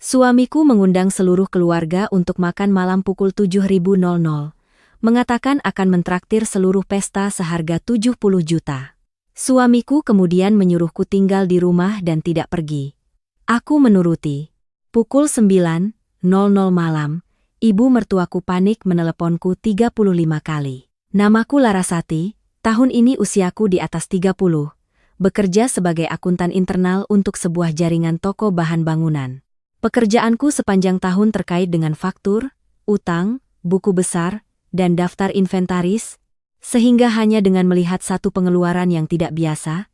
Suamiku mengundang seluruh keluarga untuk makan malam pukul 7.00, mengatakan akan mentraktir seluruh pesta seharga 70 juta. Suamiku kemudian menyuruhku tinggal di rumah dan tidak pergi. Aku menuruti. Pukul 9.00 malam, ibu mertuaku panik meneleponku 35 kali. Namaku Larasati, tahun ini usiaku di atas 30, bekerja sebagai akuntan internal untuk sebuah jaringan toko bahan bangunan. Pekerjaanku sepanjang tahun terkait dengan faktur, utang, buku besar, dan daftar inventaris, sehingga hanya dengan melihat satu pengeluaran yang tidak biasa,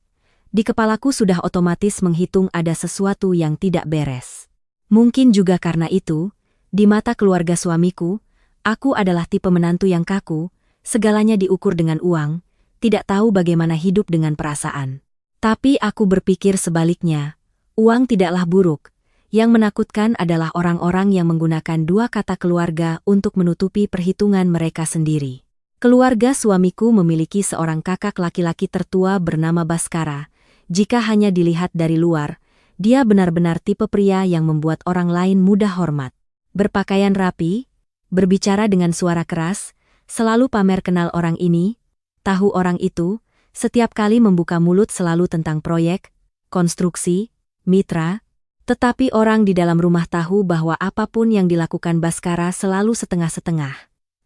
di kepalaku sudah otomatis menghitung ada sesuatu yang tidak beres. Mungkin juga karena itu, di mata keluarga suamiku, aku adalah tipe menantu yang kaku, segalanya diukur dengan uang, tidak tahu bagaimana hidup dengan perasaan. Tapi aku berpikir sebaliknya, uang tidaklah buruk. Yang menakutkan adalah orang-orang yang menggunakan dua kata keluarga untuk menutupi perhitungan mereka sendiri. Keluarga suamiku memiliki seorang kakak laki-laki tertua bernama Baskara. Jika hanya dilihat dari luar, dia benar-benar tipe pria yang membuat orang lain mudah hormat. Berpakaian rapi, berbicara dengan suara keras, selalu pamer kenal orang ini, tahu orang itu, setiap kali membuka mulut selalu tentang proyek, konstruksi, mitra. Tetapi orang di dalam rumah tahu bahwa apapun yang dilakukan Baskara selalu setengah-setengah.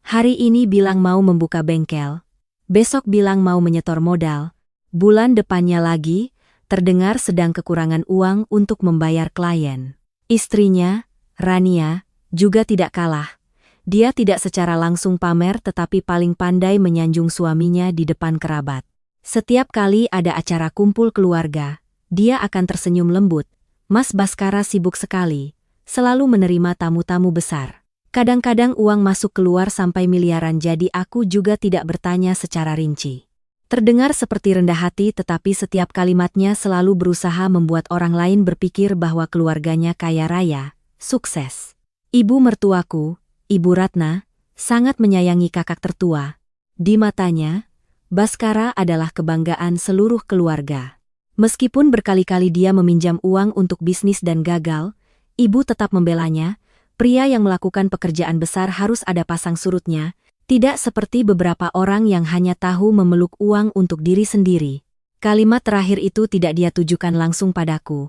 Hari ini bilang mau membuka bengkel, besok bilang mau menyetor modal, bulan depannya lagi, terdengar sedang kekurangan uang untuk membayar klien. Istrinya, Rania, juga tidak kalah. Dia tidak secara langsung pamer tetapi paling pandai menyanjung suaminya di depan kerabat. Setiap kali ada acara kumpul keluarga, dia akan tersenyum lembut. Mas Baskara sibuk sekali, selalu menerima tamu-tamu besar. Kadang-kadang uang masuk keluar sampai miliaran jadi aku juga tidak bertanya secara rinci. Terdengar seperti rendah hati tetapi setiap kalimatnya selalu berusaha membuat orang lain berpikir bahwa keluarganya kaya raya, sukses. Ibu mertuaku, Ibu Ratna, sangat menyayangi kakak tertua. Di matanya, Baskara adalah kebanggaan seluruh keluarga. Meskipun berkali-kali dia meminjam uang untuk bisnis dan gagal, ibu tetap membelanya. Pria yang melakukan pekerjaan besar harus ada pasang surutnya, tidak seperti beberapa orang yang hanya tahu memeluk uang untuk diri sendiri. Kalimat terakhir itu tidak dia tujukan langsung padaku,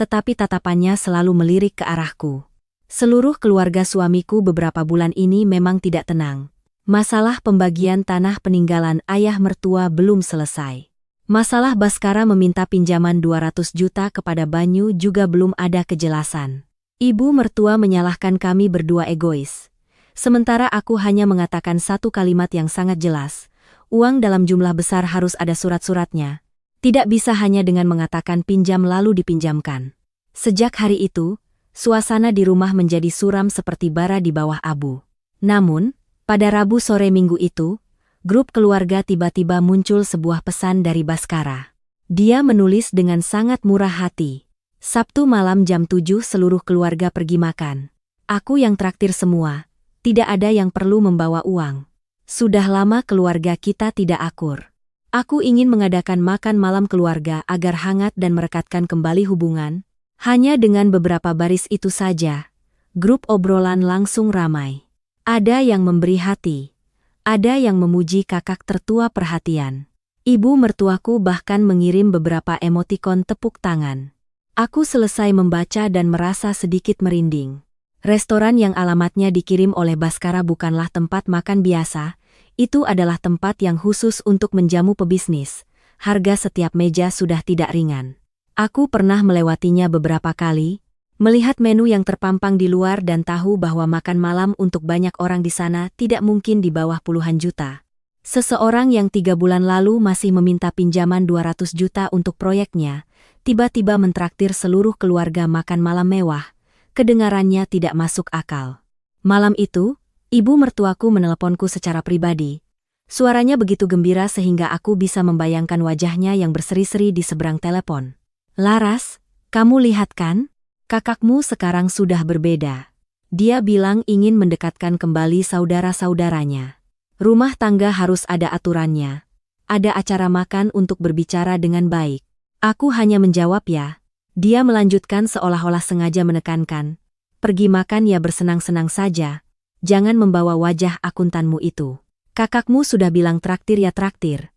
tetapi tatapannya selalu melirik ke arahku. Seluruh keluarga suamiku beberapa bulan ini memang tidak tenang. Masalah pembagian tanah peninggalan ayah mertua belum selesai. Masalah Baskara meminta pinjaman 200 juta kepada Banyu juga belum ada kejelasan. Ibu mertua menyalahkan kami berdua egois. Sementara aku hanya mengatakan satu kalimat yang sangat jelas. Uang dalam jumlah besar harus ada surat-suratnya. Tidak bisa hanya dengan mengatakan pinjam lalu dipinjamkan. Sejak hari itu, suasana di rumah menjadi suram seperti bara di bawah abu. Namun, pada Rabu sore minggu itu, grup keluarga tiba-tiba muncul sebuah pesan dari Baskara. Dia menulis dengan sangat murah hati. Sabtu malam jam 7 seluruh keluarga pergi makan. Aku yang traktir semua. Tidak ada yang perlu membawa uang. Sudah lama keluarga kita tidak akur. Aku ingin mengadakan makan malam keluarga agar hangat dan merekatkan kembali hubungan. Hanya dengan beberapa baris itu saja, grup obrolan langsung ramai. Ada yang memberi hati. Ada yang memuji kakak tertua perhatian. Ibu mertuaku bahkan mengirim beberapa emotikon tepuk tangan. Aku selesai membaca dan merasa sedikit merinding. Restoran yang alamatnya dikirim oleh Baskara bukanlah tempat makan biasa, itu adalah tempat yang khusus untuk menjamu pebisnis. Harga setiap meja sudah tidak ringan. Aku pernah melewatinya beberapa kali, melihat menu yang terpampang di luar dan tahu bahwa makan malam untuk banyak orang di sana tidak mungkin di bawah puluhan juta. Seseorang yang 3 bulan lalu masih meminta pinjaman 200 juta untuk proyeknya, tiba-tiba mentraktir seluruh keluarga makan malam mewah. Kedengarannya tidak masuk akal. Malam itu, ibu mertuaku meneleponku secara pribadi. Suaranya begitu gembira sehingga aku bisa membayangkan wajahnya yang berseri-seri di seberang telepon. Laras, kamu lihat kan? Kakakmu sekarang sudah berbeda. Dia bilang ingin mendekatkan kembali saudara-saudaranya. Rumah tangga harus ada aturannya. Ada acara makan untuk berbicara dengan baik. Aku hanya menjawab ya. Dia melanjutkan seolah-olah sengaja menekankan. pergi makan ya bersenang-senang saja. Jangan membawa wajah akuntanmu itu. Kakakmu sudah bilang traktir ya traktir.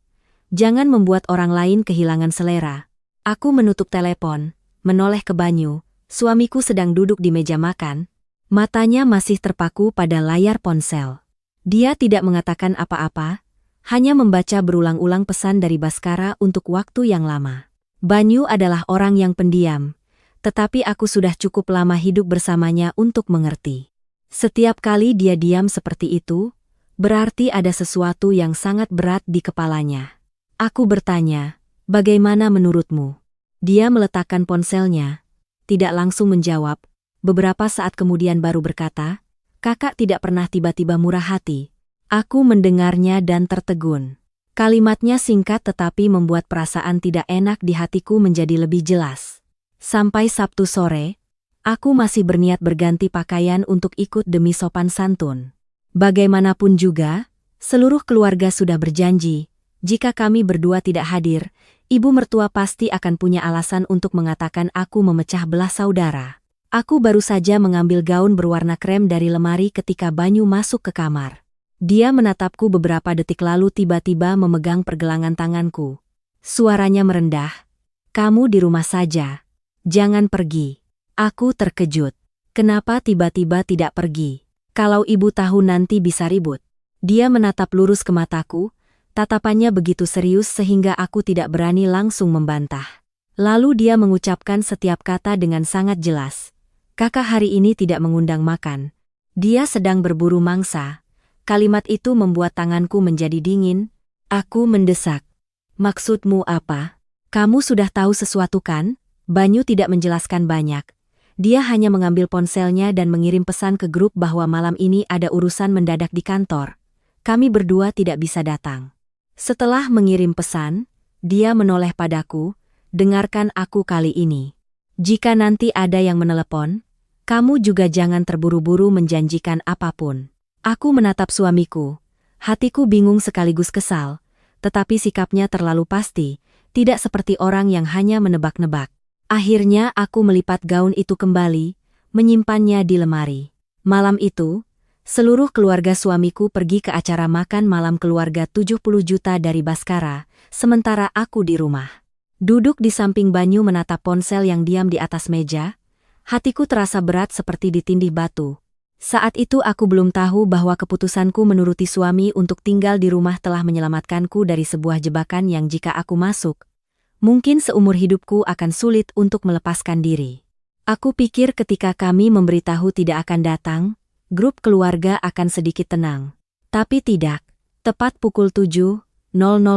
Jangan membuat orang lain kehilangan selera. Aku menutup telepon, menoleh ke Banyu. Suamiku sedang duduk di meja makan. Matanya masih terpaku pada layar ponsel. Dia tidak mengatakan apa-apa, hanya membaca berulang-ulang pesan dari Baskara untuk waktu yang lama. Banyu adalah orang yang pendiam, tetapi aku sudah cukup lama hidup bersamanya untuk mengerti. Setiap kali dia diam seperti itu, berarti ada sesuatu yang sangat berat di kepalanya. Aku bertanya, bagaimana menurutmu? Dia meletakkan ponselnya, tidak langsung menjawab, beberapa saat kemudian baru berkata, kakak tidak pernah tiba-tiba murah hati. Aku mendengarnya dan tertegun. Kalimatnya singkat tetapi membuat perasaan tidak enak di hatiku menjadi lebih jelas. Sampai Sabtu sore, aku masih berniat berganti pakaian untuk ikut demi sopan santun. Bagaimanapun juga, seluruh keluarga sudah berjanji, jika kami berdua tidak hadir, ibu mertua pasti akan punya alasan untuk mengatakan aku memecah belah saudara. Aku baru saja mengambil gaun berwarna krem dari lemari ketika Banyu masuk ke kamar. Dia menatapku beberapa detik lalu tiba-tiba memegang pergelangan tanganku. Suaranya merendah. Kamu di rumah saja. Jangan pergi. Aku terkejut. Kenapa tiba-tiba tidak pergi? Kalau ibu tahu nanti bisa ribut. Dia menatap lurus ke mataku. Tatapannya begitu serius sehingga aku tidak berani langsung membantah. Lalu dia mengucapkan setiap kata dengan sangat jelas. Kakak hari ini tidak mengundang makan. Dia sedang berburu mangsa. Kalimat itu membuat tanganku menjadi dingin. Aku mendesak. Maksudmu apa? Kamu sudah tahu sesuatu kan? Banyu tidak menjelaskan banyak. Dia hanya mengambil ponselnya dan mengirim pesan ke grup bahwa malam ini ada urusan mendadak di kantor. Kami berdua tidak bisa datang. Setelah mengirim pesan, dia menoleh padaku, dengarkan aku kali ini. Jika nanti ada yang menelepon, kamu juga jangan terburu-buru menjanjikan apapun. Aku menatap suamiku. Hatiku bingung sekaligus kesal, tetapi sikapnya terlalu pasti, tidak seperti orang yang hanya menebak-nebak. Akhirnya aku melipat gaun itu kembali, menyimpannya di lemari. Malam itu, seluruh keluarga suamiku pergi ke acara makan malam keluarga 70 juta dari Baskara, sementara aku di rumah. Duduk di samping Banyu menatap ponsel yang diam di atas meja, hatiku terasa berat seperti ditindih batu. Saat itu aku belum tahu bahwa keputusanku menuruti suami untuk tinggal di rumah telah menyelamatkanku dari sebuah jebakan yang jika aku masuk, mungkin seumur hidupku akan sulit untuk melepaskan diri. Aku pikir ketika kami memberitahu tidak akan datang, grup keluarga akan sedikit tenang. Tapi tidak. Tepat pukul 7.00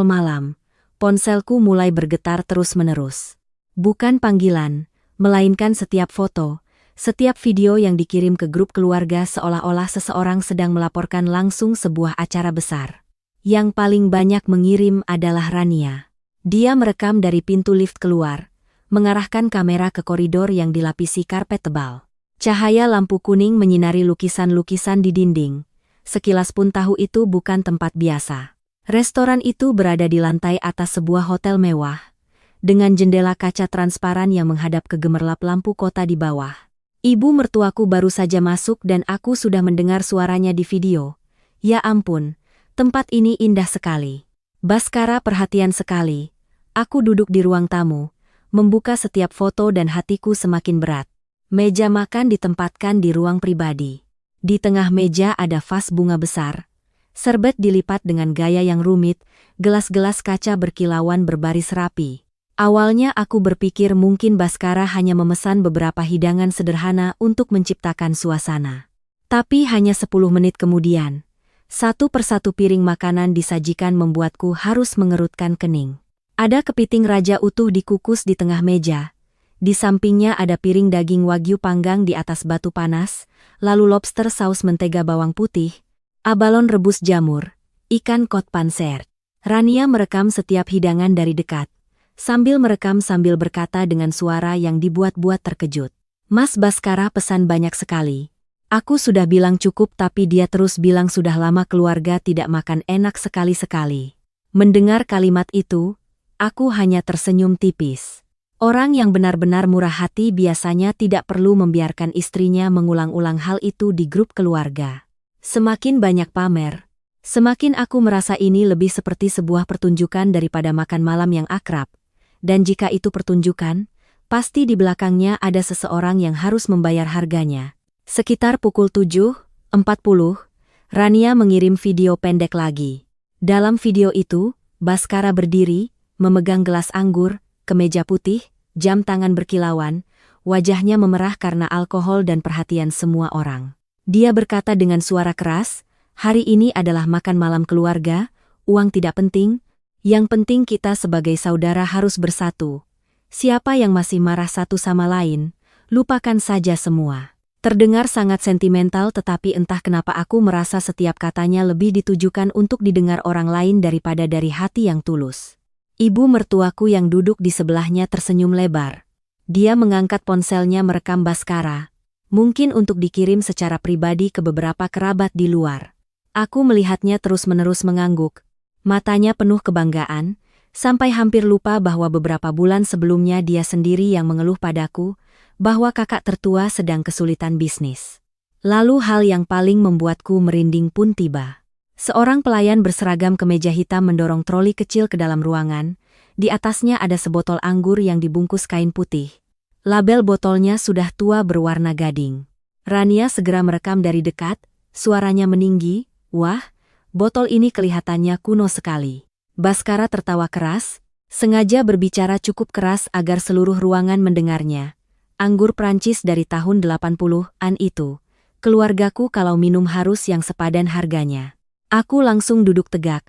malam, ponselku mulai bergetar terus-menerus. Bukan panggilan, melainkan setiap foto, setiap video yang dikirim ke grup keluarga seolah-olah seseorang sedang melaporkan langsung sebuah acara besar. Yang paling banyak mengirim adalah Rania. Dia merekam dari pintu lift keluar, mengarahkan kamera ke koridor yang dilapisi karpet tebal. Cahaya lampu kuning menyinari lukisan-lukisan di dinding. Sekilas pun tahu itu bukan tempat biasa. Restoran itu berada di lantai atas sebuah hotel mewah, dengan jendela kaca transparan yang menghadap ke gemerlap lampu kota di bawah. Ibu mertuaku baru saja masuk dan aku sudah mendengar suaranya di video. Ya ampun, tempat ini indah sekali. Baskara perhatian sekali. Aku duduk di ruang tamu, membuka setiap foto dan hatiku semakin berat. Meja makan ditempatkan di ruang pribadi. Di tengah meja ada vas bunga besar. Serbet dilipat dengan gaya yang rumit, gelas-gelas kaca berkilauan berbaris rapi. Awalnya aku berpikir mungkin Baskara hanya memesan beberapa hidangan sederhana untuk menciptakan suasana. Tapi hanya 10 menit kemudian, satu persatu piring makanan disajikan membuatku harus mengerutkan kening. Ada kepiting raja utuh dikukus di tengah meja. Di sampingnya ada piring daging wagyu panggang di atas batu panas, lalu lobster saus mentega bawang putih, abalon rebus jamur, ikan kot panser. Rania merekam setiap hidangan dari dekat, sambil merekam sambil berkata dengan suara yang dibuat-buat terkejut. Mas Baskara pesan banyak sekali. Aku sudah bilang cukup tapi dia terus bilang sudah lama keluarga tidak makan enak sekali-sekali. Mendengar kalimat itu, aku hanya tersenyum tipis. Orang yang benar-benar murah hati biasanya tidak perlu membiarkan istrinya mengulang-ulang hal itu di grup keluarga. Semakin banyak pamer, semakin aku merasa ini lebih seperti sebuah pertunjukan daripada makan malam yang akrab. Dan jika itu pertunjukan, pasti di belakangnya ada seseorang yang harus membayar harganya. Sekitar pukul 7.40, Rania mengirim video pendek lagi. Dalam video itu, Baskara berdiri, memegang gelas anggur, kemeja putih, jam tangan berkilauan, wajahnya memerah karena alkohol dan perhatian semua orang. Dia berkata dengan suara keras, "Hari ini adalah makan malam keluarga, uang tidak penting, yang penting kita sebagai saudara harus bersatu. Siapa yang masih marah satu sama lain, lupakan saja semua." Terdengar sangat sentimental tetapi entah kenapa aku merasa setiap katanya lebih ditujukan untuk didengar orang lain daripada dari hati yang tulus. Ibu mertuaku yang duduk di sebelahnya tersenyum lebar. Dia mengangkat ponselnya merekam Baskara, mungkin untuk dikirim secara pribadi ke beberapa kerabat di luar. Aku melihatnya terus-menerus mengangguk, matanya penuh kebanggaan, sampai hampir lupa bahwa beberapa bulan sebelumnya dia sendiri yang mengeluh padaku, bahwa kakak tertua sedang kesulitan bisnis. Lalu hal yang paling membuatku merinding pun tiba. Seorang pelayan berseragam kemeja hitam mendorong troli kecil ke dalam ruangan. Di atasnya ada sebotol anggur yang dibungkus kain putih. Label botolnya sudah tua berwarna gading. Rania segera merekam dari dekat, suaranya meninggi, "Wah, botol ini kelihatannya kuno sekali." Baskara tertawa keras, sengaja berbicara cukup keras agar seluruh ruangan mendengarnya. "Anggur Prancis dari tahun 80-an itu. Keluargaku kalau minum harus yang sepadan harganya." Aku langsung duduk tegak.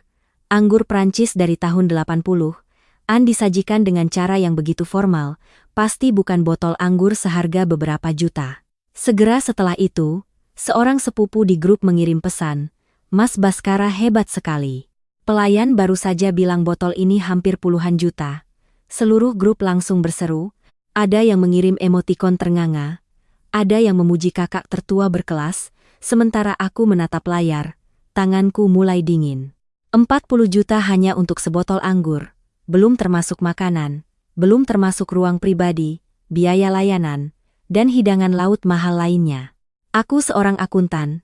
Anggur Prancis dari tahun 80-an disajikan dengan cara yang begitu formal, pasti bukan botol anggur seharga beberapa juta. Segera setelah itu, seorang sepupu di grup mengirim pesan, "Mas Baskara hebat sekali." Pelayan baru saja bilang botol ini hampir puluhan juta. Seluruh grup langsung berseru, ada yang mengirim emotikon ternganga, ada yang memuji kakak tertua berkelas, sementara aku menatap layar, tanganku mulai dingin. 40 juta hanya untuk sebotol anggur, belum termasuk makanan, belum termasuk ruang pribadi, biaya layanan, dan hidangan laut mahal lainnya. Aku seorang akuntan.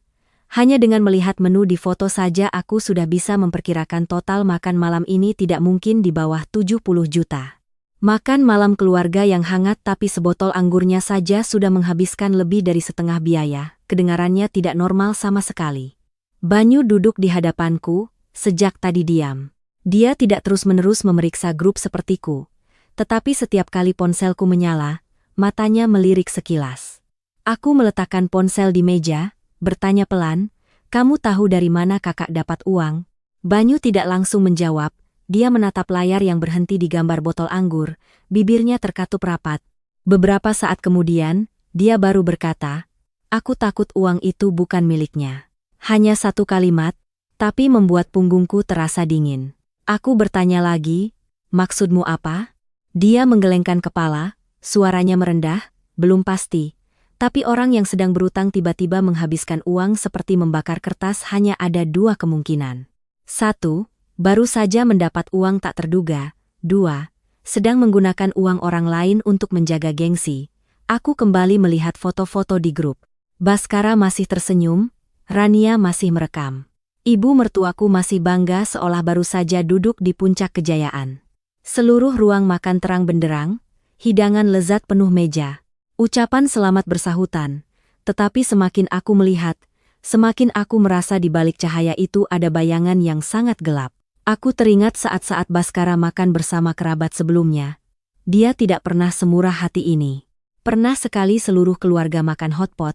Hanya dengan melihat menu di foto saja aku sudah bisa memperkirakan total makan malam ini tidak mungkin di bawah 70 juta. Makan malam keluarga yang hangat tapi sebotol anggurnya saja sudah menghabiskan lebih dari setengah biaya, kedengarannya tidak normal sama sekali. Banyu duduk di hadapanku, sejak tadi diam. Dia tidak terus-menerus memeriksa grup sepertiku. Tetapi setiap kali ponselku menyala, matanya melirik sekilas. Aku meletakkan ponsel di meja, bertanya pelan, "Kamu tahu dari mana kakak dapat uang?" Banyu tidak langsung menjawab, dia menatap layar yang berhenti di gambar botol anggur, bibirnya terkatup rapat. Beberapa saat kemudian, dia baru berkata, "Aku takut uang itu bukan miliknya." Hanya satu kalimat, tapi membuat punggungku terasa dingin. Aku bertanya lagi, "Maksudmu apa?" Dia menggelengkan kepala, suaranya merendah, "Belum pasti. Tapi orang yang sedang berutang tiba-tiba menghabiskan uang seperti membakar kertas hanya ada dua kemungkinan. 1. Baru saja mendapat uang tak terduga. 2. Sedang menggunakan uang orang lain untuk menjaga gengsi." Aku kembali melihat foto-foto di grup. Baskara masih tersenyum, Rania masih merekam. Ibu mertuaku masih bangga seolah baru saja duduk di puncak kejayaan. Seluruh ruang makan terang benderang, hidangan lezat penuh meja. Ucapan selamat bersahutan, tetapi semakin aku melihat, semakin aku merasa di balik cahaya itu ada bayangan yang sangat gelap. Aku teringat saat-saat Baskara makan bersama kerabat sebelumnya. Dia tidak pernah semurah hati ini. Pernah sekali seluruh keluarga makan hotpot,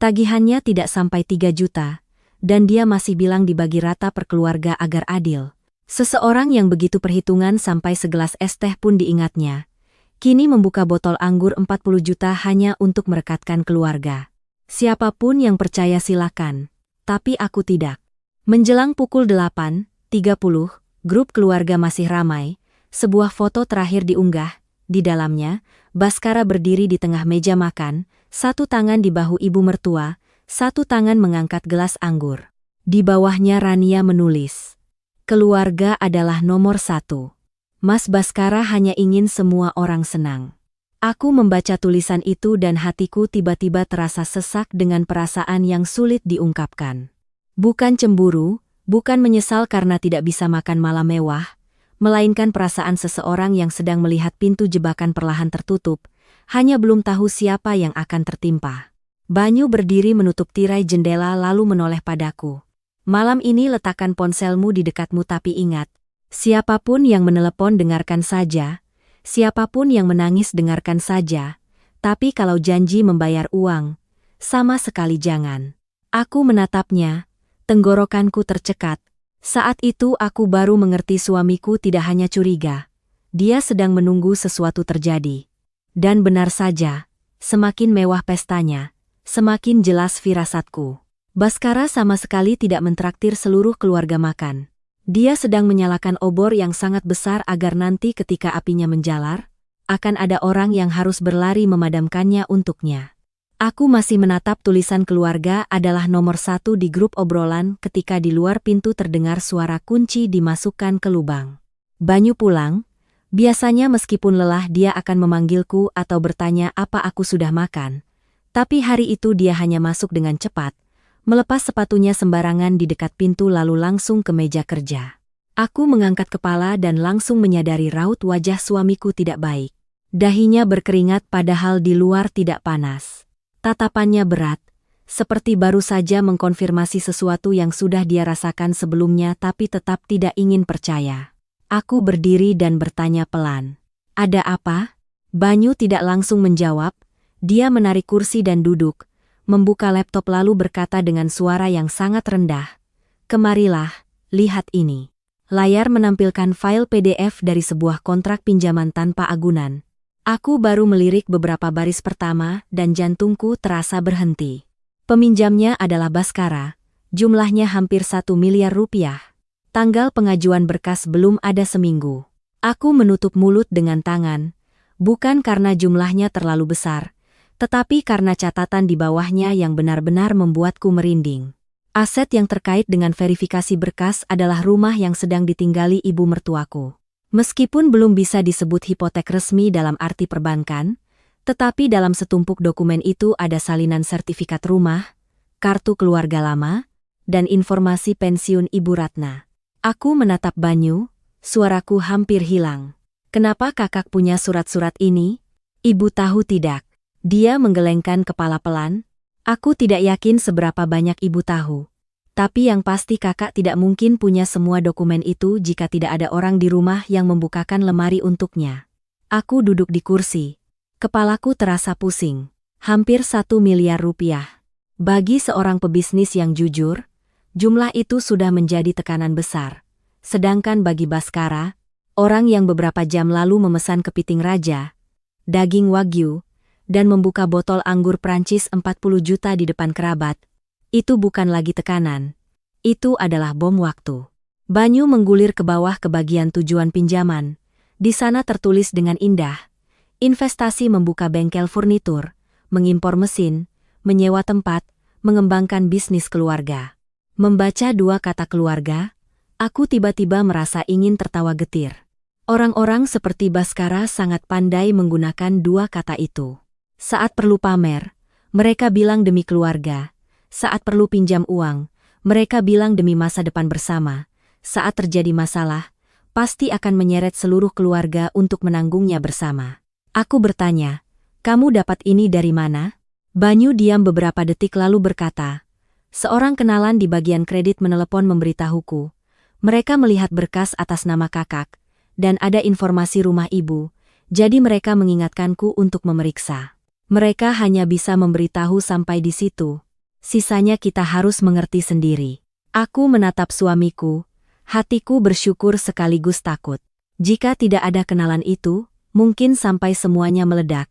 tagihannya tidak sampai 3 juta, dan dia masih bilang dibagi rata per keluarga agar adil. Seseorang yang begitu perhitungan sampai segelas es teh pun diingatnya. Kini membuka botol anggur 40 juta hanya untuk merekatkan keluarga. Siapapun yang percaya silakan, tapi aku tidak. Menjelang pukul 8.30, grup keluarga masih ramai, sebuah foto terakhir diunggah. Di dalamnya, Baskara berdiri di tengah meja makan, satu tangan di bahu ibu mertua, satu tangan mengangkat gelas anggur. Di bawahnya Rania menulis, "Keluarga adalah nomor 1. Mas Baskara hanya ingin semua orang senang. Aku membaca tulisan itu dan hatiku tiba-tiba terasa sesak dengan perasaan yang sulit diungkapkan. Bukan cemburu, bukan menyesal karena tidak bisa makan malam mewah, melainkan perasaan seseorang yang sedang melihat pintu jebakan perlahan tertutup, hanya belum tahu siapa yang akan tertimpa. Banyu berdiri menutup tirai jendela lalu menoleh padaku. Malam ini letakkan ponselmu di dekatmu tapi ingat, siapapun yang menelepon dengarkan saja, siapapun yang menangis dengarkan saja, tapi kalau janji membayar uang, sama sekali jangan. Aku menatapnya, tenggorokanku tercekat. Saat itu aku baru mengerti suamiku tidak hanya curiga, dia sedang menunggu sesuatu terjadi. Dan benar saja, semakin mewah pestanya, semakin jelas firasatku. Baskara sama sekali tidak mentraktir seluruh keluarga makan. Dia sedang menyalakan obor yang sangat besar agar nanti ketika apinya menjalar, akan ada orang yang harus berlari memadamkannya untuknya. Aku masih menatap tulisan keluarga adalah nomor 1 di grup obrolan ketika di luar pintu terdengar suara kunci dimasukkan ke lubang. Banyu pulang, biasanya meskipun lelah dia akan memanggilku atau bertanya apa aku sudah makan. Tapi hari itu dia hanya masuk dengan cepat, melepas sepatunya sembarangan di dekat pintu lalu langsung ke meja kerja. Aku mengangkat kepala dan langsung menyadari raut wajah suamiku tidak baik. Dahinya berkeringat padahal di luar tidak panas. Tatapannya berat, seperti baru saja mengkonfirmasi sesuatu yang sudah dia rasakan sebelumnya tapi tetap tidak ingin percaya. Aku berdiri dan bertanya pelan. Ada apa? Banyu tidak langsung menjawab, dia menarik kursi dan duduk, membuka laptop lalu berkata dengan suara yang sangat rendah. Kemarilah, lihat ini. Layar menampilkan file PDF dari sebuah kontrak pinjaman tanpa agunan. Aku baru melirik beberapa baris pertama dan jantungku terasa berhenti. Peminjamnya adalah Baskara, jumlahnya hampir 1 miliar rupiah. Tanggal pengajuan berkas belum ada seminggu. Aku menutup mulut dengan tangan, bukan karena jumlahnya terlalu besar, tetapi karena catatan di bawahnya yang benar-benar membuatku merinding. Aset yang terkait dengan verifikasi berkas adalah rumah yang sedang ditinggali ibu mertuaku. Meskipun belum bisa disebut hipotek resmi dalam arti perbankan, tetapi dalam setumpuk dokumen itu ada salinan sertifikat rumah, kartu keluarga lama, dan informasi pensiun Ibu Ratna. Aku menatap Banyu, suaraku hampir hilang. Kenapa kakak punya surat-surat ini? Ibu tahu tidak? Dia menggelengkan kepala pelan. Aku tidak yakin seberapa banyak ibu tahu. Tapi yang pasti kakak tidak mungkin punya semua dokumen itu jika tidak ada orang di rumah yang membukakan lemari untuknya. Aku duduk di kursi. Kepalaku terasa pusing. Hampir 1 miliar rupiah. Bagi seorang pebisnis yang jujur, jumlah itu sudah menjadi tekanan besar. Sedangkan bagi Baskara, orang yang beberapa jam lalu memesan kepiting raja, daging wagyu, dan membuka botol anggur Prancis 40 juta di depan kerabat, itu bukan lagi tekanan. Itu adalah bom waktu. Banyu menggulir ke bawah ke bagian tujuan pinjaman. Di sana tertulis dengan indah, investasi membuka bengkel furnitur, mengimpor mesin, menyewa tempat, mengembangkan bisnis keluarga. Membaca 2 kata keluarga, aku tiba-tiba merasa ingin tertawa getir. Orang-orang seperti Baskara sangat pandai menggunakan 2 kata itu. Saat perlu pamer, mereka bilang demi keluarga. Saat perlu pinjam uang, mereka bilang demi masa depan bersama. Saat terjadi masalah, pasti akan menyeret seluruh keluarga untuk menanggungnya bersama. Aku bertanya, kamu dapat ini dari mana? Banyu diam beberapa detik lalu berkata, seorang kenalan di bagian kredit menelepon memberitahuku. Mereka melihat berkas atas nama kakak, dan ada informasi rumah ibu, jadi mereka mengingatkanku untuk memeriksa. Mereka hanya bisa memberitahu sampai di situ. Sisanya kita harus mengerti sendiri. Aku menatap suamiku, hatiku bersyukur sekaligus takut. Jika tidak ada kenalan itu, mungkin sampai semuanya meledak.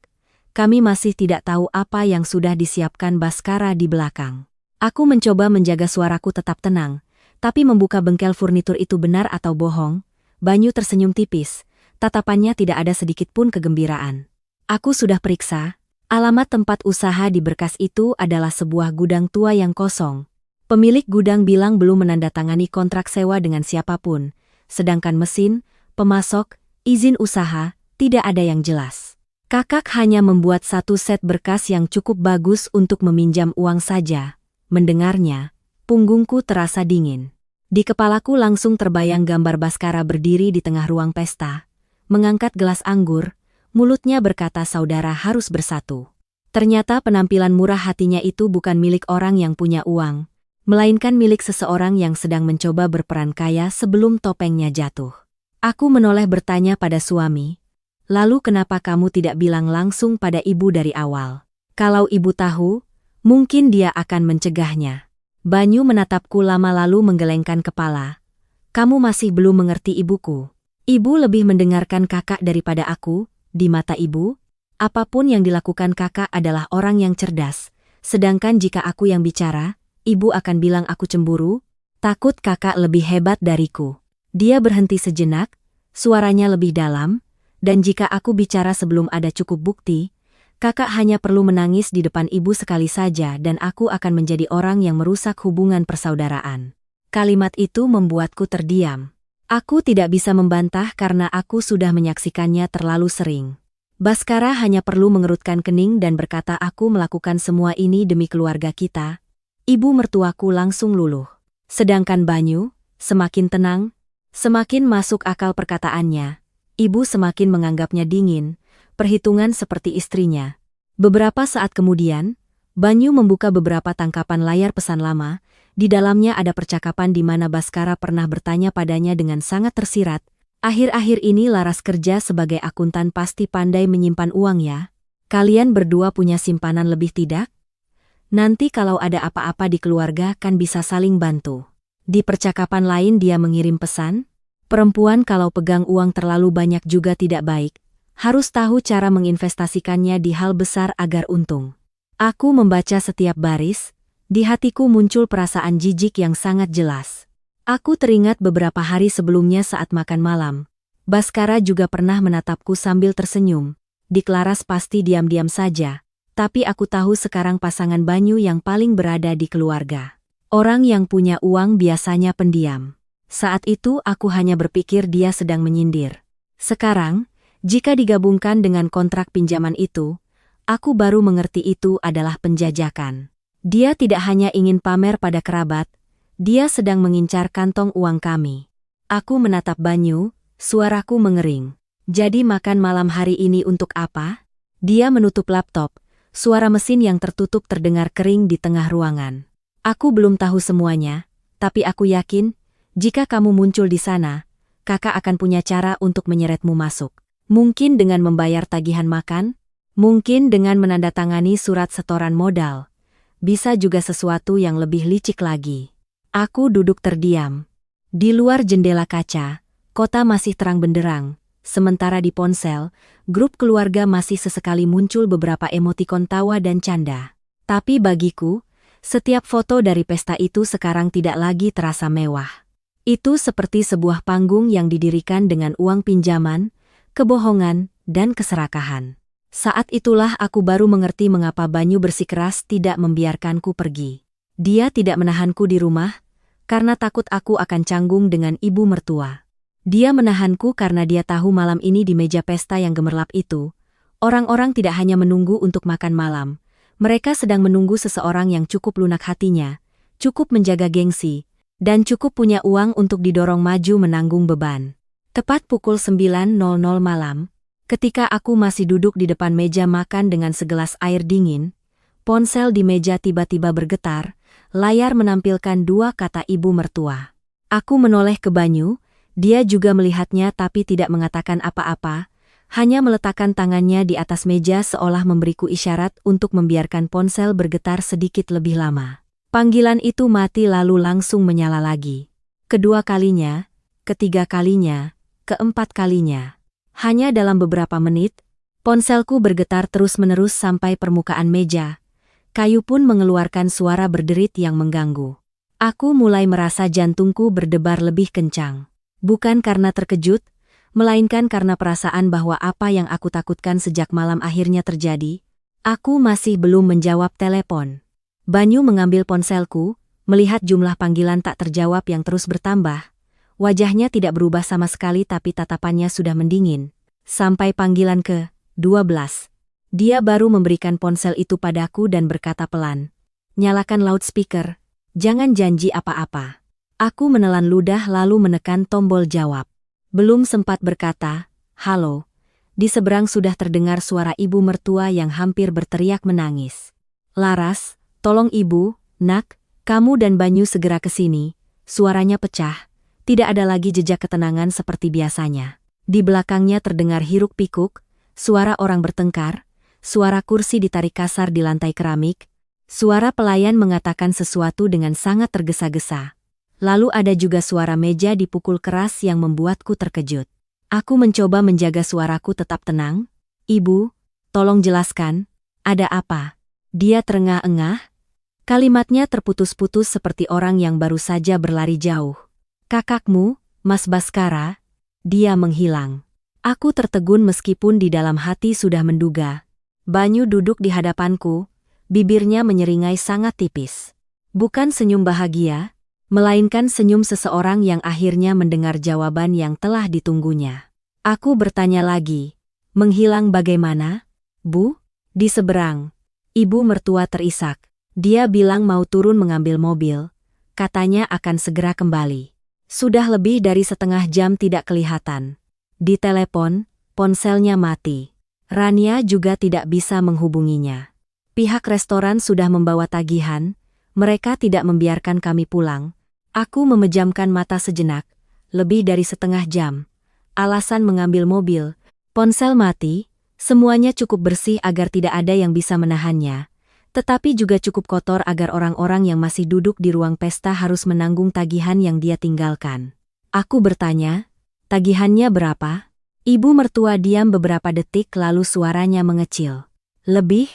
Kami masih tidak tahu apa yang sudah disiapkan Baskara di belakang. Aku mencoba menjaga suaraku tetap tenang, tapi membuka bengkel furnitur itu benar atau bohong? Banyu tersenyum tipis, tatapannya tidak ada sedikit pun kegembiraan. Aku sudah periksa. Alamat tempat usaha di berkas itu adalah sebuah gudang tua yang kosong. Pemilik gudang bilang belum menandatangani kontrak sewa dengan siapapun, sedangkan mesin, pemasok, izin usaha, tidak ada yang jelas. Kakak hanya membuat satu set berkas yang cukup bagus untuk meminjam uang saja. Mendengarnya, punggungku terasa dingin. Di kepalaku langsung terbayang gambar Baskara berdiri di tengah ruang pesta, mengangkat gelas anggur, mulutnya berkata saudara harus bersatu. Ternyata penampilan murah hatinya itu bukan milik orang yang punya uang, melainkan milik seseorang yang sedang mencoba berperan kaya sebelum topengnya jatuh. Aku menoleh bertanya pada suami, lalu kenapa kamu tidak bilang langsung pada ibu dari awal? Kalau ibu tahu, mungkin dia akan mencegahnya. Banyu menatapku lama lalu menggelengkan kepala. Kamu masih belum mengerti ibuku. Ibu lebih mendengarkan kakak daripada aku. Di mata ibu, apapun yang dilakukan kakak adalah orang yang cerdas. Sedangkan jika aku yang bicara, ibu akan bilang aku cemburu, takut kakak lebih hebat dariku. Dia berhenti sejenak, suaranya lebih dalam, dan jika aku bicara sebelum ada cukup bukti, kakak hanya perlu menangis di depan ibu sekali saja dan aku akan menjadi orang yang merusak hubungan persaudaraan. Kalimat itu membuatku terdiam. Aku tidak bisa membantah karena aku sudah menyaksikannya terlalu sering. Baskara hanya perlu mengerutkan kening dan berkata aku melakukan semua ini demi keluarga kita. Ibu mertuaku langsung luluh. Sedangkan Banyu, semakin tenang, semakin masuk akal perkataannya. Ibu semakin menganggapnya dingin, perhitungan seperti istrinya. Beberapa saat kemudian, Banyu membuka beberapa tangkapan layar pesan lama. Di dalamnya ada percakapan di mana Baskara pernah bertanya padanya dengan sangat tersirat, akhir-akhir ini Laras kerja sebagai akuntan pasti pandai menyimpan uang ya? Kalian berdua punya simpanan lebih tidak? Nanti kalau ada apa-apa di keluarga kan bisa saling bantu. Di percakapan lain dia mengirim pesan, perempuan kalau pegang uang terlalu banyak juga tidak baik, harus tahu cara menginvestasikannya di hal besar agar untung. Aku membaca setiap baris, di hatiku muncul perasaan jijik yang sangat jelas. Aku teringat beberapa hari sebelumnya saat makan malam. Baskara juga pernah menatapku sambil tersenyum. Dik Laras pasti diam-diam saja, tapi aku tahu sekarang pasangan Banyu yang paling berada di keluarga. Orang yang punya uang biasanya pendiam. Saat itu aku hanya berpikir dia sedang menyindir. Sekarang, jika digabungkan dengan kontrak pinjaman itu, aku baru mengerti itu adalah penjajakan. Dia tidak hanya ingin pamer pada kerabat, dia sedang mengincar kantong uang kami. Aku menatap Banyu, suaraku mengering. Jadi makan malam hari ini untuk apa? Dia menutup laptop, suara mesin yang tertutup terdengar kering di tengah ruangan. Aku belum tahu semuanya, tapi aku yakin, jika kamu muncul di sana, kakak akan punya cara untuk menyeretmu masuk. Mungkin dengan membayar tagihan makan, mungkin dengan menandatangani surat setoran modal. Bisa juga sesuatu yang lebih licik lagi. Aku duduk terdiam. Di luar jendela kaca, kota masih terang benderang. Sementara di ponsel, grup keluarga masih sesekali muncul beberapa emotikon tawa dan canda. Tapi bagiku, setiap foto dari pesta itu sekarang tidak lagi terasa mewah. Itu seperti sebuah panggung yang didirikan dengan uang pinjaman, kebohongan, dan keserakahan. Saat itulah aku baru mengerti mengapa Banyu bersikeras tidak membiarkanku pergi. Dia tidak menahanku di rumah, karena takut aku akan canggung dengan ibu mertua. Dia menahanku karena dia tahu malam ini di meja pesta yang gemerlap itu, orang-orang tidak hanya menunggu untuk makan malam, mereka sedang menunggu seseorang yang cukup lunak hatinya, cukup menjaga gengsi, dan cukup punya uang untuk didorong maju menanggung beban. Tepat pukul 9.00 malam, ketika aku masih duduk di depan meja makan dengan segelas air dingin, ponsel di meja tiba-tiba bergetar, layar menampilkan dua kata ibu mertua. Aku menoleh ke Banyu, dia juga melihatnya tapi tidak mengatakan apa-apa, hanya meletakkan tangannya di atas meja seolah memberiku isyarat untuk membiarkan ponsel bergetar sedikit lebih lama. Panggilan itu mati lalu langsung menyala lagi. Kedua kalinya, ketiga kalinya, keempat kalinya. Hanya dalam beberapa menit, ponselku bergetar terus-menerus sampai permukaan meja. Kayu pun mengeluarkan suara berderit yang mengganggu. Aku mulai merasa jantungku berdebar lebih kencang. Bukan karena terkejut, melainkan karena perasaan bahwa apa yang aku takutkan sejak malam akhirnya terjadi. Aku masih belum menjawab telepon. Banyu mengambil ponselku, melihat jumlah panggilan tak terjawab yang terus bertambah. Wajahnya tidak berubah sama sekali tapi tatapannya sudah mendingin. Sampai panggilan ke-12. Dia baru memberikan ponsel itu padaku dan berkata pelan. Nyalakan loudspeaker. Jangan janji apa-apa. Aku menelan ludah lalu menekan tombol jawab. Belum sempat berkata, halo. Di seberang sudah terdengar suara ibu mertua yang hampir berteriak menangis. Laras, tolong ibu, nak, kamu dan Banyu segera ke sini. Suaranya pecah. Tidak ada lagi jejak ketenangan seperti biasanya. Di belakangnya terdengar hiruk-pikuk, suara orang bertengkar, suara kursi ditarik kasar di lantai keramik, suara pelayan mengatakan sesuatu dengan sangat tergesa-gesa. Lalu ada juga suara meja dipukul keras yang membuatku terkejut. Aku mencoba menjaga suaraku tetap tenang. Ibu, tolong jelaskan, ada apa? Dia terengah-engah. Kalimatnya terputus-putus seperti orang yang baru saja berlari jauh. Kakakmu, Mas Baskara, dia menghilang. Aku tertegun meskipun di dalam hati sudah menduga. Banyu duduk di hadapanku, bibirnya menyeringai sangat tipis. Bukan senyum bahagia, melainkan senyum seseorang yang akhirnya mendengar jawaban yang telah ditunggunya. Aku bertanya lagi, menghilang bagaimana? Bu? Di seberang. Ibu mertua terisak. Dia bilang mau turun mengambil mobil, katanya akan segera kembali. Sudah lebih dari setengah jam tidak kelihatan. Di telepon, ponselnya mati. Rania juga tidak bisa menghubunginya. Pihak restoran sudah membawa tagihan, mereka tidak membiarkan kami pulang. Aku memejamkan mata sejenak, lebih dari setengah jam. Alasan mengambil mobil, ponsel mati, semuanya cukup bersih agar tidak ada yang bisa menahannya. Tetapi juga cukup kotor agar orang-orang yang masih duduk di ruang pesta harus menanggung tagihan yang dia tinggalkan. Aku bertanya, tagihannya berapa? Ibu mertua diam beberapa detik lalu suaranya mengecil. Lebih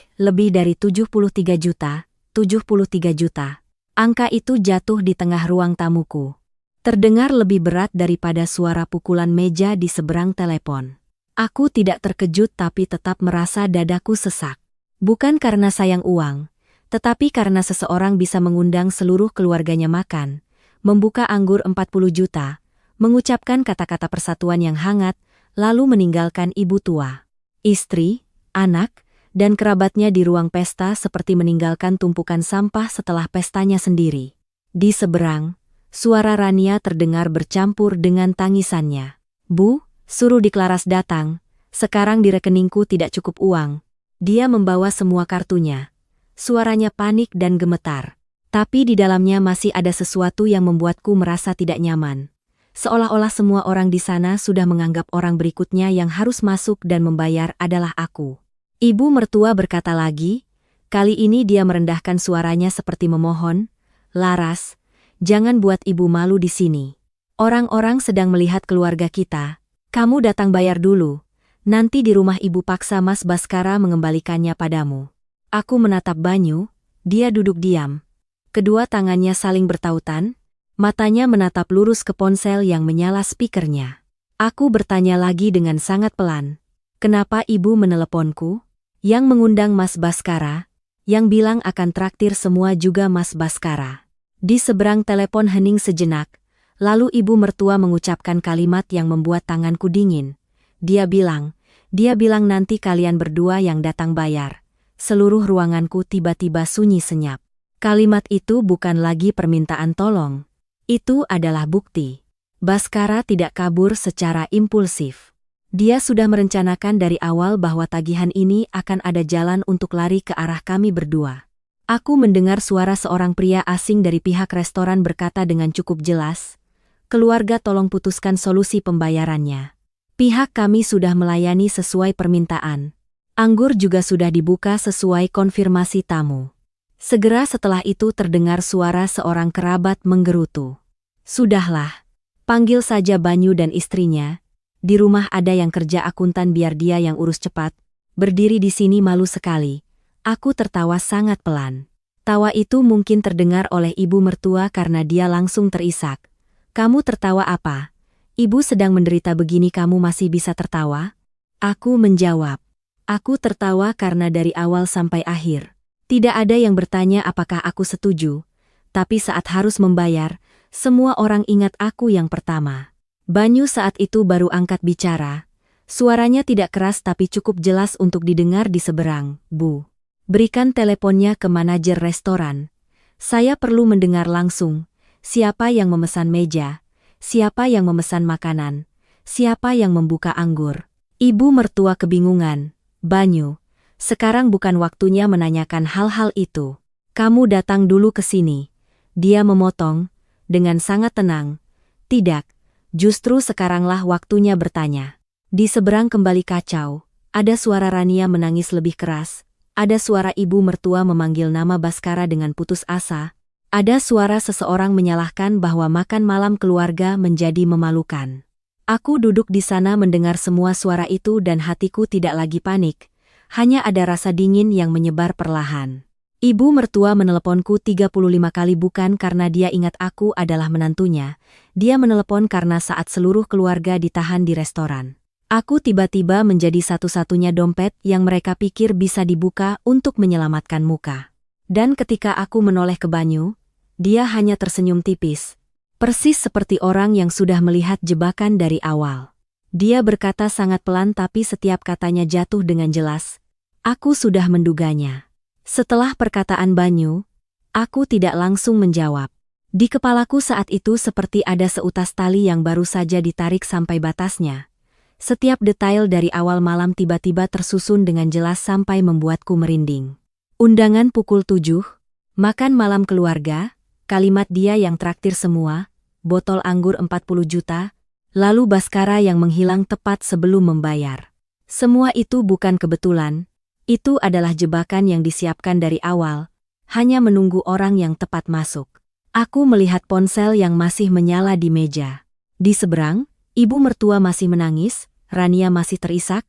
dari 73 juta, 73 juta. Angka itu jatuh di tengah ruang tamuku. Terdengar lebih berat daripada suara pukulan meja di seberang telepon. Aku tidak terkejut tapi tetap merasa dadaku sesak. Bukan karena sayang uang, tetapi karena seseorang bisa mengundang seluruh keluarganya makan, membuka anggur 40 juta, mengucapkan kata-kata persatuan yang hangat, lalu meninggalkan ibu tua, istri, anak, dan kerabatnya di ruang pesta seperti meninggalkan tumpukan sampah setelah pestanya sendiri. Di seberang, suara Rania terdengar bercampur dengan tangisannya. Bu, suruh Diklaras datang, sekarang di rekeningku tidak cukup uang. Dia membawa semua kartunya. Suaranya panik dan gemetar. Tapi di dalamnya masih ada sesuatu yang membuatku merasa tidak nyaman. Seolah-olah semua orang di sana sudah menganggap orang berikutnya yang harus masuk dan membayar adalah aku. Ibu mertua berkata lagi, kali ini dia merendahkan suaranya seperti memohon, Laras, jangan buat ibu malu di sini. Orang-orang sedang melihat keluarga kita. Kamu datang bayar dulu. Nanti di rumah ibu paksa Mas Baskara mengembalikannya padamu. Aku menatap Banyu, dia duduk diam. Kedua tangannya saling bertautan, matanya menatap lurus ke ponsel yang menyala speakernya. Aku bertanya lagi dengan sangat pelan. Kenapa ibu meneleponku? Yang mengundang Mas Baskara, yang bilang akan traktir semua juga Mas Baskara. Di seberang telepon hening sejenak, lalu ibu mertua mengucapkan kalimat yang membuat tanganku dingin. Dia bilang nanti kalian berdua yang datang bayar. Seluruh ruanganku tiba-tiba sunyi senyap. Kalimat itu bukan lagi permintaan tolong. Itu adalah bukti. Baskara tidak kabur secara impulsif. Dia sudah merencanakan dari awal bahwa tagihan ini akan ada jalan untuk lari ke arah kami berdua. Aku mendengar suara seorang pria asing dari pihak restoran berkata dengan cukup jelas, keluarga tolong putuskan solusi pembayarannya. Pihak kami sudah melayani sesuai permintaan. Anggur juga sudah dibuka sesuai konfirmasi tamu. Segera setelah itu terdengar suara seorang kerabat menggerutu. Sudahlah, panggil saja Banyu dan istrinya. Di rumah ada yang kerja akuntan biar dia yang urus cepat. Berdiri di sini malu sekali. Aku tertawa sangat pelan. Tawa itu mungkin terdengar oleh ibu mertua karena dia langsung terisak. Kamu tertawa apa? Ibu sedang menderita begini kamu masih bisa tertawa? Aku menjawab. Aku tertawa karena dari awal sampai akhir. Tidak ada yang bertanya apakah aku setuju. tapi saat harus membayar, semua orang ingat aku yang pertama. Banyu saat itu baru angkat bicara. Suaranya tidak keras tapi cukup jelas untuk didengar di seberang. Bu, berikan teleponnya ke manajer restoran. Saya perlu mendengar langsung. Siapa yang memesan meja? Siapa yang memesan makanan? Siapa yang membuka anggur? Ibu mertua kebingungan. Banyu, sekarang bukan waktunya menanyakan hal-hal itu. Kamu datang dulu ke sini. Dia memotong, dengan sangat tenang. Tidak, justru sekaranglah waktunya bertanya. Di seberang kembali kacau. Ada suara Rania menangis lebih keras. Ada suara ibu mertua memanggil nama Baskara dengan putus asa. Ada suara seseorang menyalahkan bahwa makan malam keluarga menjadi memalukan. Aku duduk di sana mendengar semua suara itu dan hatiku tidak lagi panik. Hanya ada rasa dingin yang menyebar perlahan. Ibu mertua meneleponku 35 kali bukan karena dia ingat aku adalah menantunya. Dia menelepon karena saat seluruh keluarga ditahan di restoran. Aku tiba-tiba menjadi satu-satunya dompet yang mereka pikir bisa dibuka untuk menyelamatkan muka. Dan ketika aku menoleh ke Banyu, dia hanya tersenyum tipis. Persis seperti orang yang sudah melihat jebakan dari awal. Dia berkata sangat pelan tapi setiap katanya jatuh dengan jelas. Aku sudah menduganya. Setelah perkataan Banyu, aku tidak langsung menjawab. Di kepalaku saat itu seperti ada seutas tali yang baru saja ditarik sampai batasnya. Setiap detail dari awal malam tiba-tiba tersusun dengan jelas sampai membuatku merinding. Undangan pukul 7, makan malam keluarga, kalimat dia yang traktir semua, botol anggur 40 juta, lalu Baskara yang menghilang tepat sebelum membayar. Semua itu bukan kebetulan, itu adalah jebakan yang disiapkan dari awal, hanya menunggu orang yang tepat masuk. Aku melihat ponsel yang masih menyala di meja. Di seberang, ibu mertua masih menangis, Rania masih terisak,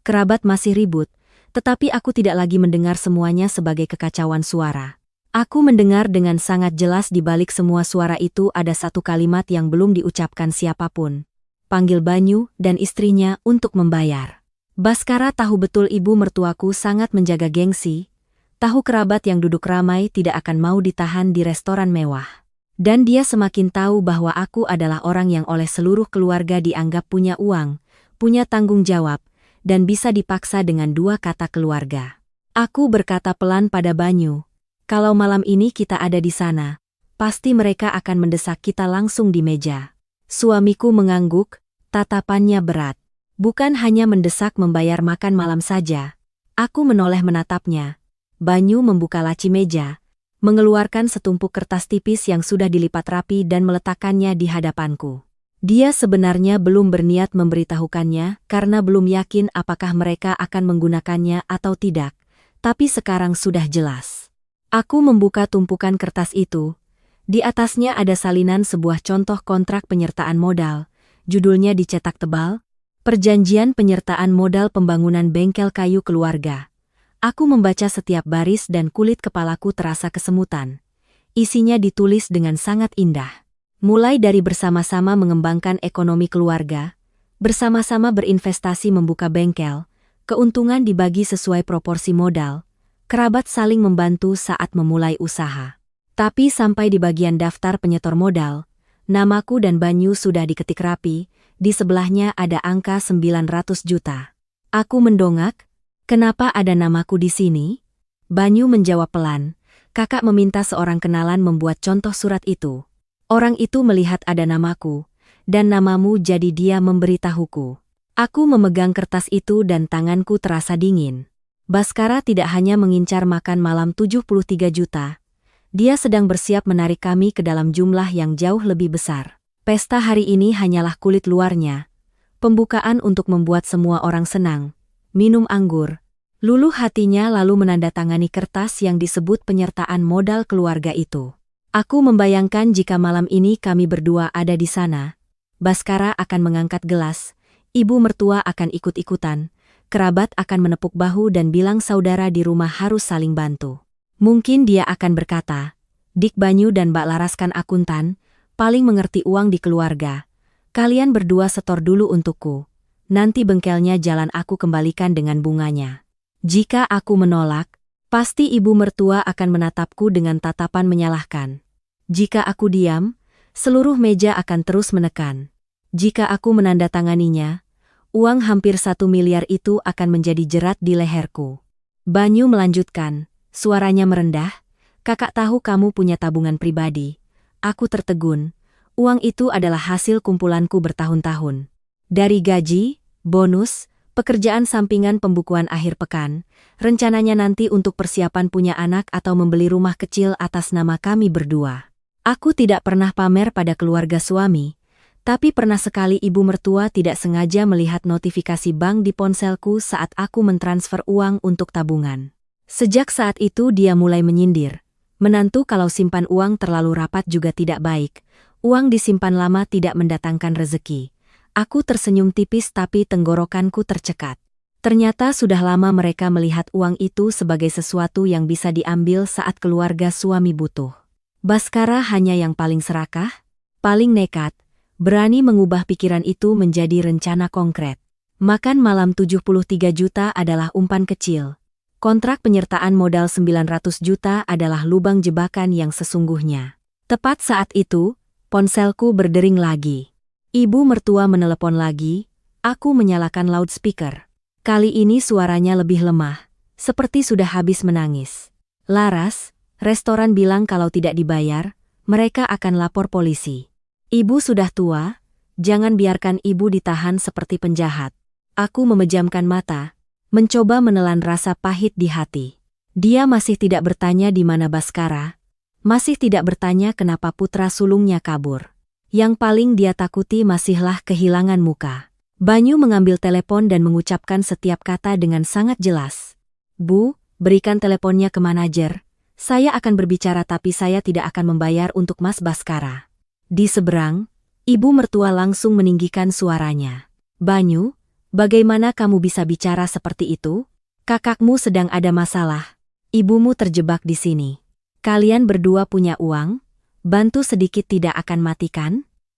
kerabat masih ribut, tetapi aku tidak lagi mendengar semuanya sebagai kekacauan suara. Aku mendengar dengan sangat jelas di balik semua suara itu ada satu kalimat yang belum diucapkan siapapun. Panggil Banyu dan istrinya untuk membayar. Baskara tahu betul ibu mertuaku sangat menjaga gengsi, tahu kerabat yang duduk ramai tidak akan mau ditahan di restoran mewah. Dan dia semakin tahu bahwa aku adalah orang yang oleh seluruh keluarga dianggap punya uang, punya tanggung jawab, dan bisa dipaksa dengan dua kata keluarga. Aku berkata pelan pada Banyu. Kalau malam ini kita ada di sana, pasti mereka akan mendesak kita langsung di meja. Suamiku mengangguk, tatapannya berat. Bukan hanya mendesak membayar makan malam saja. Aku menoleh menatapnya. Banyu membuka laci meja, mengeluarkan setumpuk kertas tipis yang sudah dilipat rapi dan meletakkannya di hadapanku. Dia sebenarnya belum berniat memberitahukannya karena belum yakin apakah mereka akan menggunakannya atau tidak, tapi sekarang sudah jelas. Aku membuka tumpukan kertas itu. Di atasnya ada salinan sebuah contoh kontrak penyertaan modal. Judulnya dicetak tebal, Perjanjian Penyertaan Modal Pembangunan Bengkel Kayu Keluarga. Aku membaca setiap baris dan kulit kepalaku terasa kesemutan. Isinya ditulis dengan sangat indah. Mulai dari bersama-sama mengembangkan ekonomi keluarga, bersama-sama berinvestasi membuka bengkel, keuntungan dibagi sesuai proporsi modal, kerabat saling membantu saat memulai usaha. Tapi sampai di bagian daftar penyetor modal, namaku dan Banyu sudah diketik rapi, di sebelahnya ada angka 900 juta. Aku mendongak, kenapa ada namaku di sini? Banyu menjawab pelan, kakak meminta seorang kenalan membuat contoh surat itu. Orang itu melihat ada namaku, dan namamu jadi dia memberitahuku. Aku memegang kertas itu dan tanganku terasa dingin. Baskara tidak hanya mengincar makan malam 73 juta. Dia sedang bersiap menarik kami ke dalam jumlah yang jauh lebih besar. Pesta hari ini hanyalah kulit luarnya. Pembukaan untuk membuat semua orang senang. Minum anggur. Luluh hatinya lalu menandatangani kertas yang disebut penyertaan modal keluarga itu. Aku membayangkan jika malam ini kami berdua ada di sana. Baskara akan mengangkat gelas. Ibu mertua akan ikut-ikutan. Kerabat akan menepuk bahu dan bilang saudara di rumah harus saling bantu. Mungkin dia akan berkata, Dik Banyu dan Mbak Laras kan akuntan, paling mengerti uang di keluarga. Kalian berdua setor dulu untukku. Nanti bengkelnya jalan aku kembalikan dengan bunganya. Jika aku menolak, pasti ibu mertua akan menatapku dengan tatapan menyalahkan. Jika aku diam, seluruh meja akan terus menekan. Jika aku menandatanganinya, uang hampir 1 miliar itu akan menjadi jerat di leherku. Banyu melanjutkan, suaranya merendah, kakak tahu kamu punya tabungan pribadi. Aku tertegun, uang itu adalah hasil kumpulanku bertahun-tahun. Dari gaji, bonus, pekerjaan sampingan pembukuan akhir pekan, rencananya nanti untuk persiapan punya anak atau membeli rumah kecil atas nama kami berdua. Aku tidak pernah pamer pada keluarga suami, tapi pernah sekali ibu mertua tidak sengaja melihat notifikasi bank di ponselku saat aku mentransfer uang untuk tabungan. Sejak saat itu dia mulai menyindir. Menantu kalau simpan uang terlalu rapat juga tidak baik. Uang disimpan lama tidak mendatangkan rezeki. Aku tersenyum tipis tapi tenggorokanku tercekat. Ternyata sudah lama mereka melihat uang itu sebagai sesuatu yang bisa diambil saat keluarga suami butuh. Baskara hanya yang paling serakah, paling nekat, berani mengubah pikiran itu menjadi rencana konkret. Makan malam 73 juta adalah umpan kecil. Kontrak penyertaan modal 900 juta adalah lubang jebakan yang sesungguhnya. Tepat saat itu, ponselku berdering lagi. Ibu mertua menelepon lagi, aku menyalakan loudspeaker. Kali ini suaranya lebih lemah, seperti sudah habis menangis. Laras, restoran bilang kalau tidak dibayar, mereka akan lapor polisi. Ibu sudah tua, jangan biarkan ibu ditahan seperti penjahat. Aku memejamkan mata, mencoba menelan rasa pahit di hati. Dia masih tidak bertanya di mana Baskara, masih tidak bertanya kenapa putra sulungnya kabur. Yang paling dia takuti masihlah kehilangan muka. Banyu mengambil telepon dan mengucapkan setiap kata dengan sangat jelas. Bu, berikan teleponnya ke manajer. Saya akan berbicara tapi saya tidak akan membayar untuk Mas Baskara. Di seberang, ibu mertua langsung meninggikan suaranya. Banyu, bagaimana kamu bisa bicara seperti itu? Kakakmu sedang ada masalah. Ibumu terjebak di sini. Kalian berdua punya uang? Bantu sedikit tidak akan matikan?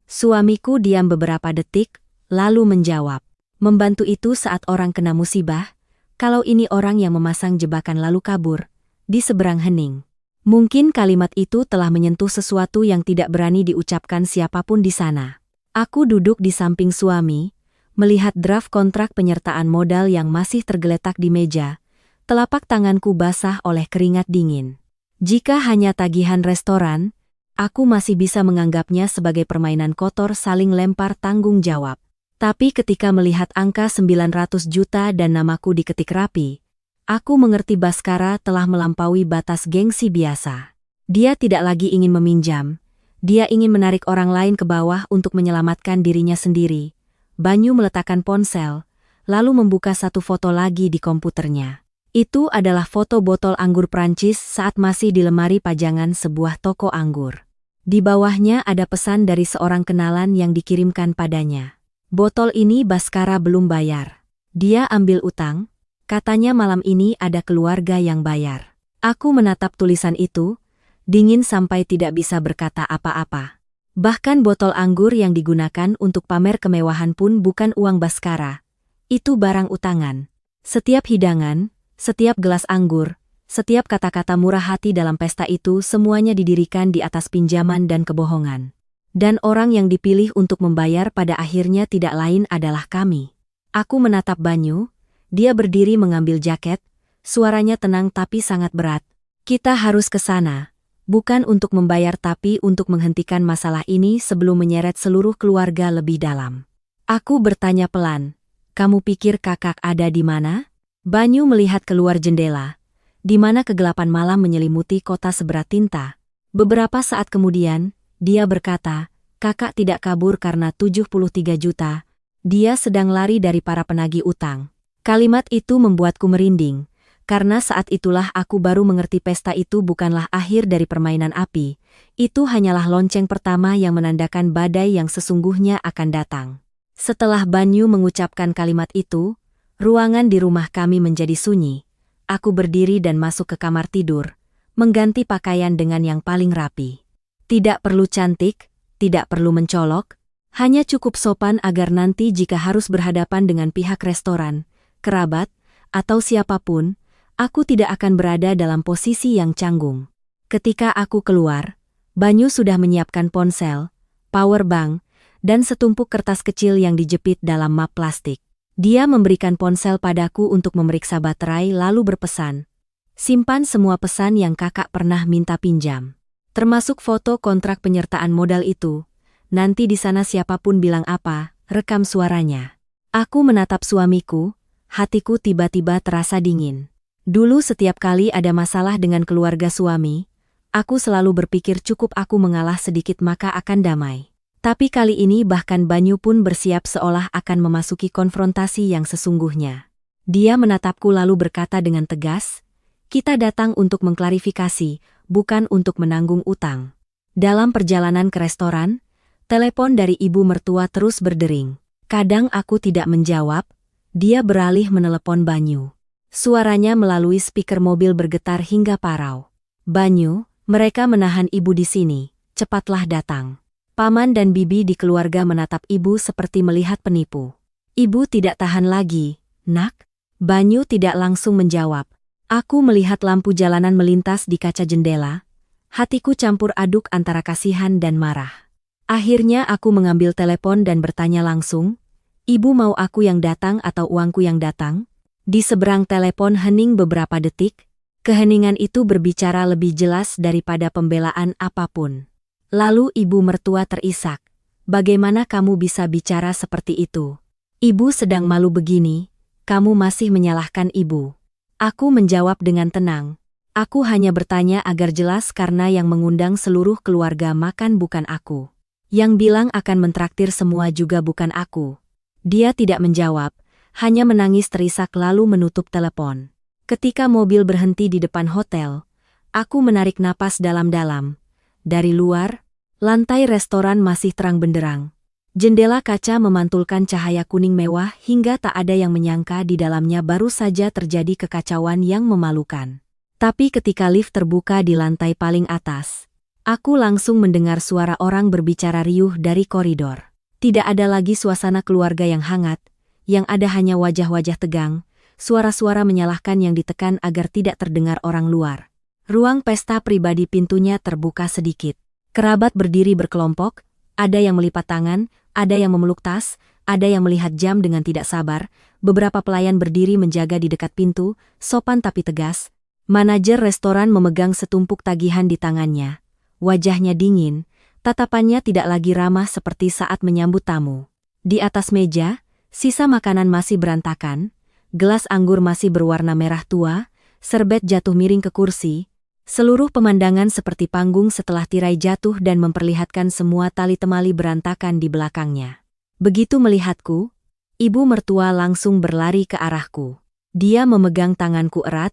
Suamiku diam beberapa detik, lalu menjawab. Membantu itu saat orang kena musibah? Kalau ini orang yang memasang jebakan lalu kabur, di seberang hening. Mungkin kalimat itu telah menyentuh sesuatu yang tidak berani diucapkan siapapun di sana. Aku duduk di samping suami, melihat draft kontrak penyertaan modal yang masih tergeletak di meja, telapak tanganku basah oleh keringat dingin. Jika hanya tagihan restoran, aku masih bisa menganggapnya sebagai permainan kotor saling lempar tanggung jawab. Tapi ketika melihat angka 900 juta dan namaku diketik rapi, aku mengerti Baskara telah melampaui batas gengsi biasa. Dia tidak lagi ingin meminjam, dia ingin menarik orang lain ke bawah untuk menyelamatkan dirinya sendiri. Banyu meletakkan ponsel, lalu membuka satu foto lagi di komputernya. Itu adalah foto botol anggur Prancis saat masih di lemari pajangan sebuah toko anggur. Di bawahnya ada pesan dari seorang kenalan yang dikirimkan padanya. Botol ini Baskara belum bayar. Dia ambil utang, katanya malam ini ada keluarga yang bayar. Aku menatap tulisan itu, dingin sampai tidak bisa berkata apa-apa. Bahkan botol anggur yang digunakan untuk pamer kemewahan pun bukan uang Baskara. Itu barang utangan. Setiap hidangan, setiap gelas anggur, setiap kata-kata murah hati dalam pesta itu semuanya didirikan di atas pinjaman dan kebohongan. Dan orang yang dipilih untuk membayar pada akhirnya tidak lain adalah kami. Aku menatap Banyu, dia berdiri mengambil jaket, suaranya tenang tapi sangat berat. Kita harus ke sana. Bukan untuk membayar tapi untuk menghentikan masalah ini sebelum menyeret seluruh keluarga lebih dalam. Aku bertanya pelan, kamu pikir kakak ada di mana? Banyu melihat keluar jendela, di mana kegelapan malam menyelimuti kota seberat tinta. Beberapa saat kemudian, dia berkata, kakak tidak kabur karena 73 juta. Dia sedang lari dari para penagih utang. Kalimat itu membuatku merinding. Karena saat itulah aku baru mengerti pesta itu bukanlah akhir dari permainan api. Itu hanyalah lonceng pertama yang menandakan badai yang sesungguhnya akan datang. Setelah Banyu mengucapkan kalimat itu, ruangan di rumah kami menjadi sunyi. Aku berdiri dan masuk ke kamar tidur, mengganti pakaian dengan yang paling rapi. Tidak perlu cantik, tidak perlu mencolok, hanya cukup sopan agar nanti jika harus berhadapan dengan pihak restoran, kerabat, atau siapapun, aku tidak akan berada dalam posisi yang canggung. Ketika aku keluar, Banyu sudah menyiapkan ponsel, power bank, dan setumpuk kertas kecil yang dijepit dalam map plastik. Dia memberikan ponsel padaku untuk memeriksa baterai lalu berpesan, "Simpan semua pesan yang kakak pernah minta pinjam. Termasuk foto kontrak penyertaan modal itu. Nanti di sana siapapun bilang apa, rekam suaranya." Aku menatap suamiku, hatiku tiba-tiba terasa dingin. Dulu setiap kali ada masalah dengan keluarga suami, aku selalu berpikir cukup aku mengalah sedikit maka akan damai. Tapi kali ini bahkan Banyu pun bersiap seolah akan memasuki konfrontasi yang sesungguhnya. Dia menatapku lalu berkata dengan tegas, "Kita datang untuk mengklarifikasi, bukan untuk menanggung utang." Dalam perjalanan ke restoran, telepon dari ibu mertua terus berdering. Kadang aku tidak menjawab, dia beralih menelepon Banyu. Suaranya melalui speaker mobil bergetar hingga parau. "Banyu, mereka menahan ibu di sini, cepatlah datang." Paman dan bibi di keluarga menatap ibu seperti melihat penipu. "Ibu tidak tahan lagi, nak?" Banyu tidak langsung menjawab. Aku melihat lampu jalanan melintas di kaca jendela. Hatiku campur aduk antara kasihan dan marah. Akhirnya aku mengambil telepon dan bertanya langsung, "Ibu mau aku yang datang atau uangku yang datang?" Di seberang telepon hening beberapa detik. Keheningan itu berbicara lebih jelas daripada pembelaan apapun. Lalu ibu mertua terisak, "Bagaimana kamu bisa bicara seperti itu? Ibu sedang malu begini, kamu masih menyalahkan ibu." Aku menjawab dengan tenang, "Aku hanya bertanya agar jelas karena yang mengundang seluruh keluarga makan bukan aku. Yang bilang akan mentraktir semua juga bukan aku." Dia tidak menjawab, hanya menangis terisak lalu menutup telepon. Ketika mobil berhenti di depan hotel, aku menarik napas dalam-dalam. Dari luar, lantai restoran masih terang benderang. Jendela kaca memantulkan cahaya kuning mewah hingga tak ada yang menyangka di dalamnya baru saja terjadi kekacauan yang memalukan. Tapi ketika lift terbuka di lantai paling atas, aku langsung mendengar suara orang berbicara riuh dari koridor. Tidak ada lagi suasana keluarga yang hangat, yang ada hanya wajah-wajah tegang, suara-suara menyalahkan yang ditekan agar tidak terdengar orang luar. Ruang pesta pribadi pintunya terbuka sedikit. Kerabat berdiri berkelompok, ada yang melipat tangan, ada yang memeluk tas, ada yang melihat jam dengan tidak sabar, beberapa pelayan berdiri menjaga di dekat pintu, sopan tapi tegas. Manajer restoran memegang setumpuk tagihan di tangannya. Wajahnya dingin, tatapannya tidak lagi ramah seperti saat menyambut tamu. Di atas meja, sisa makanan masih berantakan, gelas anggur masih berwarna merah tua, serbet jatuh miring ke kursi. Seluruh pemandangan seperti panggung setelah tirai jatuh dan memperlihatkan semua tali temali berantakan di belakangnya. Begitu melihatku, ibu mertua langsung berlari ke arahku. Dia memegang tanganku erat,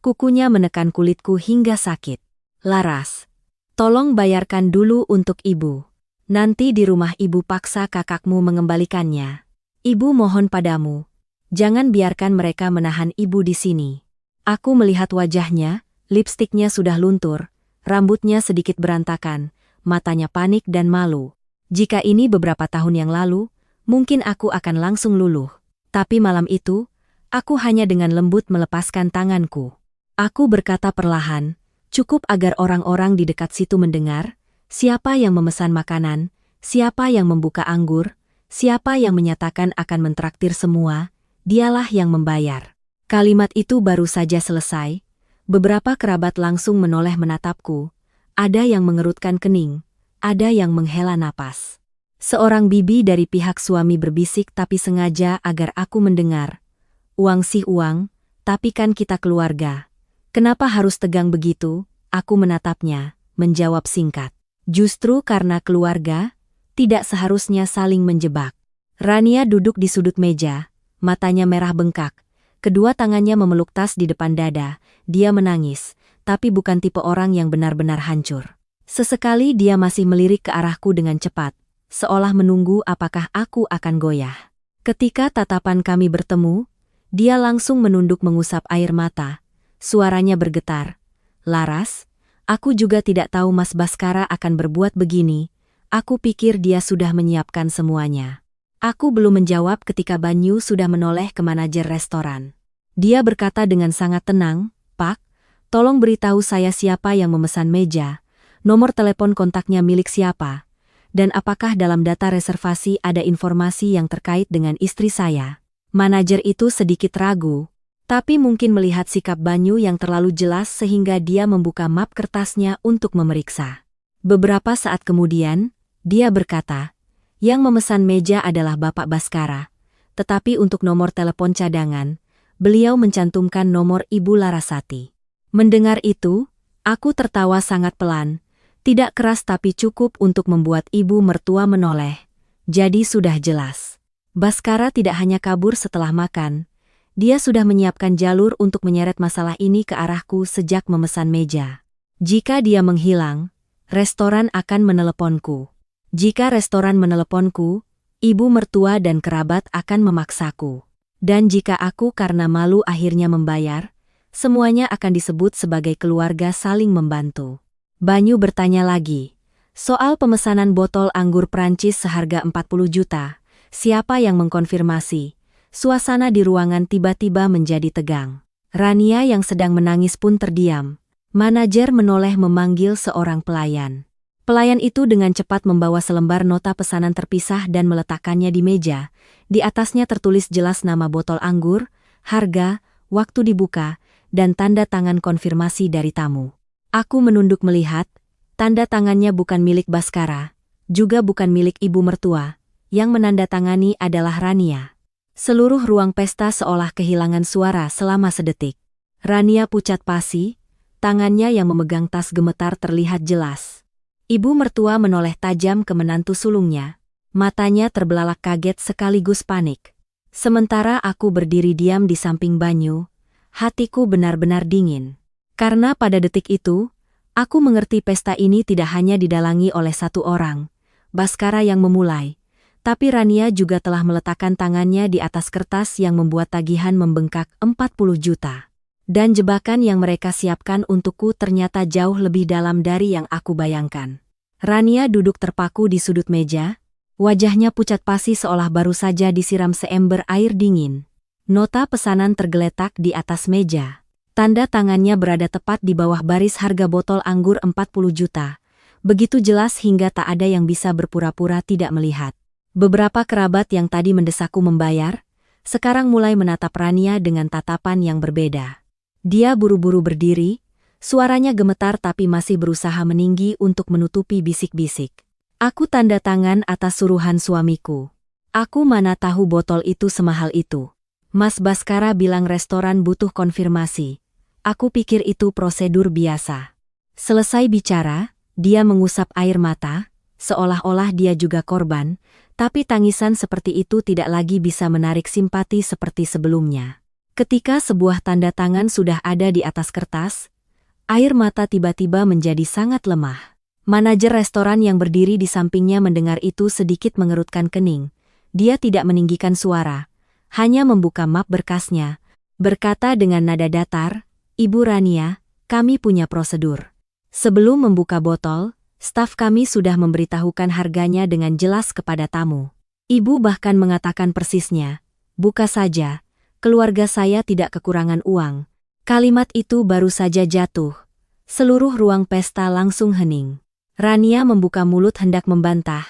kukunya menekan kulitku hingga sakit. "Laras, tolong bayarkan dulu untuk ibu. Nanti di rumah ibu paksa kakakmu mengembalikannya. Ibu mohon padamu, jangan biarkan mereka menahan ibu di sini." Aku melihat wajahnya. Lipstiknya sudah luntur, rambutnya sedikit berantakan, matanya panik dan malu. Jika ini beberapa tahun yang lalu, mungkin aku akan langsung luluh. Tapi malam itu, aku hanya dengan lembut melepaskan tanganku. Aku berkata perlahan, cukup agar orang-orang di dekat situ mendengar, siapa yang memesan makanan, siapa yang membuka anggur, siapa yang menyatakan akan mentraktir semua, dialah yang membayar. Kalimat itu baru saja selesai. Beberapa kerabat langsung menoleh menatapku, ada yang mengerutkan kening, ada yang menghela napas. Seorang bibi dari pihak suami berbisik tapi sengaja agar aku mendengar. "Uang sih uang, tapi kan kita keluarga. Kenapa harus tegang begitu?" Aku menatapnya, menjawab singkat. "Justru karena keluarga, tidak seharusnya saling menjebak." Rania duduk di sudut meja, matanya merah bengkak. Kedua tangannya memeluk tas di depan dada. Dia menangis, tapi bukan tipe orang yang benar-benar hancur. Sesekali dia masih melirik ke arahku dengan cepat, seolah menunggu apakah aku akan goyah. Ketika tatapan kami bertemu, dia langsung menunduk mengusap air mata. Suaranya bergetar. "Laras, aku juga tidak tahu Mas Baskara akan berbuat begini. Aku pikir dia sudah menyiapkan semuanya." Aku belum menjawab ketika Banyu sudah menoleh ke manajer restoran. Dia berkata dengan sangat tenang, "Pak, tolong beritahu saya siapa yang memesan meja, nomor telepon kontaknya milik siapa, dan apakah dalam data reservasi ada informasi yang terkait dengan istri saya. Manajer itu sedikit ragu, tapi mungkin melihat sikap Banyu yang terlalu jelas sehingga dia membuka map kertasnya untuk memeriksa. Beberapa saat kemudian, dia berkata, yang memesan meja adalah Bapak Baskara, tetapi untuk nomor telepon cadangan, beliau mencantumkan nomor Ibu Larasati. Mendengar itu, aku tertawa sangat pelan, tidak keras tapi cukup untuk membuat ibu mertua menoleh. Jadi sudah jelas. Baskara tidak hanya kabur setelah makan, dia sudah menyiapkan jalur untuk menyeret masalah ini ke arahku sejak memesan meja. Jika dia menghilang, restoran akan meneleponku. Jika restoran meneleponku, ibu mertua dan kerabat akan memaksaku. Dan jika aku karena malu akhirnya membayar, semuanya akan disebut sebagai keluarga saling membantu. Banyu bertanya lagi, soal pemesanan botol anggur Prancis seharga 40 juta. Siapa yang mengkonfirmasi? Suasana di ruangan tiba-tiba menjadi tegang. Rania yang sedang menangis pun terdiam. Manajer menoleh memanggil seorang pelayan. Pelayan itu dengan cepat membawa selembar nota pesanan terpisah dan meletakkannya di meja. Di atasnya tertulis jelas nama botol anggur, harga, waktu dibuka, dan tanda tangan konfirmasi dari tamu. Aku menunduk melihat, tanda tangannya bukan milik Baskara, juga bukan milik ibu mertua. Yang menandatangani adalah Rania. Seluruh ruang pesta seolah kehilangan suara selama sedetik. Rania pucat pasi, tangannya yang memegang tas gemetar terlihat jelas. Ibu mertua menoleh tajam ke menantu sulungnya. Matanya terbelalak kaget sekaligus panik. Sementara aku berdiri diam di samping Banyu, hatiku benar-benar dingin. Karena pada detik itu, aku mengerti pesta ini tidak hanya didalangi oleh satu orang, Baskara yang memulai. Tapi Rania juga telah meletakkan tangannya di atas kertas yang membuat tagihan membengkak 40 juta. Dan jebakan yang mereka siapkan untukku ternyata jauh lebih dalam dari yang aku bayangkan. Rania duduk terpaku di sudut meja, wajahnya pucat pasi seolah baru saja disiram seember air dingin. Nota pesanan tergeletak di atas meja. Tanda tangannya berada tepat di bawah baris harga botol anggur 40 juta. Begitu jelas hingga tak ada yang bisa berpura-pura tidak melihat. Beberapa kerabat yang tadi mendesakku membayar, sekarang mulai menatap Rania dengan tatapan yang berbeda. Dia buru-buru berdiri, suaranya gemetar tapi masih berusaha meninggi untuk menutupi bisik-bisik. Aku tanda tangan atas suruhan suamiku. Aku mana tahu botol itu semahal itu. Mas Baskara bilang restoran butuh konfirmasi. Aku pikir itu prosedur biasa. Selesai bicara, dia mengusap air mata, seolah-olah dia juga korban, tapi tangisan seperti itu tidak lagi bisa menarik simpati seperti sebelumnya. Ketika sebuah tanda tangan sudah ada di atas kertas, air mata tiba-tiba menjadi sangat lemah. Manajer restoran yang berdiri di sampingnya mendengar itu sedikit mengerutkan kening. Dia tidak meninggikan suara, hanya membuka map berkasnya, berkata dengan nada datar, "Ibu Rania, kami punya prosedur. Sebelum membuka botol, staf kami sudah memberitahukan harganya dengan jelas kepada tamu. Ibu bahkan mengatakan persisnya, buka saja, keluarga saya tidak kekurangan uang." Kalimat itu baru saja jatuh. Seluruh ruang pesta langsung hening. Rania membuka mulut hendak membantah,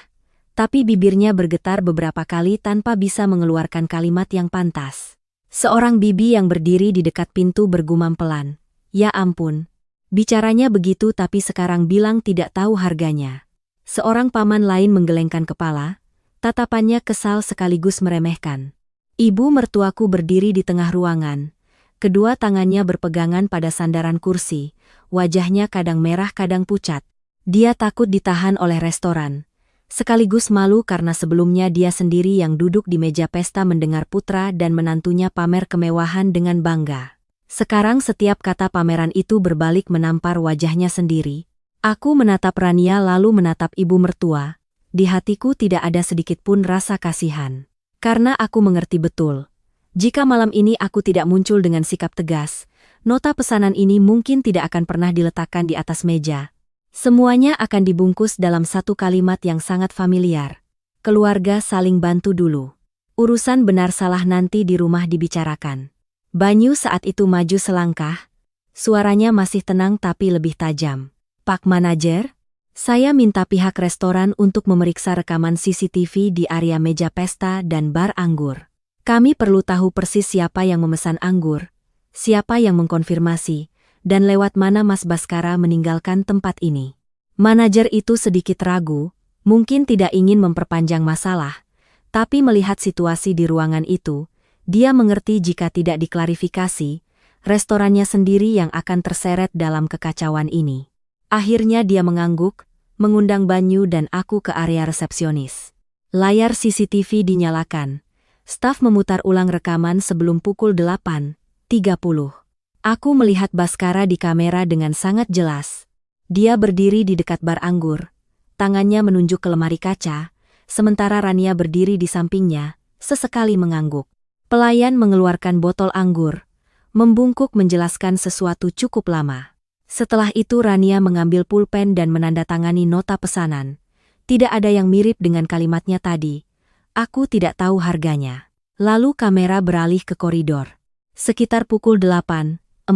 tapi bibirnya bergetar beberapa kali tanpa bisa mengeluarkan kalimat yang pantas. Seorang bibi yang berdiri di dekat pintu bergumam pelan, "Ya ampun. Bicaranya begitu tapi sekarang bilang tidak tahu harganya." Seorang paman lain menggelengkan kepala, tatapannya kesal sekaligus meremehkan. Ibu mertuaku berdiri di tengah ruangan. Kedua tangannya berpegangan pada sandaran kursi, wajahnya kadang merah kadang pucat. Dia takut ditahan oleh restoran. Sekaligus malu karena sebelumnya dia sendiri yang duduk di meja pesta mendengar putra dan menantunya pamer kemewahan dengan bangga. Sekarang setiap kata pameran itu berbalik menampar wajahnya sendiri. Aku menatap Rania lalu menatap ibu mertua. Di hatiku tidak ada sedikit pun rasa kasihan. Karena aku mengerti betul. Jika malam ini aku tidak muncul dengan sikap tegas, nota pesanan ini mungkin tidak akan pernah diletakkan di atas meja. Semuanya akan dibungkus dalam satu kalimat yang sangat familiar. Keluarga saling bantu dulu. Urusan benar salah nanti di rumah dibicarakan. Banyu saat itu maju selangkah. Suaranya masih tenang tapi lebih tajam. "Pak Manajer, Saya minta pihak restoran untuk memeriksa rekaman CCTV di area meja pesta dan bar anggur. Kami perlu tahu persis siapa yang memesan anggur, siapa yang mengkonfirmasi, dan lewat mana Mas Baskara meninggalkan tempat ini. Manajer itu sedikit ragu, mungkin tidak ingin memperpanjang masalah, tapi melihat situasi di ruangan itu, dia mengerti jika tidak diklarifikasi, restorannya sendiri yang akan terseret dalam kekacauan ini. Akhirnya dia mengangguk, mengundang Banyu dan aku ke area resepsionis. Layar CCTV dinyalakan. Staf memutar ulang rekaman sebelum pukul 8.30. Aku melihat Baskara di kamera dengan sangat jelas. Dia berdiri di dekat bar anggur, tangannya menunjuk ke lemari kaca, sementara Rania berdiri di sampingnya, sesekali mengangguk. Pelayan mengeluarkan botol anggur, membungkuk menjelaskan sesuatu cukup lama. Setelah itu Rania mengambil pulpen dan menandatangani nota pesanan. Tidak ada yang mirip dengan kalimatnya tadi. Aku tidak tahu harganya. Lalu kamera beralih ke koridor. Sekitar pukul 8.45,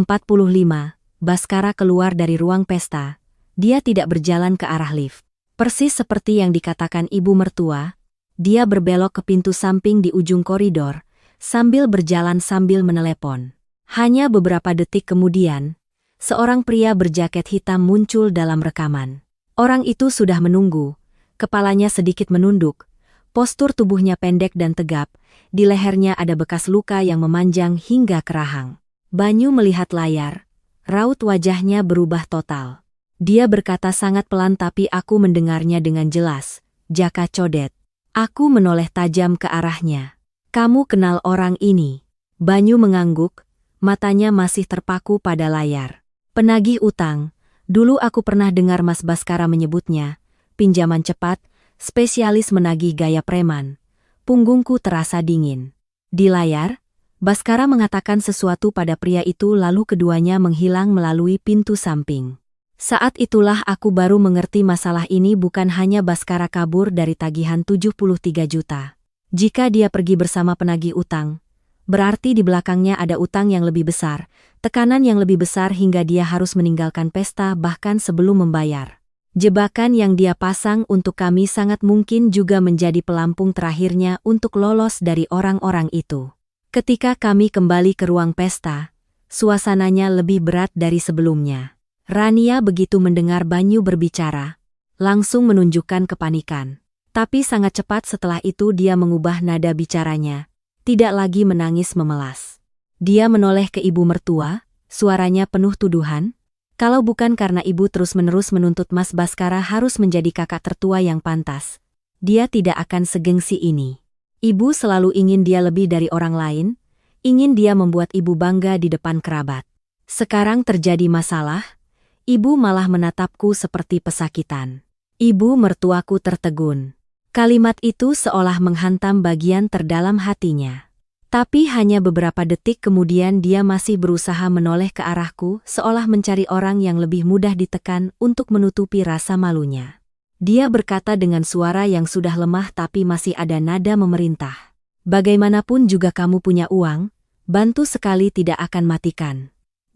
Baskara keluar dari ruang pesta. Dia tidak berjalan ke arah lift. Persis seperti yang dikatakan ibu mertua, dia berbelok ke pintu samping di ujung koridor, sambil berjalan sambil menelepon. Hanya beberapa detik kemudian, seorang pria berjaket hitam muncul dalam rekaman. Orang itu sudah menunggu, kepalanya sedikit menunduk, postur tubuhnya pendek dan tegap, di lehernya ada bekas luka yang memanjang hingga ke rahang. Banyu melihat layar, raut wajahnya berubah total. Dia berkata sangat pelan tapi aku mendengarnya dengan jelas, "Jaka Codet." Aku menoleh tajam ke arahnya. "Kamu kenal orang ini?" Banyu mengangguk, matanya masih terpaku pada layar. "Penagih utang, dulu aku pernah dengar Mas Baskara menyebutnya, pinjaman cepat, spesialis menagih gaya preman." Punggungku terasa dingin. Di layar, Baskara mengatakan sesuatu pada pria itu lalu keduanya menghilang melalui pintu samping. Saat itulah aku baru mengerti masalah ini bukan hanya Baskara kabur dari tagihan 73 juta. Jika dia pergi bersama penagih utang, berarti di belakangnya ada utang yang lebih besar, tekanan yang lebih besar hingga dia harus meninggalkan pesta bahkan sebelum membayar. Jebakan yang dia pasang untuk kami sangat mungkin juga menjadi pelampung terakhirnya untuk lolos dari orang-orang itu. Ketika kami kembali ke ruang pesta, suasananya lebih berat dari sebelumnya. Rania begitu mendengar Banyu berbicara, langsung menunjukkan kepanikan. Tapi sangat cepat setelah itu dia mengubah nada bicaranya. Tidak lagi menangis memelas. Dia menoleh ke ibu mertua, suaranya penuh tuduhan. Kalau bukan karena ibu terus-menerus menuntut Mas Baskara harus menjadi kakak tertua yang pantas, dia tidak akan segengsi ini. Ibu selalu ingin dia lebih dari orang lain, ingin dia membuat ibu bangga di depan kerabat. Sekarang terjadi masalah, ibu malah menatapku seperti pesakitan. Ibu mertuaku tertegun. Kalimat itu seolah menghantam bagian terdalam hatinya. Tapi hanya beberapa detik kemudian dia masih berusaha menoleh ke arahku seolah mencari orang yang lebih mudah ditekan untuk menutupi rasa malunya. Dia berkata dengan suara yang sudah lemah tapi masih ada nada memerintah. "Bagaimanapun juga kamu punya uang, bantu sekali tidak akan matikan.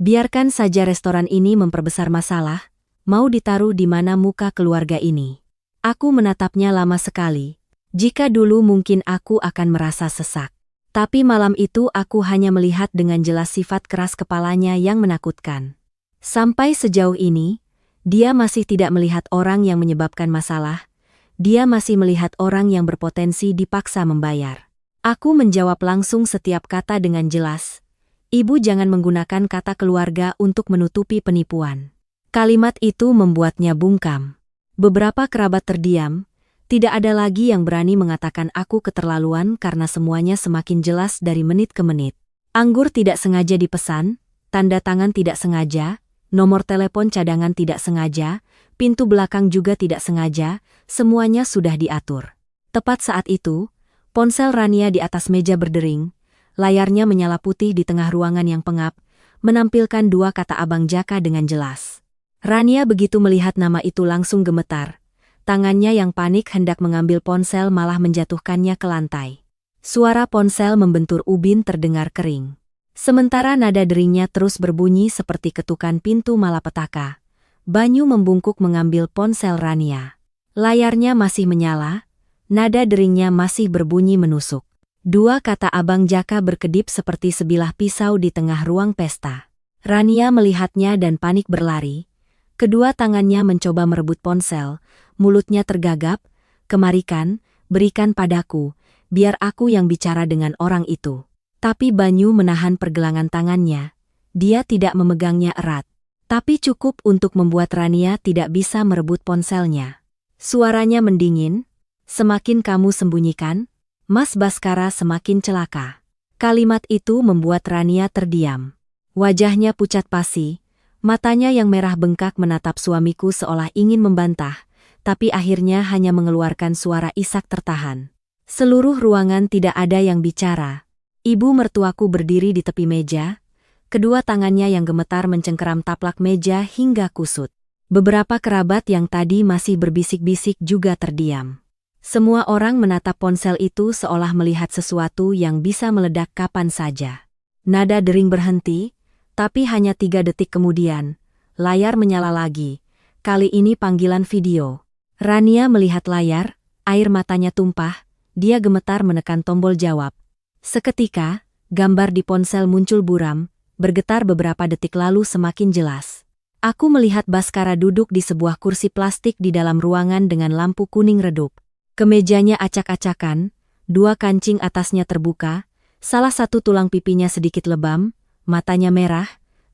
Biarkan saja restoran ini memperbesar masalah, mau ditaruh di mana muka keluarga ini." Aku menatapnya lama sekali. Jika dulu mungkin aku akan merasa sesak. Tapi malam itu aku hanya melihat dengan jelas sifat keras kepalanya yang menakutkan. Sampai sejauh ini, dia masih tidak melihat orang yang menyebabkan masalah. Dia masih melihat orang yang berpotensi dipaksa membayar. Aku menjawab langsung setiap kata dengan jelas. "Ibu jangan menggunakan kata keluarga untuk menutupi penipuan." Kalimat itu membuatnya bungkam. Beberapa kerabat terdiam, tidak ada lagi yang berani mengatakan aku keterlaluan karena semuanya semakin jelas dari menit ke menit. Anggur tidak sengaja dipesan, tanda tangan tidak sengaja, nomor telepon cadangan tidak sengaja, pintu belakang juga tidak sengaja, semuanya sudah diatur. Tepat saat itu, ponsel Rania di atas meja berdering, layarnya menyala putih di tengah ruangan yang pengap, menampilkan dua kata Abang Jaka dengan jelas. Rania begitu melihat nama itu langsung gemetar. Tangannya yang panik hendak mengambil ponsel malah menjatuhkannya ke lantai. Suara ponsel membentur ubin terdengar kering. Sementara nada deringnya terus berbunyi seperti ketukan pintu malapetaka. Banyu membungkuk mengambil ponsel Rania. Layarnya masih menyala, nada deringnya masih berbunyi menusuk. Dua kata Abang Jaka berkedip seperti sebilah pisau di tengah ruang pesta. Rania melihatnya dan panik berlari. Kedua tangannya mencoba merebut ponsel, mulutnya tergagap, "Kemarikan, berikan padaku, biar aku yang bicara dengan orang itu." Tapi Banyu menahan pergelangan tangannya. Dia tidak memegangnya erat. Tapi cukup untuk membuat Rania tidak bisa merebut ponselnya. Suaranya mendingin, "Semakin kamu sembunyikan, Mas Baskara semakin celaka." Kalimat itu membuat Rania terdiam. Wajahnya pucat pasi, matanya yang merah bengkak menatap suamiku seolah ingin membantah, tapi akhirnya hanya mengeluarkan suara isak tertahan. Seluruh ruangan tidak ada yang bicara. Ibu mertuaku berdiri di tepi meja, kedua tangannya yang gemetar mencengkeram taplak meja hingga kusut. Beberapa kerabat yang tadi masih berbisik-bisik juga terdiam. Semua orang menatap ponsel itu seolah melihat sesuatu yang bisa meledak kapan saja. Nada dering berhenti, tapi hanya 3 detik kemudian, layar menyala lagi. Kali ini panggilan video. Rania melihat layar, air matanya tumpah, dia gemetar menekan tombol jawab. Seketika, gambar di ponsel muncul buram, bergetar beberapa detik lalu semakin jelas. Aku melihat Baskara duduk di sebuah kursi plastik di dalam ruangan dengan lampu kuning redup. Kemejanya acak-acakan, 2 kancing atasnya terbuka, salah satu tulang pipinya sedikit lebam, matanya merah,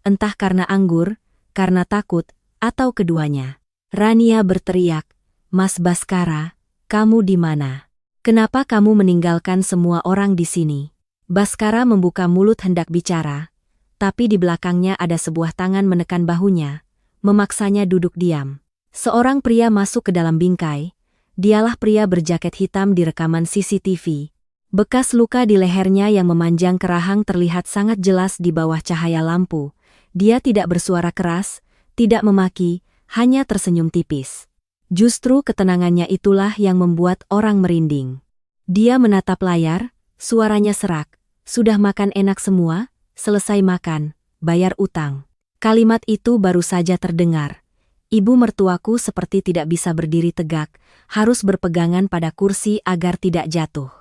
entah karena anggur, karena takut, atau keduanya. Rania berteriak, "Mas Baskara, kamu di mana? Kenapa kamu meninggalkan semua orang di sini?" Baskara membuka mulut hendak bicara, tapi di belakangnya ada sebuah tangan menekan bahunya, memaksanya duduk diam. Seorang pria masuk ke dalam bingkai. Dialah pria berjaket hitam di rekaman CCTV. Bekas luka di lehernya yang memanjang ke rahang terlihat sangat jelas di bawah cahaya lampu. Dia tidak bersuara keras, tidak memaki, hanya tersenyum tipis. Justru ketenangannya itulah yang membuat orang merinding. Dia menatap layar, suaranya serak. "Sudah makan enak semua? Selesai makan, bayar utang." Kalimat itu baru saja terdengar. Ibu mertuaku seperti tidak bisa berdiri tegak, harus berpegangan pada kursi agar tidak jatuh.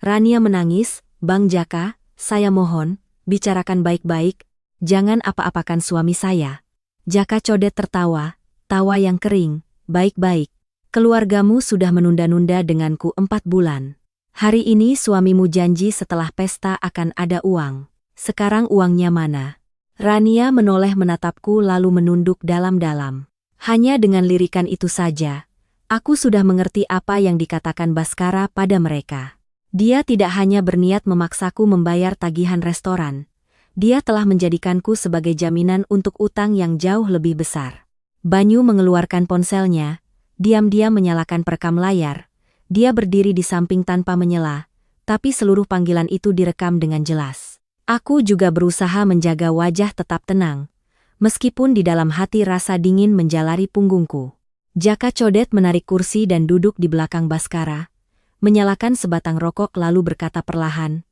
Rania menangis, "Bang Jaka, saya mohon, bicarakan baik-baik, jangan apa-apakan suami saya." Jaka Codet tertawa, tawa yang kering, "Baik-baik. Keluargamu sudah menunda-nunda denganku 4 bulan. Hari ini suamimu janji setelah pesta akan ada uang. Sekarang uangnya mana?" Rania menoleh menatapku lalu menunduk dalam-dalam. Hanya dengan lirikan itu saja, aku sudah mengerti apa yang dikatakan Baskara pada mereka. Dia tidak hanya berniat memaksaku membayar tagihan restoran, dia telah menjadikanku sebagai jaminan untuk utang yang jauh lebih besar. Banyu mengeluarkan ponselnya, diam-diam menyalakan perekam layar. Dia berdiri di samping tanpa menyela, tapi seluruh panggilan itu direkam dengan jelas. Aku juga berusaha menjaga wajah tetap tenang, meskipun di dalam hati rasa dingin menjalari punggungku. Jaka Codet menarik kursi dan duduk di belakang Baskara, menyalakan sebatang rokok lalu berkata perlahan,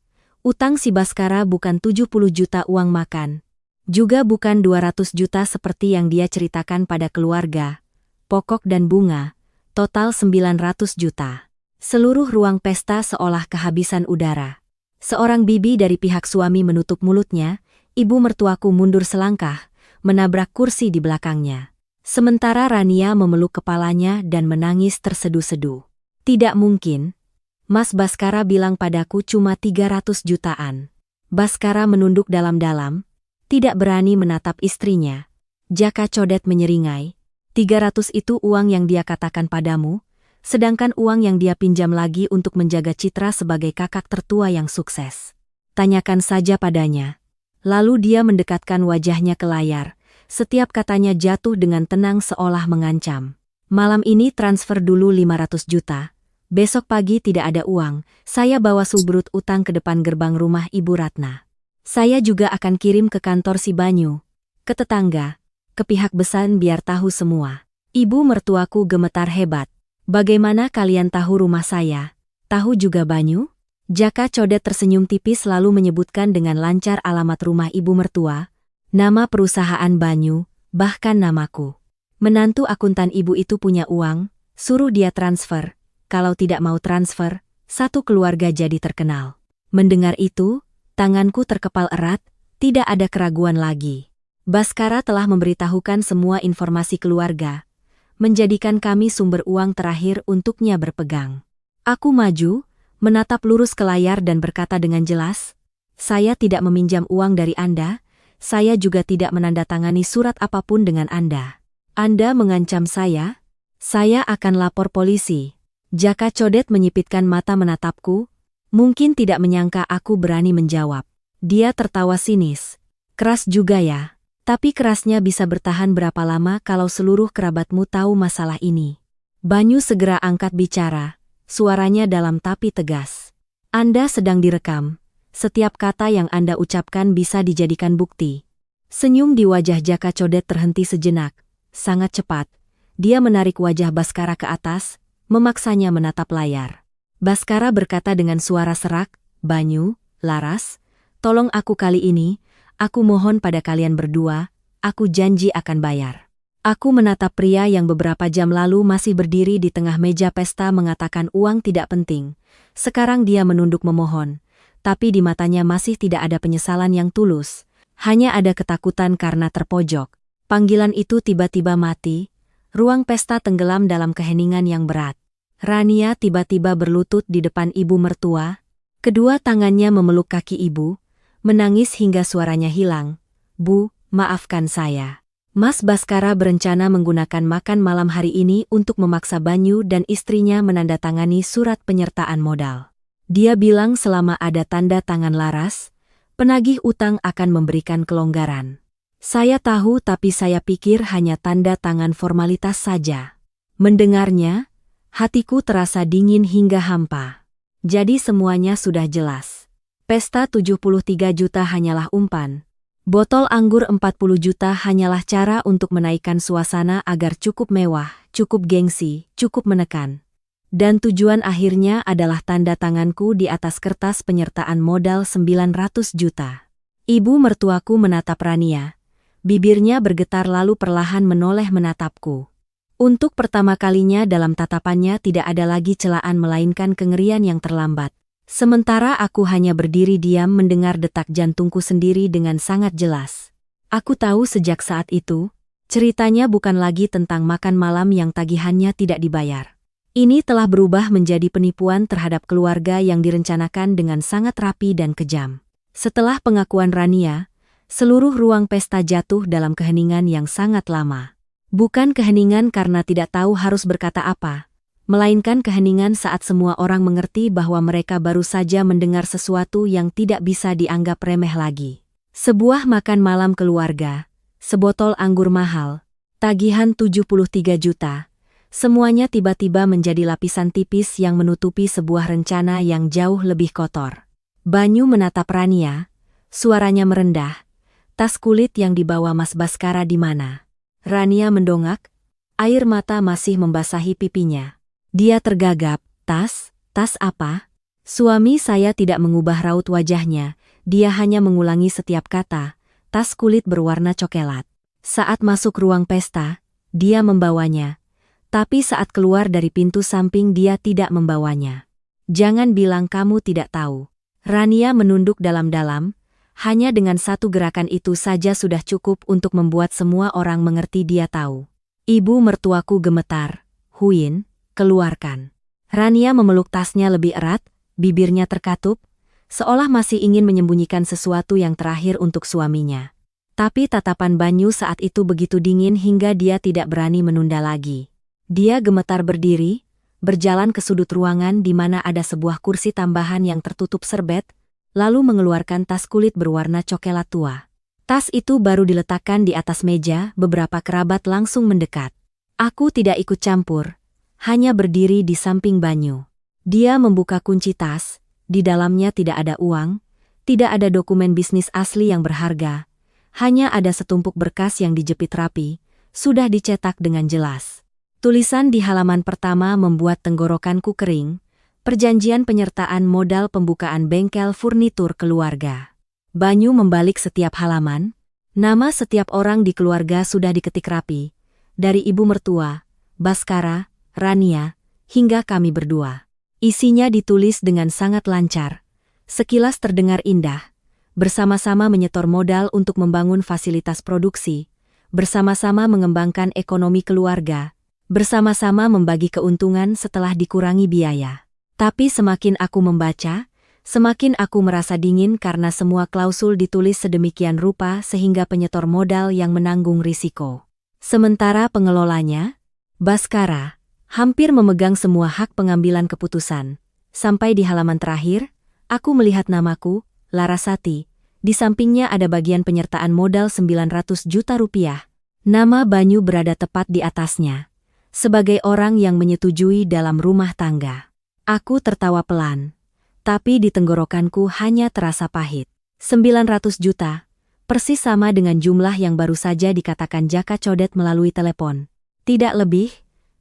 "Utang si Baskara bukan 70 juta uang makan. Juga bukan 200 juta seperti yang dia ceritakan pada keluarga. Pokok dan bunga, total 900 juta. Seluruh ruang pesta seolah kehabisan udara." Seorang bibi dari pihak suami menutup mulutnya, ibu mertuaku mundur selangkah, menabrak kursi di belakangnya. Sementara Rania memeluk kepalanya dan menangis terseduh-seduh. "Tidak mungkin. Mas Baskara bilang padaku cuma 300 jutaan. Baskara menunduk dalam-dalam, tidak berani menatap istrinya. Jaka Codet menyeringai. 300 itu uang yang dia katakan padamu, sedangkan uang yang dia pinjam lagi untuk menjaga citra sebagai kakak tertua yang sukses. Tanyakan saja padanya." Lalu dia mendekatkan wajahnya ke layar, setiap katanya jatuh dengan tenang seolah mengancam. "Malam ini transfer dulu 500 juta, besok pagi tidak ada uang, saya bawa subrut utang ke depan gerbang rumah Ibu Ratna. Saya juga akan kirim ke kantor si Banyu, ke tetangga, ke pihak besan biar tahu semua." Ibu mertuaku gemetar hebat. "Bagaimana kalian tahu rumah saya? Tahu juga Banyu?" Jaka Codet tersenyum tipis lalu menyebutkan dengan lancar alamat rumah ibu mertua, nama perusahaan Banyu, bahkan namaku. Menantu akuntan ibu itu punya uang, suruh dia transfer. Kalau tidak mau transfer, satu keluarga jadi terkenal. Mendengar itu, tanganku terkepal erat, tidak ada keraguan lagi. Baskara telah memberitahukan semua informasi keluarga, menjadikan kami sumber uang terakhir untuknya berpegang. Aku maju, menatap lurus ke layar dan berkata dengan jelas, "Saya tidak meminjam uang dari Anda, saya juga tidak menandatangani surat apapun dengan Anda. Anda mengancam saya akan lapor polisi." Jaka Codet menyipitkan mata menatapku, mungkin tidak menyangka aku berani menjawab. Dia tertawa sinis. "Keras juga ya, tapi kerasnya bisa bertahan berapa lama kalau seluruh kerabatmu tahu masalah ini?" Banyu segera angkat bicara, suaranya dalam tapi tegas. "Anda sedang direkam. Setiap kata yang Anda ucapkan bisa dijadikan bukti." Senyum di wajah Jaka Codet terhenti sejenak. Sangat cepat, dia menarik wajah Baskara ke atas, memaksanya menatap layar. Baskara berkata dengan suara serak, "Banyu, Laras, tolong aku kali ini, aku mohon pada kalian berdua, aku janji akan bayar." Aku menatap pria yang beberapa jam lalu masih berdiri di tengah meja pesta mengatakan uang tidak penting. Sekarang dia menunduk memohon, tapi di matanya masih tidak ada penyesalan yang tulus. Hanya ada ketakutan karena terpojok. Panggilan itu tiba-tiba mati, ruang pesta tenggelam dalam keheningan yang berat. Rania tiba-tiba berlutut di depan ibu mertua, kedua tangannya memeluk kaki ibu, menangis hingga suaranya hilang. "Bu, maafkan saya. Mas Baskara berencana menggunakan makan malam hari ini untuk memaksa Banyu dan istrinya menandatangani surat penyertaan modal. Dia bilang selama ada tanda tangan Laras, penagih utang akan memberikan kelonggaran. Saya tahu tapi saya pikir hanya tanda tangan formalitas saja." Mendengarnya, hatiku terasa dingin hingga hampa. Jadi semuanya sudah jelas. Pesta 73 juta hanyalah umpan. Botol anggur 40 juta hanyalah cara untuk menaikkan suasana agar cukup mewah, cukup gengsi, cukup menekan. Dan tujuan akhirnya adalah tanda tanganku di atas kertas penyertaan modal 900 juta. Ibu mertuaku menatap Rania. Bibirnya bergetar lalu perlahan menoleh menatapku. Untuk pertama kalinya dalam tatapannya tidak ada lagi celaan melainkan kengerian yang terlambat. Sementara aku hanya berdiri diam mendengar detak jantungku sendiri dengan sangat jelas. Aku tahu sejak saat itu, ceritanya bukan lagi tentang makan malam yang tagihannya tidak dibayar. Ini telah berubah menjadi penipuan terhadap keluarga yang direncanakan dengan sangat rapi dan kejam. Setelah pengakuan Rania, seluruh ruang pesta jatuh dalam keheningan yang sangat lama. Bukan keheningan karena tidak tahu harus berkata apa, melainkan keheningan saat semua orang mengerti bahwa mereka baru saja mendengar sesuatu yang tidak bisa dianggap remeh lagi. Sebuah makan malam keluarga, sebotol anggur mahal, tagihan 73 juta, semuanya tiba-tiba menjadi lapisan tipis yang menutupi sebuah rencana yang jauh lebih kotor. Banyu menatap Rania, suaranya merendah. "Tas kulit yang dibawa Mas Baskara di mana?" Rania mendongak, air mata masih membasahi pipinya. Dia tergagap, Tas apa?" Suami saya tidak mengubah raut wajahnya, dia hanya mengulangi setiap kata, "Tas kulit berwarna coklat." Saat masuk ruang pesta, dia membawanya. Tapi saat keluar dari pintu samping dia tidak membawanya. "Jangan bilang kamu tidak tahu." Rania menunduk dalam-dalam. Hanya dengan satu gerakan itu saja sudah cukup untuk membuat semua orang mengerti dia tahu. Ibu mertuaku gemetar. "Huyin, keluarkan." Rania memeluk tasnya lebih erat, bibirnya terkatup, seolah masih ingin menyembunyikan sesuatu yang terakhir untuk suaminya. Tapi tatapan Banyu saat itu begitu dingin hingga dia tidak berani menunda lagi. Dia gemetar berdiri, berjalan ke sudut ruangan di mana ada sebuah kursi tambahan yang tertutup serbet, lalu mengeluarkan tas kulit berwarna coklat tua. Tas itu baru diletakkan di atas meja, beberapa kerabat langsung mendekat. Aku tidak ikut campur, hanya berdiri di samping Banyu. Dia membuka kunci tas, di dalamnya tidak ada uang, tidak ada dokumen bisnis asli yang berharga, hanya ada setumpuk berkas yang dijepit rapi, sudah dicetak dengan jelas. Tulisan di halaman pertama membuat tenggorokanku kering, perjanjian penyertaan modal pembukaan bengkel furnitur keluarga. Banyu membalik setiap halaman, nama setiap orang di keluarga sudah diketik rapi, dari ibu mertua, Baskara, Rania, hingga kami berdua. Isinya ditulis dengan sangat lancar. Sekilas terdengar indah. Bersama-sama menyetor modal untuk membangun fasilitas produksi, bersama-sama mengembangkan ekonomi keluarga, bersama-sama membagi keuntungan setelah dikurangi biaya. Tapi semakin aku membaca, semakin aku merasa dingin karena semua klausul ditulis sedemikian rupa sehingga penyetor modal yang menanggung risiko. Sementara pengelolanya, Baskara, hampir memegang semua hak pengambilan keputusan. Sampai di halaman terakhir, aku melihat namaku, Larasati. Di sampingnya ada bagian penyertaan modal 900 juta rupiah. Nama Banyu berada tepat di atasnya. Sebagai orang yang menyetujui dalam rumah tangga. Aku tertawa pelan. Tapi di tenggorokanku hanya terasa pahit. 900 juta. Persis sama dengan jumlah yang baru saja dikatakan Jaka Codet melalui telepon. Tidak lebih,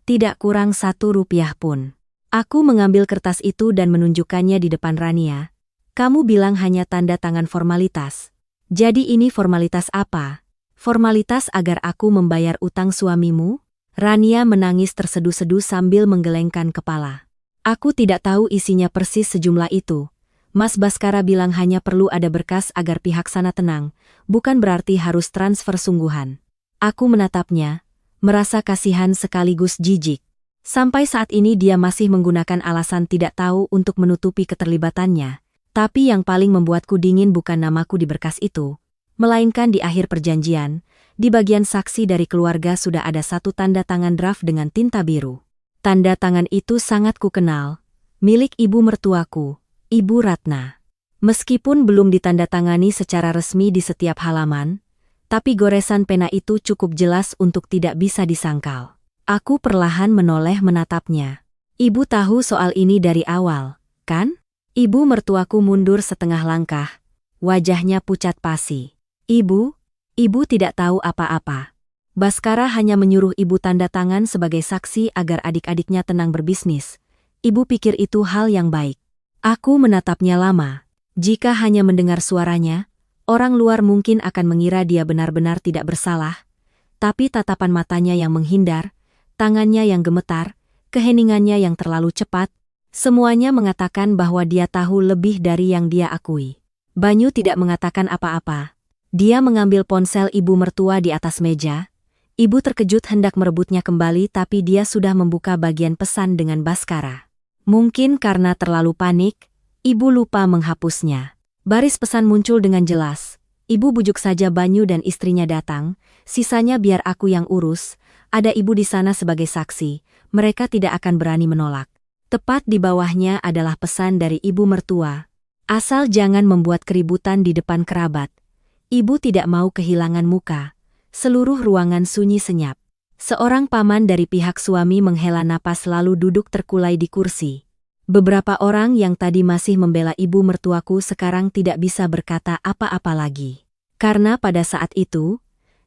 tidak kurang 1 rupiah pun. Aku mengambil kertas itu dan menunjukkannya di depan Rania. Kamu bilang hanya tanda tangan formalitas. Jadi ini formalitas apa? Formalitas agar aku membayar utang suamimu? Rania menangis terseduh-seduh sambil menggelengkan kepala. Aku tidak tahu isinya persis sejumlah itu. Mas Baskara bilang hanya perlu ada berkas agar pihak sana tenang, bukan berarti harus transfer sungguhan. Aku menatapnya, merasa kasihan sekaligus jijik. Sampai saat ini dia masih menggunakan alasan tidak tahu untuk menutupi keterlibatannya. Tapi yang paling membuatku dingin bukan namaku di berkas itu, melainkan di akhir perjanjian, di bagian saksi dari keluarga sudah ada 1 tanda tangan draft dengan tinta biru. Tanda tangan itu sangat kukenal, milik ibu mertuaku, Ibu Ratna. Meskipun belum ditandatangani secara resmi di setiap halaman, tapi goresan pena itu cukup jelas untuk tidak bisa disangkal. Aku perlahan menoleh menatapnya. Ibu tahu soal ini dari awal, kan? Ibu mertuaku mundur setengah langkah, wajahnya pucat pasi. Ibu tidak tahu apa-apa. Baskara hanya menyuruh ibu tanda tangan sebagai saksi agar adik-adiknya tenang berbisnis. Ibu pikir itu hal yang baik. Aku menatapnya lama. Jika hanya mendengar suaranya, orang luar mungkin akan mengira dia benar-benar tidak bersalah. Tapi tatapan matanya yang menghindar, tangannya yang gemetar, keheningannya yang terlalu cepat, semuanya mengatakan bahwa dia tahu lebih dari yang dia akui. Banyu tidak mengatakan apa-apa. Dia mengambil ponsel ibu mertua di atas meja. Ibu terkejut hendak merebutnya kembali tapi dia sudah membuka bagian pesan dengan Baskara. Mungkin karena terlalu panik, ibu lupa menghapusnya. Baris pesan muncul dengan jelas. Ibu bujuk saja Banyu dan istrinya datang, sisanya biar aku yang urus. Ada ibu di sana sebagai saksi, mereka tidak akan berani menolak. Tepat di bawahnya adalah pesan dari ibu mertua. Asal jangan membuat keributan di depan kerabat. Ibu tidak mau kehilangan muka. Seluruh ruangan sunyi senyap. Seorang paman dari pihak suami menghela napas lalu duduk terkulai di kursi. Beberapa orang yang tadi masih membela ibu mertuaku sekarang tidak bisa berkata apa-apa lagi. Karena pada saat itu,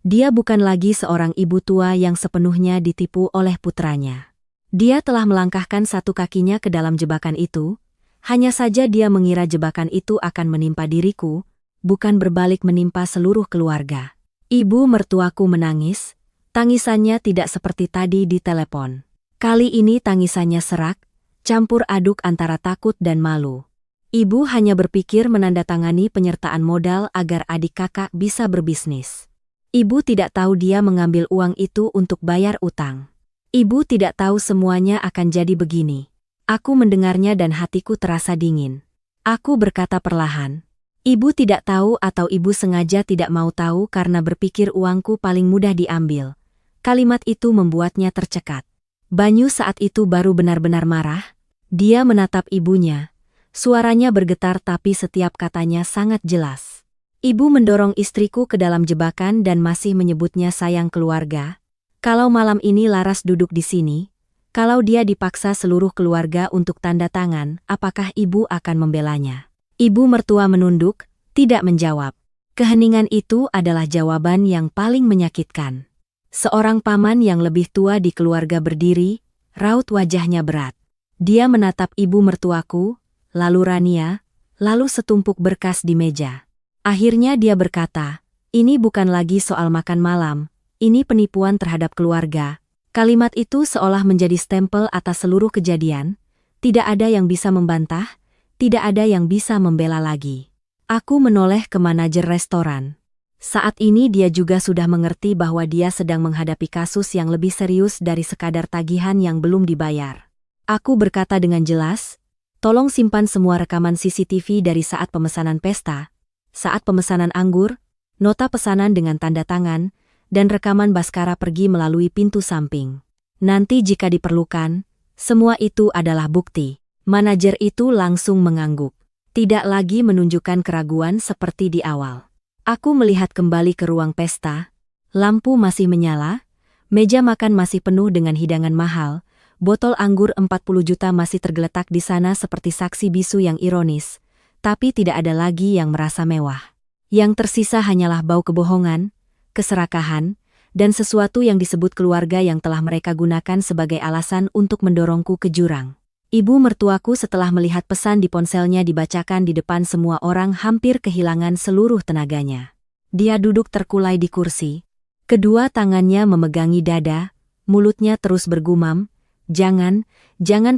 dia bukan lagi seorang ibu tua yang sepenuhnya ditipu oleh putranya. Dia telah melangkahkan satu kakinya ke dalam jebakan itu, hanya saja dia mengira jebakan itu akan menimpa diriku, bukan berbalik menimpa seluruh keluarga. Ibu mertuaku menangis, tangisannya tidak seperti tadi di telepon. Kali ini tangisannya serak, campur aduk antara takut dan malu. Ibu hanya berpikir menandatangani penyertaan modal agar adik kakak bisa berbisnis. Ibu tidak tahu dia mengambil uang itu untuk bayar utang. Ibu tidak tahu semuanya akan jadi begini. Aku mendengarnya dan hatiku terasa dingin. Aku berkata perlahan. Ibu tidak tahu atau ibu sengaja tidak mau tahu karena berpikir uangku paling mudah diambil. Kalimat itu membuatnya tercekat. Banyu saat itu baru benar-benar marah. Dia menatap ibunya. Suaranya bergetar tapi setiap katanya sangat jelas. Ibu mendorong istriku ke dalam jebakan dan masih menyebutnya sayang keluarga. Kalau malam ini Laras duduk di sini, kalau dia dipaksa seluruh keluarga untuk tanda tangan, apakah ibu akan membelanya? Ibu mertua menunduk, tidak menjawab. Keheningan itu adalah jawaban yang paling menyakitkan. Seorang paman yang lebih tua di keluarga berdiri, raut wajahnya berat. Dia menatap ibu mertuaku, lalu Rania, lalu setumpuk berkas di meja. Akhirnya dia berkata, ini bukan lagi soal makan malam, ini penipuan terhadap keluarga. Kalimat itu seolah menjadi stempel atas seluruh kejadian. Tidak ada yang bisa membantah, tidak ada yang bisa membela lagi. Aku menoleh ke manajer restoran. Saat ini dia juga sudah mengerti bahwa dia sedang menghadapi kasus yang lebih serius dari sekadar tagihan yang belum dibayar. Aku berkata dengan jelas, tolong simpan semua rekaman CCTV dari saat pemesanan pesta, saat pemesanan anggur, nota pesanan dengan tanda tangan, dan rekaman Baskara pergi melalui pintu samping. Nanti jika diperlukan, semua itu adalah bukti. Manajer itu langsung mengangguk. Tidak lagi menunjukkan keraguan seperti di awal. Aku melihat kembali ke ruang pesta. Lampu masih menyala, meja makan masih penuh dengan hidangan mahal, botol anggur 40 juta masih tergeletak di sana seperti saksi bisu yang ironis, tapi tidak ada lagi yang merasa mewah. Yang tersisa hanyalah bau kebohongan, keserakahan, dan sesuatu yang disebut keluarga yang telah mereka gunakan sebagai alasan untuk mendorongku ke jurang. Ibu mertuaku setelah melihat pesan di ponselnya dibacakan di depan semua orang hampir kehilangan seluruh tenaganya. Dia duduk terkulai di kursi. Kedua tangannya memegangi dada, mulutnya terus bergumam, jangan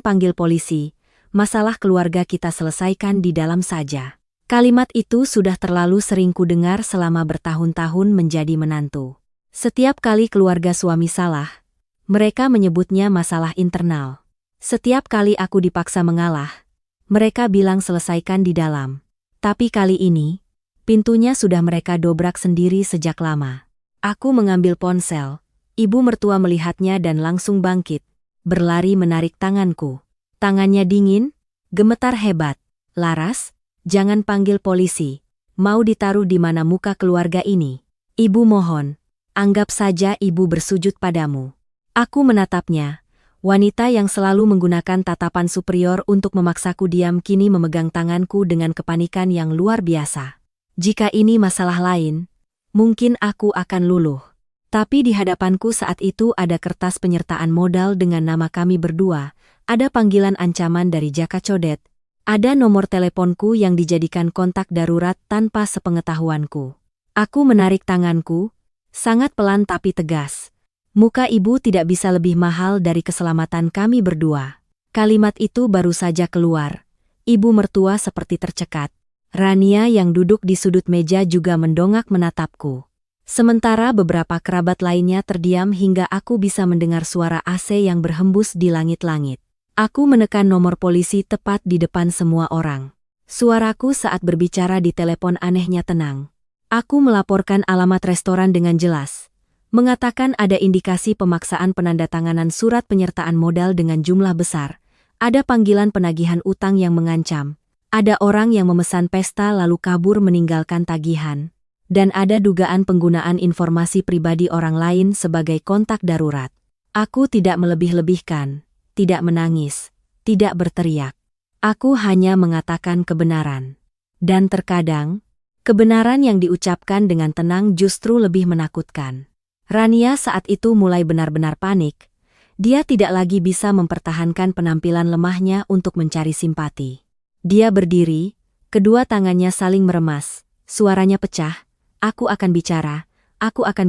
panggil polisi, masalah keluarga kita selesaikan di dalam saja. Kalimat itu sudah terlalu sering kudengar selama bertahun-tahun menjadi menantu. Setiap kali keluarga suami salah, mereka menyebutnya masalah internal. Setiap kali aku dipaksa mengalah, mereka bilang selesaikan di dalam. Tapi kali ini, pintunya sudah mereka dobrak sendiri sejak lama. Aku mengambil ponsel, ibu mertua melihatnya dan langsung bangkit, berlari menarik tanganku. Tangannya dingin, gemetar hebat. Laras, jangan panggil polisi. Mau ditaruh di mana muka keluarga ini? Ibu mohon, anggap saja ibu bersujud padamu. Aku menatapnya. Wanita yang selalu menggunakan tatapan superior untuk memaksaku diam kini memegang tanganku dengan kepanikan yang luar biasa. Jika ini masalah lain, mungkin aku akan luluh. Tapi di hadapanku saat itu ada kertas penyertaan modal dengan nama kami berdua, ada panggilan ancaman dari Jaka Codet, ada nomor teleponku yang dijadikan kontak darurat tanpa sepengetahuanku. Aku menarik tanganku, sangat pelan tapi tegas. Muka ibu tidak bisa lebih mahal dari keselamatan kami berdua. Kalimat itu baru saja keluar. Ibu mertua seperti tercekat. Rania yang duduk di sudut meja juga mendongak menatapku. Sementara beberapa kerabat lainnya terdiam hingga aku bisa mendengar suara AC yang berhembus di langit-langit. Aku menekan nomor polisi tepat di depan semua orang. Suaraku saat berbicara di telepon anehnya tenang. Aku melaporkan alamat restoran dengan jelas. Mengatakan ada indikasi pemaksaan penandatanganan surat penyertaan modal dengan jumlah besar, ada panggilan penagihan utang yang mengancam, ada orang yang memesan pesta lalu kabur meninggalkan tagihan, dan ada dugaan penggunaan informasi pribadi orang lain sebagai kontak darurat. Aku tidak melebih-lebihkan, tidak menangis, tidak berteriak. Aku hanya mengatakan kebenaran. Dan terkadang, kebenaran yang diucapkan dengan tenang justru lebih menakutkan. Rania saat itu mulai benar-benar panik. Dia tidak lagi bisa mempertahankan penampilan lemahnya untuk mencari simpati. Dia berdiri, kedua tangannya saling meremas, suaranya pecah. Aku akan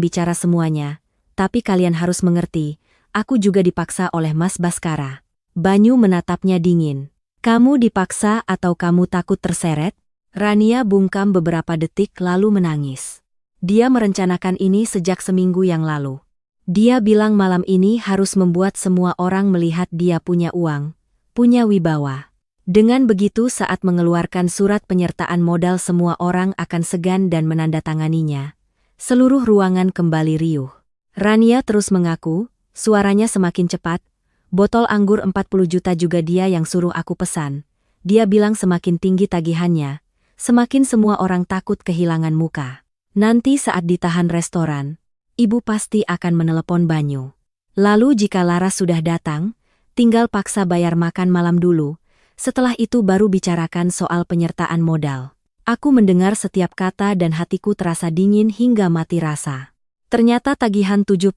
bicara semuanya, tapi kalian harus mengerti, aku juga dipaksa oleh Mas Baskara. Banyu menatapnya dingin. Kamu dipaksa atau kamu takut terseret? Rania bungkam beberapa detik lalu menangis. Dia merencanakan ini sejak seminggu yang lalu. Dia bilang malam ini harus membuat semua orang melihat dia punya uang, punya wibawa. Dengan begitu saat mengeluarkan surat penyertaan modal semua orang akan segan dan menandatanganinya. Seluruh ruangan kembali riuh. Rania terus mengaku, suaranya semakin cepat. Botol anggur 40 juta juga dia yang suruh aku pesan. Dia bilang semakin tinggi tagihannya, semakin semua orang takut kehilangan muka. Nanti saat ditahan restoran, ibu pasti akan menelepon Banyu. Lalu jika Laras sudah datang, tinggal paksa bayar makan malam dulu, setelah itu baru bicarakan soal penyertaan modal. Aku mendengar setiap kata dan hatiku terasa dingin hingga mati rasa. Ternyata tagihan 73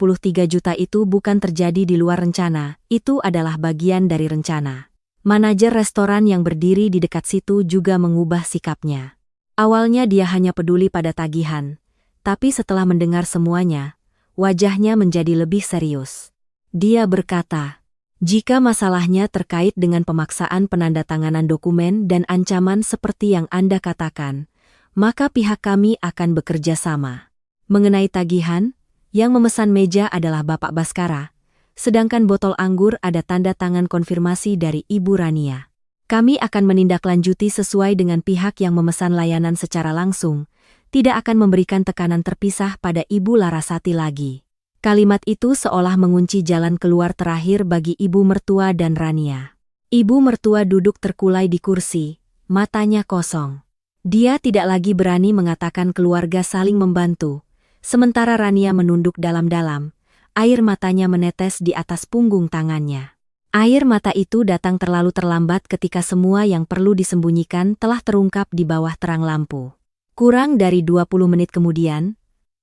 juta itu bukan terjadi di luar rencana, itu adalah bagian dari rencana. Manajer restoran yang berdiri di dekat situ juga mengubah sikapnya. Awalnya dia hanya peduli pada tagihan, tapi setelah mendengar semuanya, wajahnya menjadi lebih serius. Dia berkata, "Jika masalahnya terkait dengan pemaksaan penandatanganan dokumen dan ancaman seperti yang Anda katakan, maka pihak kami akan bekerja sama. Mengenai tagihan, yang memesan meja adalah Bapak Baskara, sedangkan botol anggur ada tanda tangan konfirmasi dari Ibu Rania. Kami akan menindaklanjuti sesuai dengan pihak yang memesan layanan secara langsung, tidak akan memberikan tekanan terpisah pada Ibu Larasati lagi." Kalimat itu seolah mengunci jalan keluar terakhir bagi ibu mertua dan Rania. Ibu mertua duduk terkulai di kursi, matanya kosong. Dia tidak lagi berani mengatakan keluarga saling membantu, sementara Rania menunduk dalam-dalam, air matanya menetes di atas punggung tangannya. Air mata itu datang terlalu terlambat ketika semua yang perlu disembunyikan telah terungkap di bawah terang lampu. Kurang dari 20 menit kemudian,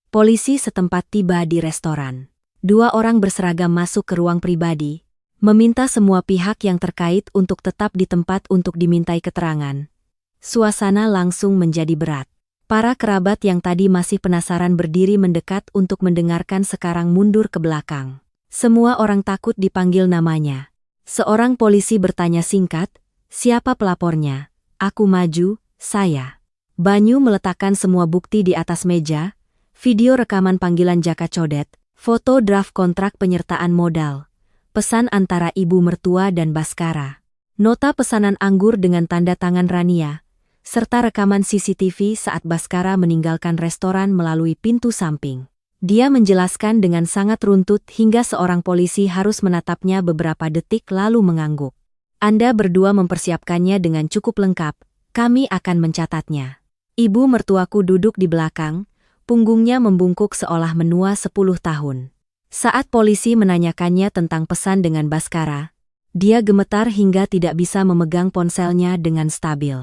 polisi setempat tiba di restoran. 2 orang berseragam masuk ke ruang pribadi, meminta semua pihak yang terkait untuk tetap di tempat untuk dimintai keterangan. Suasana langsung menjadi berat. Para kerabat yang tadi masih penasaran berdiri mendekat untuk mendengarkan sekarang mundur ke belakang. Semua orang takut dipanggil namanya. Seorang polisi bertanya singkat, "Siapa pelapornya?" "Aku maju, saya." Banyu meletakkan semua bukti di atas meja, video rekaman panggilan Jaka Codet, foto draft kontrak penyertaan modal, pesan antara ibu mertua dan Baskara, nota pesanan anggur dengan tanda tangan Rania, serta rekaman CCTV saat Baskara meninggalkan restoran melalui pintu samping. Dia menjelaskan dengan sangat runtut hingga seorang polisi harus menatapnya beberapa detik lalu mengangguk. "Anda berdua mempersiapkannya dengan cukup lengkap, kami akan mencatatnya." Ibu mertuaku duduk di belakang, punggungnya membungkuk seolah menua 10 tahun. Saat polisi menanyakannya tentang pesan dengan Baskara, dia gemetar hingga tidak bisa memegang ponselnya dengan stabil.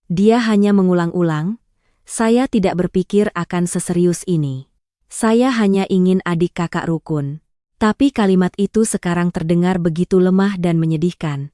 Dia hanya mengulang-ulang, "Saya tidak berpikir akan seserius ini. Saya hanya ingin adik kakak rukun." Tapi kalimat itu sekarang terdengar begitu lemah dan menyedihkan,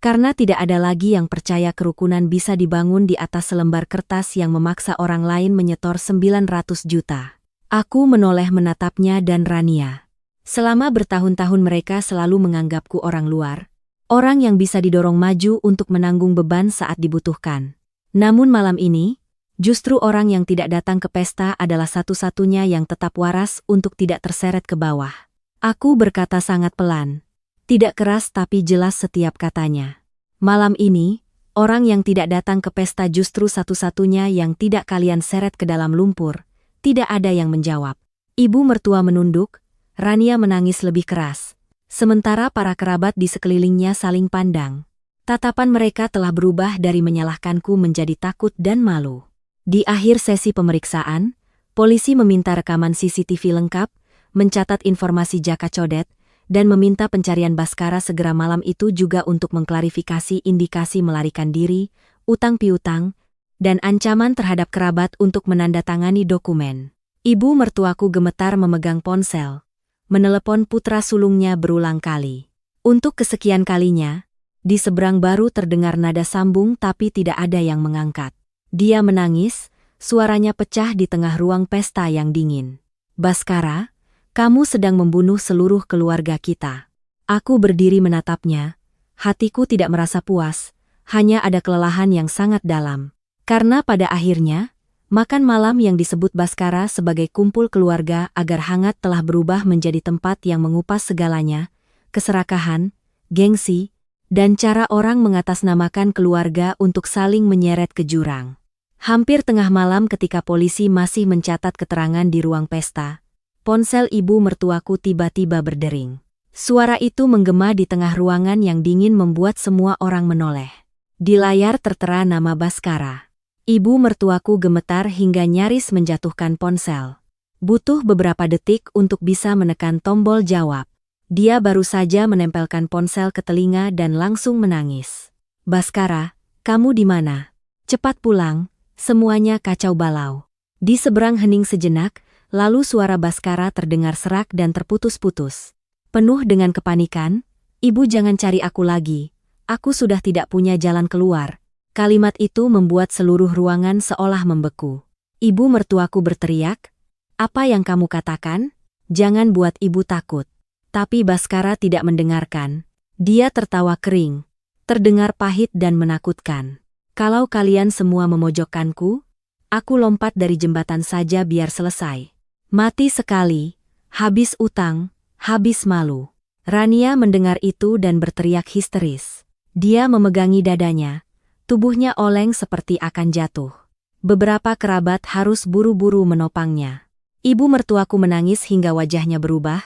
karena tidak ada lagi yang percaya kerukunan bisa dibangun di atas selembar kertas yang memaksa orang lain menyetor 900 juta. Aku menoleh menatapnya dan Rania. Selama bertahun-tahun mereka selalu menganggapku orang luar, orang yang bisa didorong maju untuk menanggung beban saat dibutuhkan. Namun malam ini, justru orang yang tidak datang ke pesta adalah satu-satunya yang tetap waras untuk tidak terseret ke bawah. Aku berkata sangat pelan. Tidak keras tapi jelas setiap katanya. "Malam ini, orang yang tidak datang ke pesta justru satu-satunya yang tidak kalian seret ke dalam lumpur." Tidak ada yang menjawab. Ibu mertua menunduk, Rania menangis lebih keras. Sementara para kerabat di sekelilingnya saling pandang. Tatapan mereka telah berubah dari menyalahkanku menjadi takut dan malu. Di akhir sesi pemeriksaan, polisi meminta rekaman CCTV lengkap, mencatat informasi Jaka Codet, dan meminta pencarian Baskara segera malam itu juga untuk mengklarifikasi indikasi melarikan diri, utang piutang, dan ancaman terhadap kerabat untuk menandatangani dokumen. Ibu mertuaku gemetar memegang ponsel, menelepon putra sulungnya berulang kali. Untuk kesekian kalinya, di seberang baru terdengar nada sambung tapi tidak ada yang mengangkat. Dia menangis, suaranya pecah di tengah ruang pesta yang dingin. "Baskara, kamu sedang membunuh seluruh keluarga kita." Aku berdiri menatapnya, hatiku tidak merasa puas, hanya ada kelelahan yang sangat dalam. Karena pada akhirnya, makan malam yang disebut Baskara sebagai kumpul keluarga agar hangat telah berubah menjadi tempat yang mengupas segalanya, keserakahan, gengsi, dan cara orang mengatasnamakan keluarga untuk saling menyeret ke jurang. Hampir tengah malam ketika polisi masih mencatat keterangan di ruang pesta, ponsel ibu mertuaku tiba-tiba berdering. Suara itu menggema di tengah ruangan yang dingin membuat semua orang menoleh. Di layar tertera nama Baskara. Ibu mertuaku gemetar hingga nyaris menjatuhkan ponsel. Butuh beberapa detik untuk bisa menekan tombol jawab. Dia baru saja menempelkan ponsel ke telinga dan langsung menangis. "Baskara, kamu di mana? Cepat pulang, semuanya kacau balau." Di seberang hening sejenak, lalu suara Baskara terdengar serak dan terputus-putus. Penuh dengan kepanikan, "Ibu jangan cari aku lagi, aku sudah tidak punya jalan keluar." Kalimat itu membuat seluruh ruangan seolah membeku. Ibu mertuaku berteriak, "Apa yang kamu katakan?" Jangan buat ibu takut. Tapi Baskara tidak mendengarkan. Dia tertawa kering. Terdengar pahit dan menakutkan. Kalau kalian semua memojokkanku, aku lompat dari jembatan saja biar selesai. Mati sekali, habis utang, habis malu. Rania mendengar itu dan berteriak histeris. Dia memegangi dadanya. Tubuhnya oleng seperti akan jatuh. Beberapa kerabat harus buru-buru menopangnya. Ibu mertuaku menangis hingga wajahnya berubah.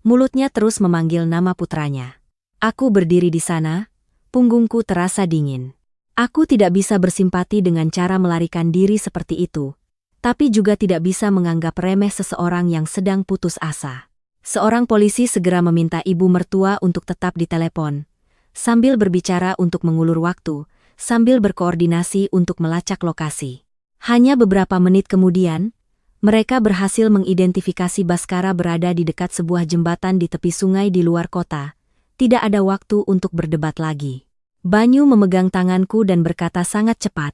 Mulutnya terus memanggil nama putranya. Aku berdiri di sana, punggungku terasa dingin. Aku tidak bisa bersimpati dengan cara melarikan diri seperti itu, tapi juga tidak bisa menganggap remeh seseorang yang sedang putus asa. Seorang polisi segera meminta ibu mertua untuk tetap di telepon, sambil berbicara untuk mengulur waktu, sambil berkoordinasi untuk melacak lokasi. Hanya beberapa menit kemudian, mereka berhasil mengidentifikasi Baskara berada di dekat sebuah jembatan di tepi sungai di luar kota. Tidak ada waktu untuk berdebat lagi. Banyu memegang tanganku dan berkata sangat cepat,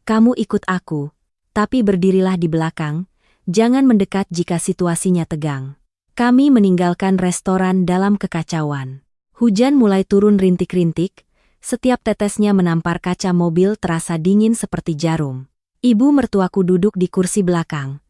"Kamu ikut aku, tapi berdirilah di belakang, jangan mendekat jika situasinya tegang." Kami meninggalkan restoran dalam kekacauan. Hujan mulai turun rintik-rintik, setiap tetesnya menampar kaca mobil terasa dingin seperti jarum. Ibu mertuaku duduk di kursi belakang.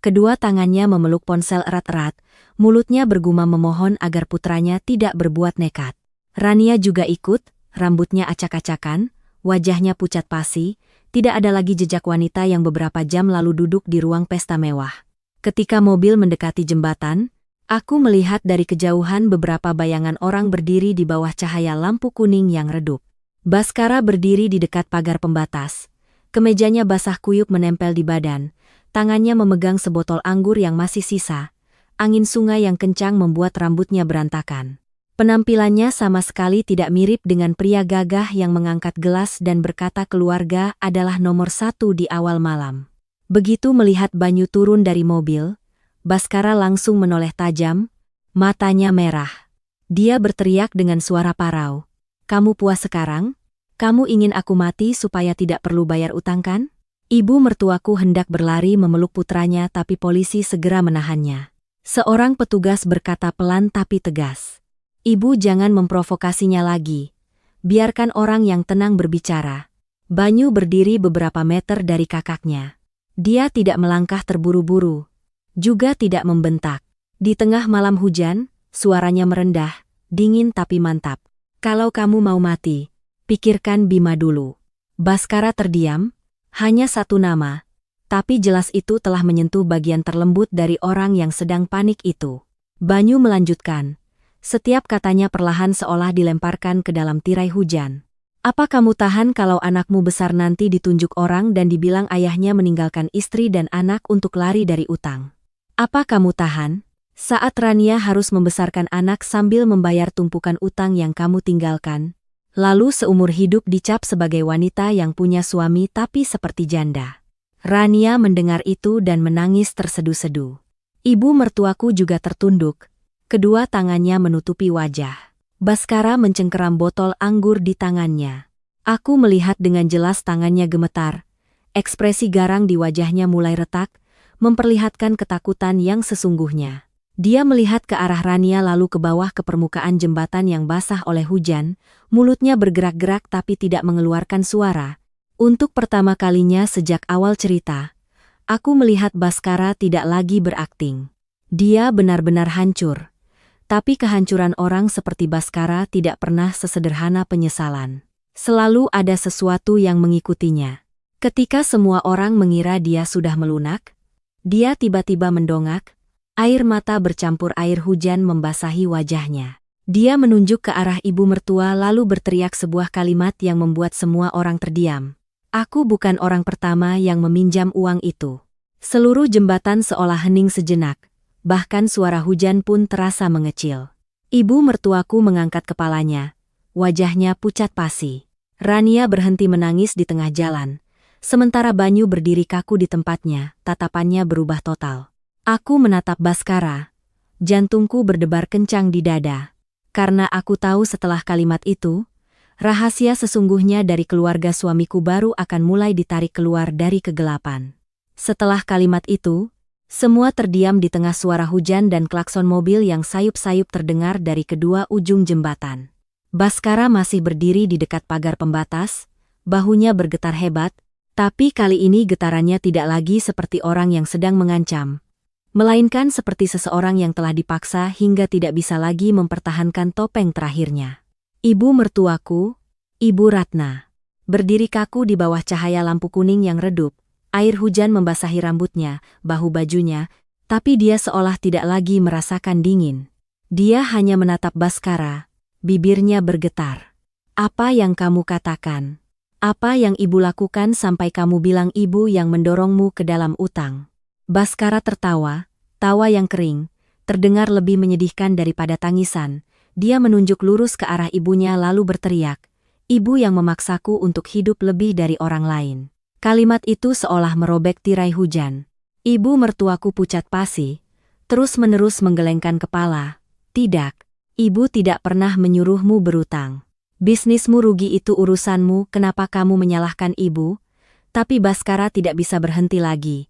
Kedua tangannya memeluk ponsel erat-erat, mulutnya bergumam memohon agar putranya tidak berbuat nekat. Rania juga ikut, rambutnya acak-acakan, wajahnya pucat pasi, tidak ada lagi jejak wanita yang beberapa jam lalu duduk di ruang pesta mewah. Ketika mobil mendekati jembatan, aku melihat dari kejauhan beberapa bayangan orang berdiri di bawah cahaya lampu kuning yang redup. Baskara berdiri di dekat pagar pembatas. Kemejanya basah kuyup menempel di badan. Tangannya memegang sebotol anggur yang masih sisa. Angin sungai yang kencang membuat rambutnya berantakan. Penampilannya sama sekali tidak mirip dengan pria gagah yang mengangkat gelas dan berkata keluarga adalah nomor satu di awal malam. Begitu melihat Banyu turun dari mobil, Baskara langsung menoleh tajam, matanya merah. Dia berteriak dengan suara parau. "Kamu puas sekarang? Kamu ingin aku mati supaya tidak perlu bayar utang kan?" Ibu mertuaku hendak berlari memeluk putranya tapi polisi segera menahannya. Seorang petugas berkata pelan tapi tegas, "Ibu jangan memprovokasinya lagi. Biarkan orang yang tenang berbicara." Banyu berdiri beberapa meter dari kakaknya. Dia tidak melangkah terburu-buru, juga tidak membentak. Di tengah malam hujan, suaranya merendah, dingin tapi mantap. "Kalau kamu mau mati, pikirkan Bima dulu." Baskara terdiam. Hanya satu nama, tapi jelas itu telah menyentuh bagian terlembut dari orang yang sedang panik itu. Banyu melanjutkan. Setiap katanya perlahan seolah dilemparkan ke dalam tirai hujan. "Apa kamu tahan kalau anakmu besar nanti ditunjuk orang dan dibilang ayahnya meninggalkan istri dan anak untuk lari dari utang? Apa kamu tahan saat Rania harus membesarkan anak sambil membayar tumpukan utang yang kamu tinggalkan? Lalu seumur hidup dicap sebagai wanita yang punya suami tapi seperti janda." Rania mendengar itu dan menangis tersedu-sedu. Ibu mertuaku juga tertunduk. Kedua tangannya menutupi wajah. Baskara mencengkeram botol anggur di tangannya. Aku melihat dengan jelas tangannya gemetar. Ekspresi garang di wajahnya mulai retak, memperlihatkan ketakutan yang sesungguhnya. Dia melihat ke arah Rania lalu ke bawah ke permukaan jembatan yang basah oleh hujan, mulutnya bergerak-gerak tapi tidak mengeluarkan suara. Untuk pertama kalinya sejak awal cerita, aku melihat Baskara tidak lagi berakting. Dia benar-benar hancur. Tapi kehancuran orang seperti Baskara tidak pernah sesederhana penyesalan. Selalu ada sesuatu yang mengikutinya. Ketika semua orang mengira dia sudah melunak, dia tiba-tiba mendongak. Air mata bercampur air hujan membasahi wajahnya. Dia menunjuk ke arah ibu mertua lalu berteriak sebuah kalimat yang membuat semua orang terdiam. "Aku bukan orang pertama yang meminjam uang itu." Seluruh jembatan seolah hening sejenak, bahkan suara hujan pun terasa mengecil. Ibu mertuaku mengangkat kepalanya. Wajahnya pucat pasi. Rania berhenti menangis di tengah jalan. Sementara Banyu berdiri kaku di tempatnya, tatapannya berubah total. Aku menatap Baskara. Jantungku berdebar kencang di dada. Karena aku tahu setelah kalimat itu, rahasia sesungguhnya dari keluarga suamiku baru akan mulai ditarik keluar dari kegelapan. Setelah kalimat itu, Semua terdiam di tengah suara hujan dan klakson mobil yang sayup-sayup terdengar dari kedua ujung jembatan. Baskara masih berdiri di dekat pagar pembatas, bahunya bergetar hebat, tapi kali ini getarannya tidak lagi seperti orang yang sedang mengancam, melainkan seperti seseorang yang telah dipaksa hingga tidak bisa lagi mempertahankan topeng terakhirnya. Ibu mertuaku, Ibu Ratna, berdiri kaku di bawah cahaya lampu kuning yang redup. Air hujan membasahi rambutnya, bahu bajunya, tapi dia seolah tidak lagi merasakan dingin. Dia hanya menatap Baskara, bibirnya bergetar. Apa yang kamu katakan? Apa yang ibu lakukan sampai kamu bilang ibu yang mendorongmu ke dalam utang? Baskara tertawa, tawa yang kering, terdengar lebih menyedihkan daripada tangisan. Dia menunjuk lurus ke arah ibunya lalu berteriak, "Ibu yang memaksaku untuk hidup lebih dari orang lain." Kalimat itu seolah merobek tirai hujan. Ibu mertuaku pucat pasi, terus-menerus menggelengkan kepala. Tidak, ibu tidak pernah menyuruhmu berutang. Bisnismu rugi itu urusanmu, kenapa kamu menyalahkan ibu? Tapi Baskara tidak bisa berhenti lagi.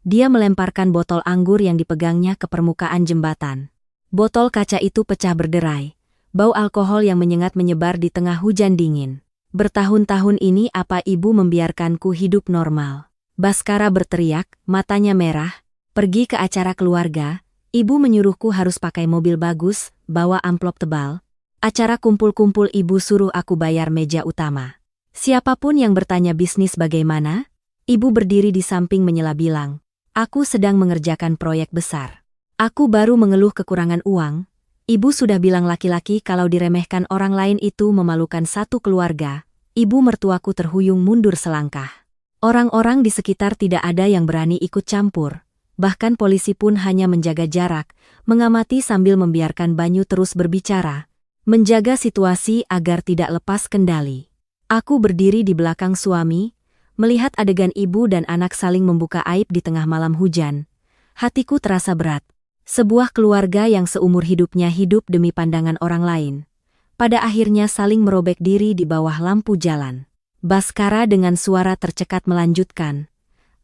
Dia melemparkan botol anggur yang dipegangnya ke permukaan jembatan. Botol kaca itu pecah berderai. Bau alkohol yang menyengat menyebar di tengah hujan dingin. Bertahun-tahun ini apa ibu membiarkanku hidup normal? Baskara berteriak, matanya merah. Pergi ke acara keluarga, ibu menyuruhku harus pakai mobil bagus, bawa amplop tebal. Acara kumpul-kumpul ibu suruh aku bayar meja utama. Siapapun yang bertanya bisnis bagaimana, ibu berdiri di samping menyela bilang, aku sedang mengerjakan proyek besar. Aku baru mengeluh kekurangan uang. Ibu sudah bilang laki-laki kalau diremehkan orang lain itu memalukan satu keluarga. Ibu mertuaku terhuyung mundur selangkah. Orang-orang di sekitar tidak ada yang berani ikut campur. Bahkan polisi pun hanya menjaga jarak, mengamati sambil membiarkan Banyu terus berbicara, menjaga situasi agar tidak lepas kendali. Aku berdiri di belakang suami, melihat adegan ibu dan anak saling membuka aib di tengah malam hujan. Hatiku terasa berat. Sebuah keluarga yang seumur hidupnya hidup demi pandangan orang lain, pada akhirnya saling merobek diri di bawah lampu jalan. Baskara dengan suara tercekat melanjutkan.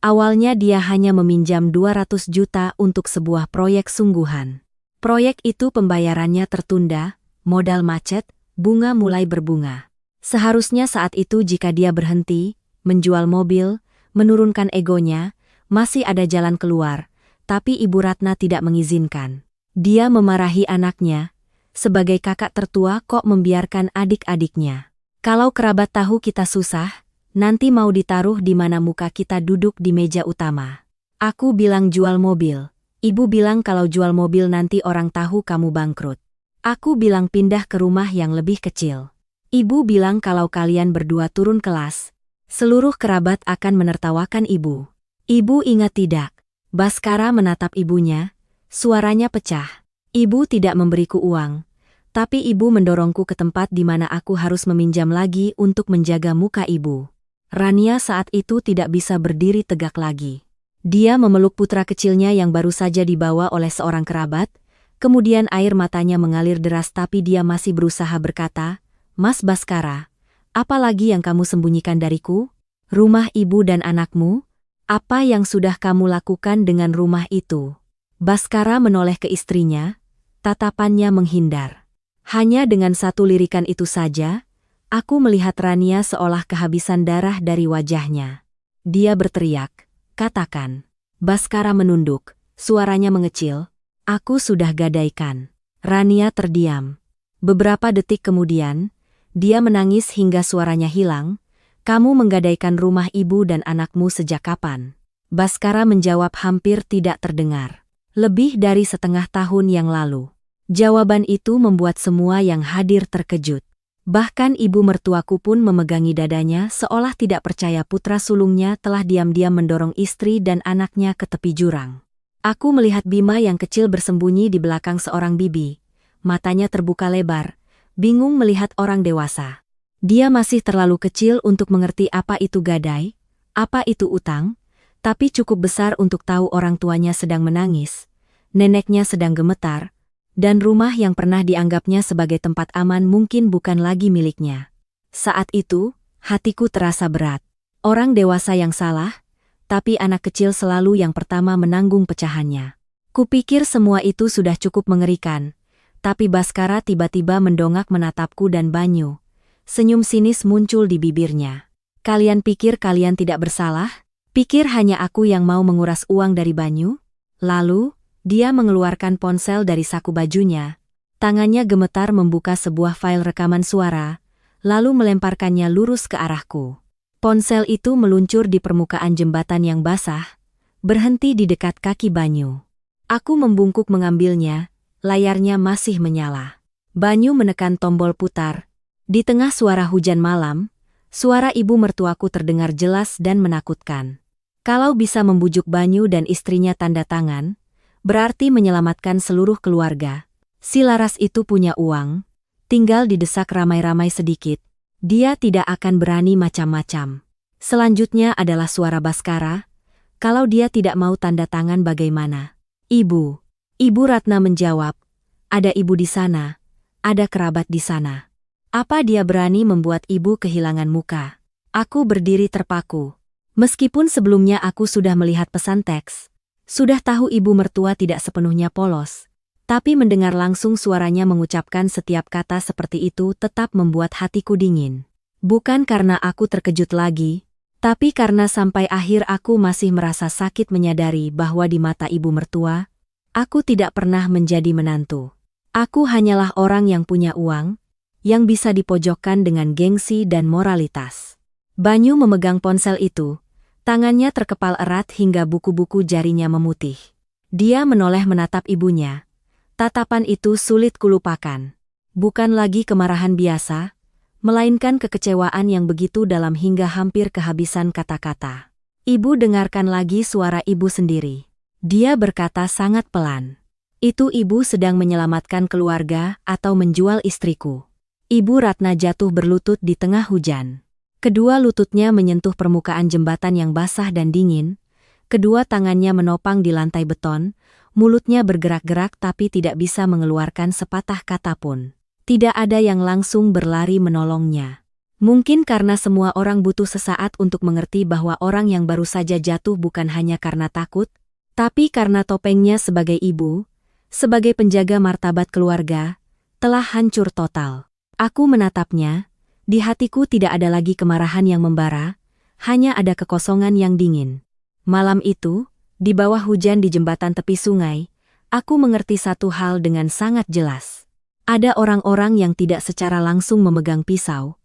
Awalnya dia hanya meminjam 200 juta untuk sebuah proyek sungguhan. Proyek itu pembayarannya tertunda, modal macet, bunga mulai berbunga. Seharusnya saat itu jika dia berhenti, menjual mobil, menurunkan egonya, masih ada jalan keluar, tapi Ibu Ratna tidak mengizinkan. Dia memarahi anaknya. Sebagai kakak tertua kok membiarkan adik-adiknya? Kalau kerabat tahu kita susah, nanti mau ditaruh di mana muka kita duduk di meja utama? Aku bilang jual mobil. Ibu bilang kalau jual mobil nanti orang tahu kamu bangkrut. Aku bilang pindah ke rumah yang lebih kecil. Ibu bilang kalau kalian berdua turun kelas, seluruh kerabat akan menertawakan ibu. Ibu ingat tidak? Baskara menatap ibunya, suaranya pecah. Ibu tidak memberiku uang, tapi ibu mendorongku ke tempat di mana aku harus meminjam lagi untuk menjaga muka ibu. Rania saat itu tidak bisa berdiri tegak lagi. Dia memeluk putra kecilnya yang baru saja dibawa oleh seorang kerabat, kemudian air matanya mengalir deras tapi dia masih berusaha berkata, "Mas Baskara, apa lagi yang kamu sembunyikan dariku? Rumah ibu dan anakmu? Apa yang sudah kamu lakukan dengan rumah itu?" Baskara menoleh ke istrinya. Tatapannya menghindar. Hanya dengan satu lirikan itu saja, aku melihat Rania seolah kehabisan darah dari wajahnya. Dia berteriak, "Katakan." Baskara menunduk, suaranya mengecil, "Aku sudah gadaikan." Rania terdiam. Beberapa detik kemudian, dia menangis hingga suaranya hilang, "Kamu menggadaikan rumah ibu dan anakmu sejak kapan?" Baskara menjawab hampir tidak terdengar. "Lebih dari setengah tahun yang lalu." Jawaban itu membuat semua yang hadir terkejut. Bahkan ibu mertuaku pun memegangi dadanya seolah tidak percaya putra sulungnya telah diam-diam mendorong istri dan anaknya ke tepi jurang. Aku melihat Bima yang kecil bersembunyi di belakang seorang bibi. Matanya terbuka lebar, bingung melihat orang dewasa. Dia masih terlalu kecil untuk mengerti apa itu gadai, apa itu utang, tapi cukup besar untuk tahu orang tuanya sedang menangis, neneknya sedang gemetar, dan rumah yang pernah dianggapnya sebagai tempat aman mungkin bukan lagi miliknya. Saat itu, hatiku terasa berat. Orang dewasa yang salah, tapi anak kecil selalu yang pertama menanggung pecahannya. Kupikir semua itu sudah cukup mengerikan, tapi Baskara tiba-tiba mendongak menatapku dan Banyu. Senyum sinis muncul di bibirnya. Kalian pikir kalian tidak bersalah? Pikir hanya aku yang mau menguras uang dari Banyu? Lalu, dia mengeluarkan ponsel dari saku bajunya. Tangannya gemetar membuka sebuah file rekaman suara, lalu melemparkannya lurus ke arahku. Ponsel itu meluncur di permukaan jembatan yang basah, berhenti di dekat kaki Banyu. Aku membungkuk mengambilnya, layarnya masih menyala. Banyu menekan tombol putar. Di tengah suara hujan malam, suara ibu mertuaku terdengar jelas dan menakutkan. Kalau bisa membujuk Banyu dan istrinya tanda tangan, berarti menyelamatkan seluruh keluarga. Si Laras itu punya uang, tinggal didesak ramai-ramai sedikit. Dia tidak akan berani macam-macam. Selanjutnya adalah suara Baskara. Kalau dia tidak mau tanda tangan bagaimana? Ibu. Ibu Ratna menjawab. Ada ibu di sana. Ada kerabat di sana. Apa dia berani membuat ibu kehilangan muka? Aku berdiri terpaku. Meskipun sebelumnya aku sudah melihat pesan teks. Sudah tahu ibu mertua tidak sepenuhnya polos. Tapi mendengar langsung suaranya mengucapkan setiap kata seperti itu tetap membuat hatiku dingin. Bukan karena aku terkejut lagi, tapi karena sampai akhir aku masih merasa sakit menyadari bahwa di mata ibu mertua, aku tidak pernah menjadi menantu. Aku hanyalah orang yang punya uang, yang bisa dipojokkan dengan gengsi dan moralitas. Banyu memegang ponsel itu, tangannya terkepal erat hingga buku-buku jarinya memutih. Dia menoleh menatap ibunya. Tatapan itu sulit kulupakan. Bukan lagi kemarahan biasa, melainkan kekecewaan yang begitu dalam hingga hampir kehabisan kata-kata. Ibu dengarkan lagi suara ibu sendiri. Dia berkata sangat pelan. Itu ibu sedang menyelamatkan keluarga atau menjual istriku. Ibu Ratna jatuh berlutut di tengah hujan. Kedua lututnya menyentuh permukaan jembatan yang basah dan dingin. Kedua tangannya menopang di lantai beton. Mulutnya bergerak-gerak tapi tidak bisa mengeluarkan sepatah kata pun. Tidak ada yang langsung berlari menolongnya. Mungkin karena semua orang butuh sesaat untuk mengerti bahwa orang yang baru saja jatuh bukan hanya karena takut, tapi karena topengnya sebagai ibu, sebagai penjaga martabat keluarga, telah hancur total. Aku menatapnya, di hatiku tidak ada lagi kemarahan yang membara, hanya ada kekosongan yang dingin. Malam itu, di bawah hujan di jembatan tepi sungai, aku mengerti satu hal dengan sangat jelas. Ada orang-orang yang tidak secara langsung memegang pisau,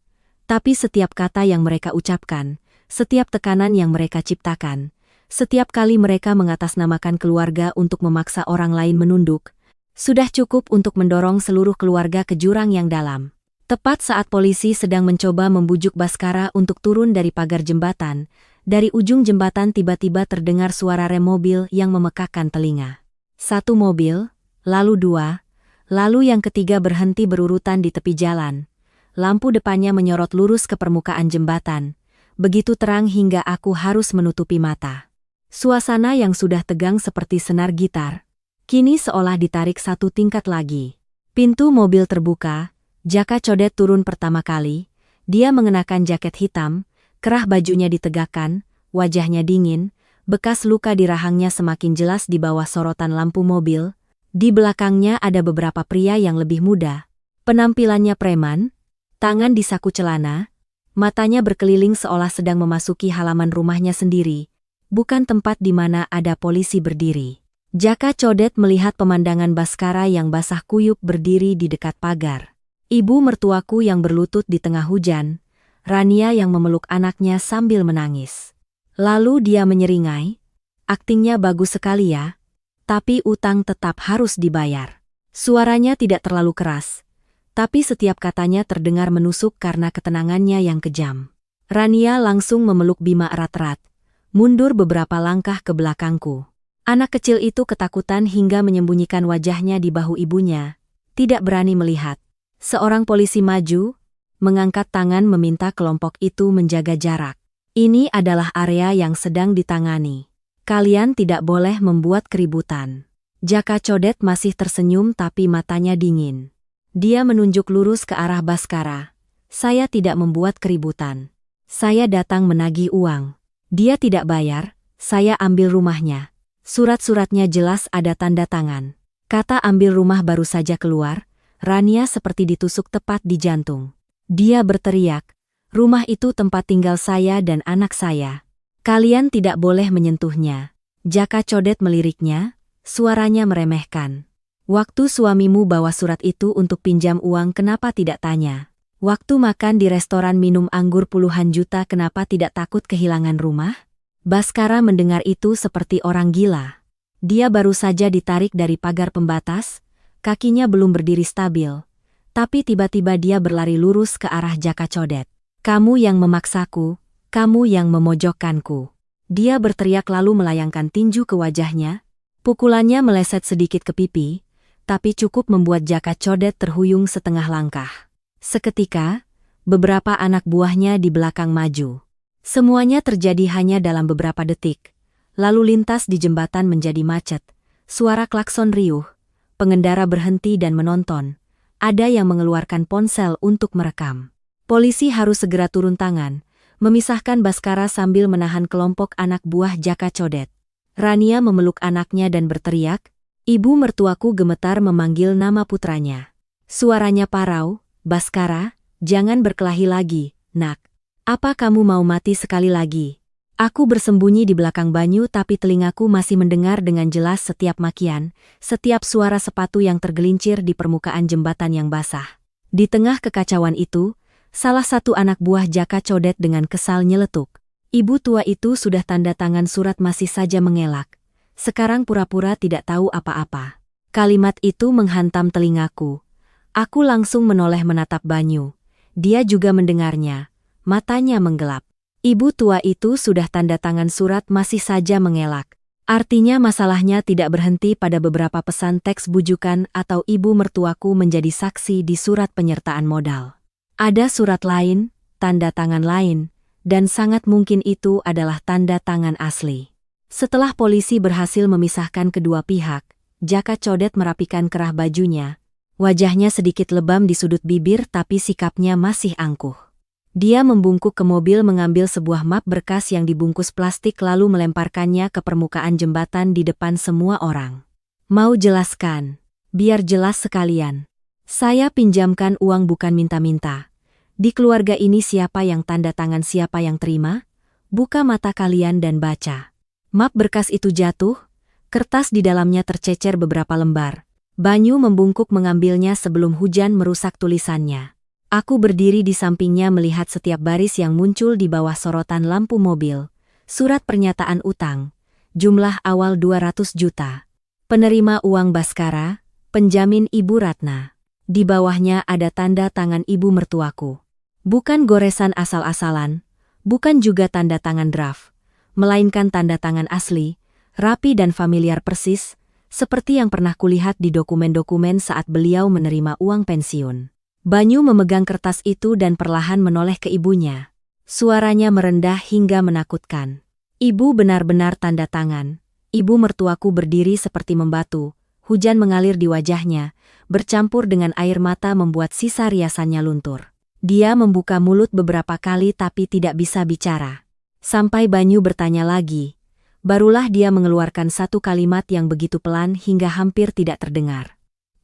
tapi setiap kata yang mereka ucapkan, setiap tekanan yang mereka ciptakan, setiap kali mereka mengatasnamakan keluarga untuk memaksa orang lain menunduk, sudah cukup untuk mendorong seluruh keluarga ke jurang yang dalam. Tepat saat polisi sedang mencoba membujuk Baskara untuk turun dari pagar jembatan, dari ujung jembatan tiba-tiba terdengar suara rem mobil yang memekakkan telinga. Satu mobil, lalu dua, lalu yang ketiga berhenti berurutan di tepi jalan. Lampu depannya menyorot lurus ke permukaan jembatan, begitu terang hingga aku harus menutupi mata. Suasana yang sudah tegang seperti senar gitar, kini seolah ditarik satu tingkat lagi. Pintu mobil terbuka, Jaka Codet turun pertama kali. Dia mengenakan jaket hitam, kerah bajunya ditegakkan, wajahnya dingin, bekas luka di rahangnya semakin jelas di bawah sorotan lampu mobil. Di belakangnya ada beberapa pria yang lebih muda. Penampilannya preman, tangan di saku celana, matanya berkeliling seolah sedang memasuki halaman rumahnya sendiri, bukan tempat di mana ada polisi berdiri. Jaka Codet melihat pemandangan Baskara yang basah kuyup berdiri di dekat pagar. Ibu mertuaku yang berlutut di tengah hujan, Rania yang memeluk anaknya sambil menangis. Lalu dia menyeringai, aktingnya bagus sekali ya, tapi utang tetap harus dibayar. Suaranya tidak terlalu keras, tapi setiap katanya terdengar menusuk karena ketenangannya yang kejam. Rania langsung memeluk Bima erat-erat, mundur beberapa langkah ke belakangku. Anak kecil itu ketakutan hingga menyembunyikan wajahnya di bahu ibunya, tidak berani melihat. Seorang polisi maju, mengangkat tangan meminta kelompok itu menjaga jarak. Ini adalah area yang sedang ditangani. Kalian tidak boleh membuat keributan. Jaka Codet masih tersenyum tapi matanya dingin. Dia menunjuk lurus ke arah Baskara. Saya tidak membuat keributan. Saya datang menagih uang. Dia tidak bayar, Saya ambil rumahnya. Surat-suratnya jelas ada tanda tangan. Kata ambil rumah baru saja keluar, Rania seperti ditusuk tepat di jantung. Dia berteriak, rumah itu tempat tinggal saya dan anak saya. Kalian tidak boleh menyentuhnya. Jaka Codet meliriknya, suaranya meremehkan. Waktu suamimu bawa surat itu untuk pinjam uang kenapa tidak tanya? Waktu makan di restoran minum anggur puluhan juta kenapa tidak takut kehilangan rumah? Baskara mendengar itu seperti orang gila. Dia baru saja ditarik dari pagar pembatas, kakinya belum berdiri stabil. Tapi tiba-tiba dia berlari lurus ke arah Jaka Codet. Kamu yang memaksaku, kamu yang memojokkanku. Dia berteriak lalu melayangkan tinju ke wajahnya. Pukulannya meleset sedikit ke pipi, tapi cukup membuat Jaka Codet terhuyung setengah langkah. Seketika, beberapa anak buahnya di belakang maju. Semuanya terjadi hanya dalam beberapa detik. Lalu lintas di jembatan menjadi macet. Suara klakson riuh. Pengendara berhenti dan menonton. Ada yang mengeluarkan ponsel untuk merekam. Polisi harus segera turun tangan, memisahkan Baskara sambil menahan kelompok anak buah Jaka Codet. Rania memeluk anaknya dan berteriak, ibu mertuaku gemetar memanggil nama putranya. Suaranya parau, Baskara, jangan berkelahi lagi, nak. Apa kamu mau mati sekali lagi? Aku bersembunyi di belakang Banyu tapi telingaku masih mendengar dengan jelas setiap makian, setiap suara sepatu yang tergelincir di permukaan jembatan yang basah. Di tengah kekacauan itu, salah satu anak buah Jaka Codet dengan kesal nyeletuk. Ibu tua itu sudah tanda tangan surat masih saja mengelak. Sekarang pura-pura tidak tahu apa-apa. Kalimat itu menghantam telingaku. Aku langsung menoleh menatap Banyu. Dia juga mendengarnya. Matanya menggelap. Ibu tua itu sudah tanda tangan surat masih saja mengelak. Artinya masalahnya tidak berhenti pada beberapa pesan teks bujukan atau ibu mertuaku menjadi saksi di surat penyertaan modal. Ada surat lain, tanda tangan lain, dan sangat mungkin itu adalah tanda tangan asli. Setelah polisi berhasil memisahkan kedua pihak, Jaka Codet merapikan kerah bajunya. Wajahnya sedikit lebam di sudut bibir tapi sikapnya masih angkuh. Dia membungkuk ke mobil mengambil sebuah map berkas yang dibungkus plastik lalu melemparkannya ke permukaan jembatan di depan semua orang. Mau jelaskan? Biar jelas sekalian. Saya pinjamkan uang bukan minta-minta. Di keluarga ini siapa yang tanda tangan siapa yang terima? Buka mata kalian dan baca. Map berkas itu jatuh, kertas di dalamnya tercecer beberapa lembar. Banyu membungkuk mengambilnya sebelum hujan merusak tulisannya. Aku berdiri di sampingnya melihat setiap baris yang muncul di bawah sorotan lampu mobil. Surat pernyataan utang. Jumlah awal 200 juta. Penerima uang Baskara, penjamin Ibu Ratna. Di bawahnya ada tanda tangan ibu mertuaku. Bukan goresan asal-asalan, bukan juga tanda tangan draft, melainkan tanda tangan asli, rapi dan familiar persis, seperti yang pernah kulihat di dokumen-dokumen saat beliau menerima uang pensiun. Banyu memegang kertas itu dan perlahan menoleh ke ibunya. Suaranya merendah hingga menakutkan. Ibu benar-benar tanda tangan. Ibu mertuaku berdiri seperti membatu. Hujan mengalir di wajahnya, bercampur dengan air mata membuat sisa riasannya luntur. Dia membuka mulut beberapa kali tapi tidak bisa bicara. Sampai Banyu bertanya lagi. Barulah dia mengeluarkan satu kalimat yang begitu pelan hingga hampir tidak terdengar.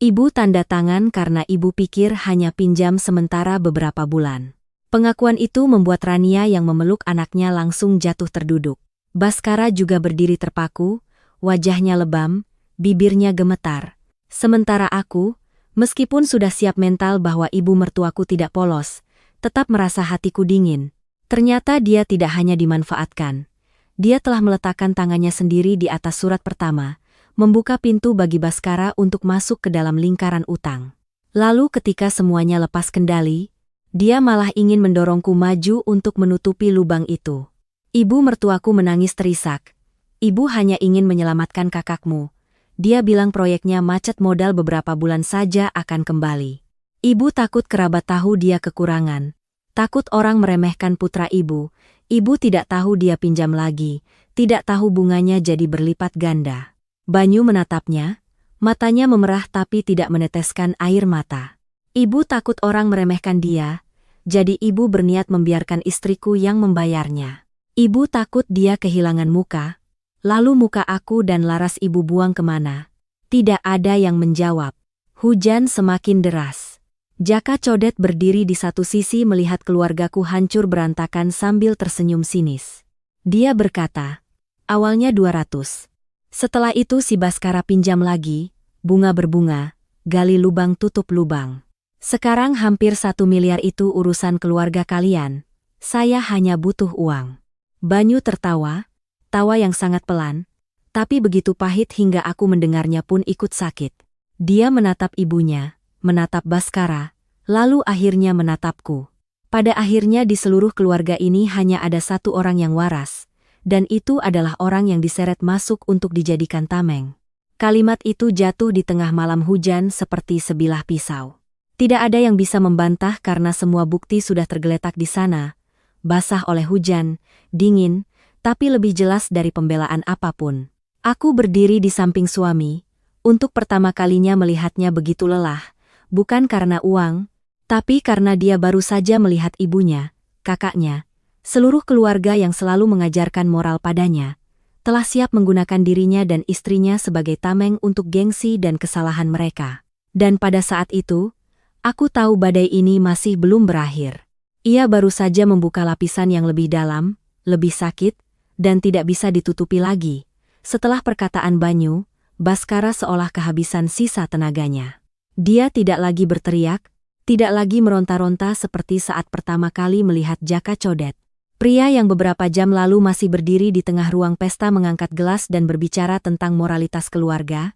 Ibu tanda tangan karena ibu pikir hanya pinjam sementara beberapa bulan. Pengakuan itu membuat Rania yang memeluk anaknya langsung jatuh terduduk. Baskara juga berdiri terpaku, wajahnya lebam, bibirnya gemetar. Sementara aku, meskipun sudah siap mental bahwa ibu mertuaku tidak polos, tetap merasa hatiku dingin. Ternyata dia tidak hanya dimanfaatkan. Dia telah meletakkan tangannya sendiri di atas surat pertama, membuka pintu bagi Baskara untuk masuk ke dalam lingkaran utang. Lalu ketika semuanya lepas kendali, dia malah ingin mendorongku maju untuk menutupi lubang itu. Ibu mertuaku menangis terisak. Ibu hanya ingin menyelamatkan kakakmu. Dia bilang proyeknya macet modal beberapa bulan saja akan kembali. Ibu takut kerabat tahu dia kekurangan. Takut orang meremehkan putra ibu. Ibu tidak tahu dia pinjam lagi. Tidak tahu bunganya jadi berlipat ganda. Banyu menatapnya, matanya memerah tapi tidak meneteskan air mata. Ibu takut orang meremehkan dia, jadi ibu berniat membiarkan istriku yang membayarnya. Ibu takut dia kehilangan muka, Lalu muka aku dan laras ibu buang kemana? Tidak ada yang menjawab. Hujan semakin deras. Jaka Codet berdiri di satu sisi melihat keluargaku hancur berantakan sambil tersenyum sinis. Dia berkata, awalnya 200. Setelah itu si Baskara pinjam lagi, bunga berbunga, gali lubang tutup lubang. Sekarang hampir 1 miliar itu urusan keluarga kalian. Saya hanya butuh uang. Banyu tertawa, tawa yang sangat pelan, tapi begitu pahit hingga aku mendengarnya pun ikut sakit. Dia menatap ibunya, menatap Baskara, lalu akhirnya menatapku. Pada akhirnya di seluruh keluarga ini hanya ada satu orang yang waras, dan itu adalah orang yang diseret masuk untuk dijadikan tameng. Kalimat itu jatuh di tengah malam hujan seperti sebilah pisau. Tidak ada yang bisa membantah karena semua bukti sudah tergeletak di sana, basah oleh hujan, dingin, tapi lebih jelas dari pembelaan apapun. Aku berdiri di samping suami, untuk pertama kalinya melihatnya begitu lelah, bukan karena uang, tapi karena dia baru saja melihat ibunya, kakaknya, seluruh keluarga yang selalu mengajarkan moral padanya, telah siap menggunakan dirinya dan istrinya sebagai tameng untuk gengsi dan kesalahan mereka. Dan pada saat itu, aku tahu badai ini masih belum berakhir. Ia baru saja membuka lapisan yang lebih dalam, lebih sakit, dan tidak bisa ditutupi lagi. Setelah perkataan Banyu, Baskara seolah kehabisan sisa tenaganya. Dia tidak lagi berteriak, tidak lagi meronta-ronta seperti saat pertama kali melihat Jaka Codet. Pria yang beberapa jam lalu masih berdiri di tengah ruang pesta mengangkat gelas dan berbicara tentang moralitas keluarga,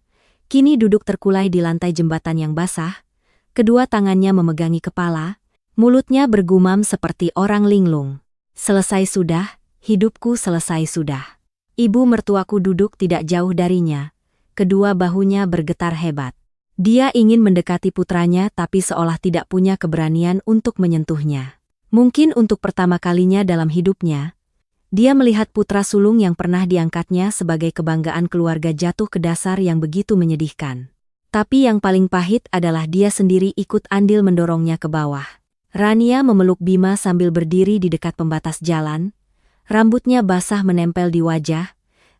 kini duduk terkulai di lantai jembatan yang basah, kedua tangannya memegangi kepala, mulutnya bergumam seperti orang linglung. Selesai sudah, hidupku selesai sudah. Ibu mertuaku duduk tidak jauh darinya, kedua bahunya bergetar hebat. Dia ingin mendekati putranya tapi seolah tidak punya keberanian untuk menyentuhnya. Mungkin untuk pertama kalinya dalam hidupnya, dia melihat putra sulung yang pernah diangkatnya sebagai kebanggaan keluarga jatuh ke dasar yang begitu menyedihkan. Tapi yang paling pahit adalah dia sendiri ikut andil mendorongnya ke bawah. Rania memeluk Bima sambil berdiri di dekat pembatas jalan, rambutnya basah menempel di wajah,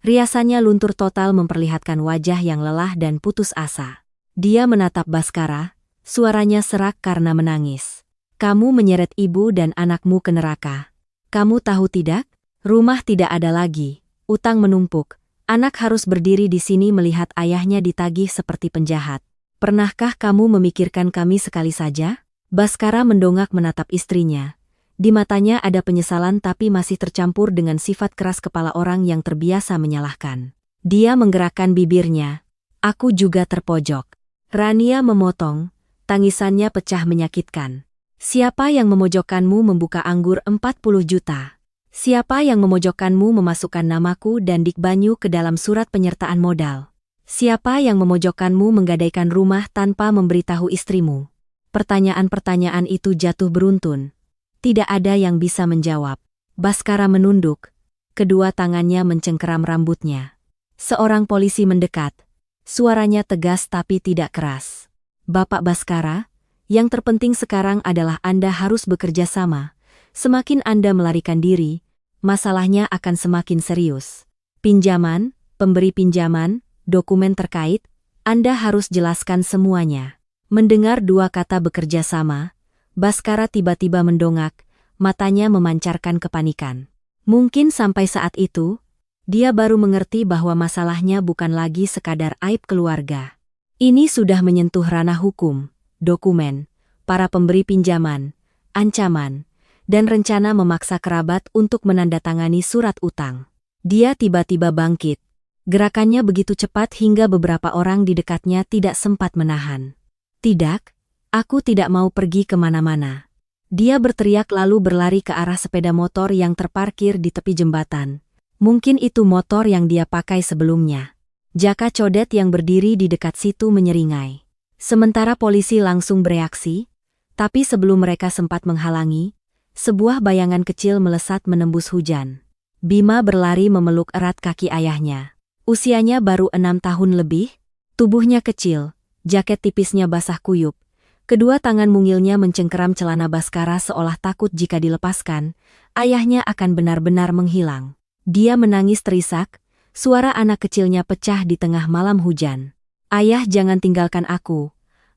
riasannya luntur total memperlihatkan wajah yang lelah dan putus asa. Dia menatap Baskara, suaranya serak karena menangis. Kamu menyeret ibu dan anakmu ke neraka. Kamu tahu tidak? Rumah tidak ada lagi, utang menumpuk, anak harus berdiri di sini melihat ayahnya ditagih seperti penjahat. Pernahkah kamu memikirkan kami sekali saja? Baskara mendongak menatap istrinya. Di matanya ada penyesalan tapi masih tercampur dengan sifat keras kepala orang yang terbiasa menyalahkan. Dia menggerakkan bibirnya. Aku juga terpojok. Rania memotong, tangisannya pecah menyakitkan. Siapa yang memojokkanmu membuka anggur 40 juta? Siapa yang memojokkanmu memasukkan namaku dan Dik Banyu ke dalam surat penyertaan modal? Siapa yang memojokkanmu menggadaikan rumah tanpa memberitahu istrimu? Pertanyaan-pertanyaan itu jatuh beruntun. Tidak ada yang bisa menjawab. Baskara menunduk, kedua tangannya mencengkeram rambutnya. Seorang polisi mendekat. Suaranya tegas tapi tidak keras. Bapak Baskara, yang terpenting sekarang adalah Anda harus bekerja sama. Semakin Anda melarikan diri, masalahnya akan semakin serius. Pinjaman, pemberi pinjaman, dokumen terkait, Anda harus jelaskan semuanya. Mendengar dua kata bekerja sama, Baskara tiba-tiba mendongak, matanya memancarkan kepanikan. Mungkin sampai saat itu, dia baru mengerti bahwa masalahnya bukan lagi sekadar aib keluarga. Ini sudah menyentuh ranah hukum, dokumen, para pemberi pinjaman, ancaman, dan rencana memaksa kerabat untuk menandatangani surat utang. Dia tiba-tiba bangkit. Gerakannya begitu cepat hingga beberapa orang di dekatnya tidak sempat menahan. Tidak, aku tidak mau pergi kemana-mana. Dia berteriak lalu berlari ke arah sepeda motor yang terparkir di tepi jembatan. Mungkin itu motor yang dia pakai sebelumnya. Jaka Codet yang berdiri di dekat situ menyeringai. Sementara polisi langsung bereaksi, tapi sebelum mereka sempat menghalangi, sebuah bayangan kecil melesat menembus hujan. Bima berlari memeluk erat kaki ayahnya. Usianya baru 6 tahun lebih, tubuhnya kecil, jaket tipisnya basah kuyup. Kedua tangan mungilnya mencengkeram celana Baskara seolah takut jika dilepaskan, ayahnya akan benar-benar menghilang. Dia menangis terisak, Suara anak kecilnya pecah di tengah malam hujan. Ayah, jangan tinggalkan aku.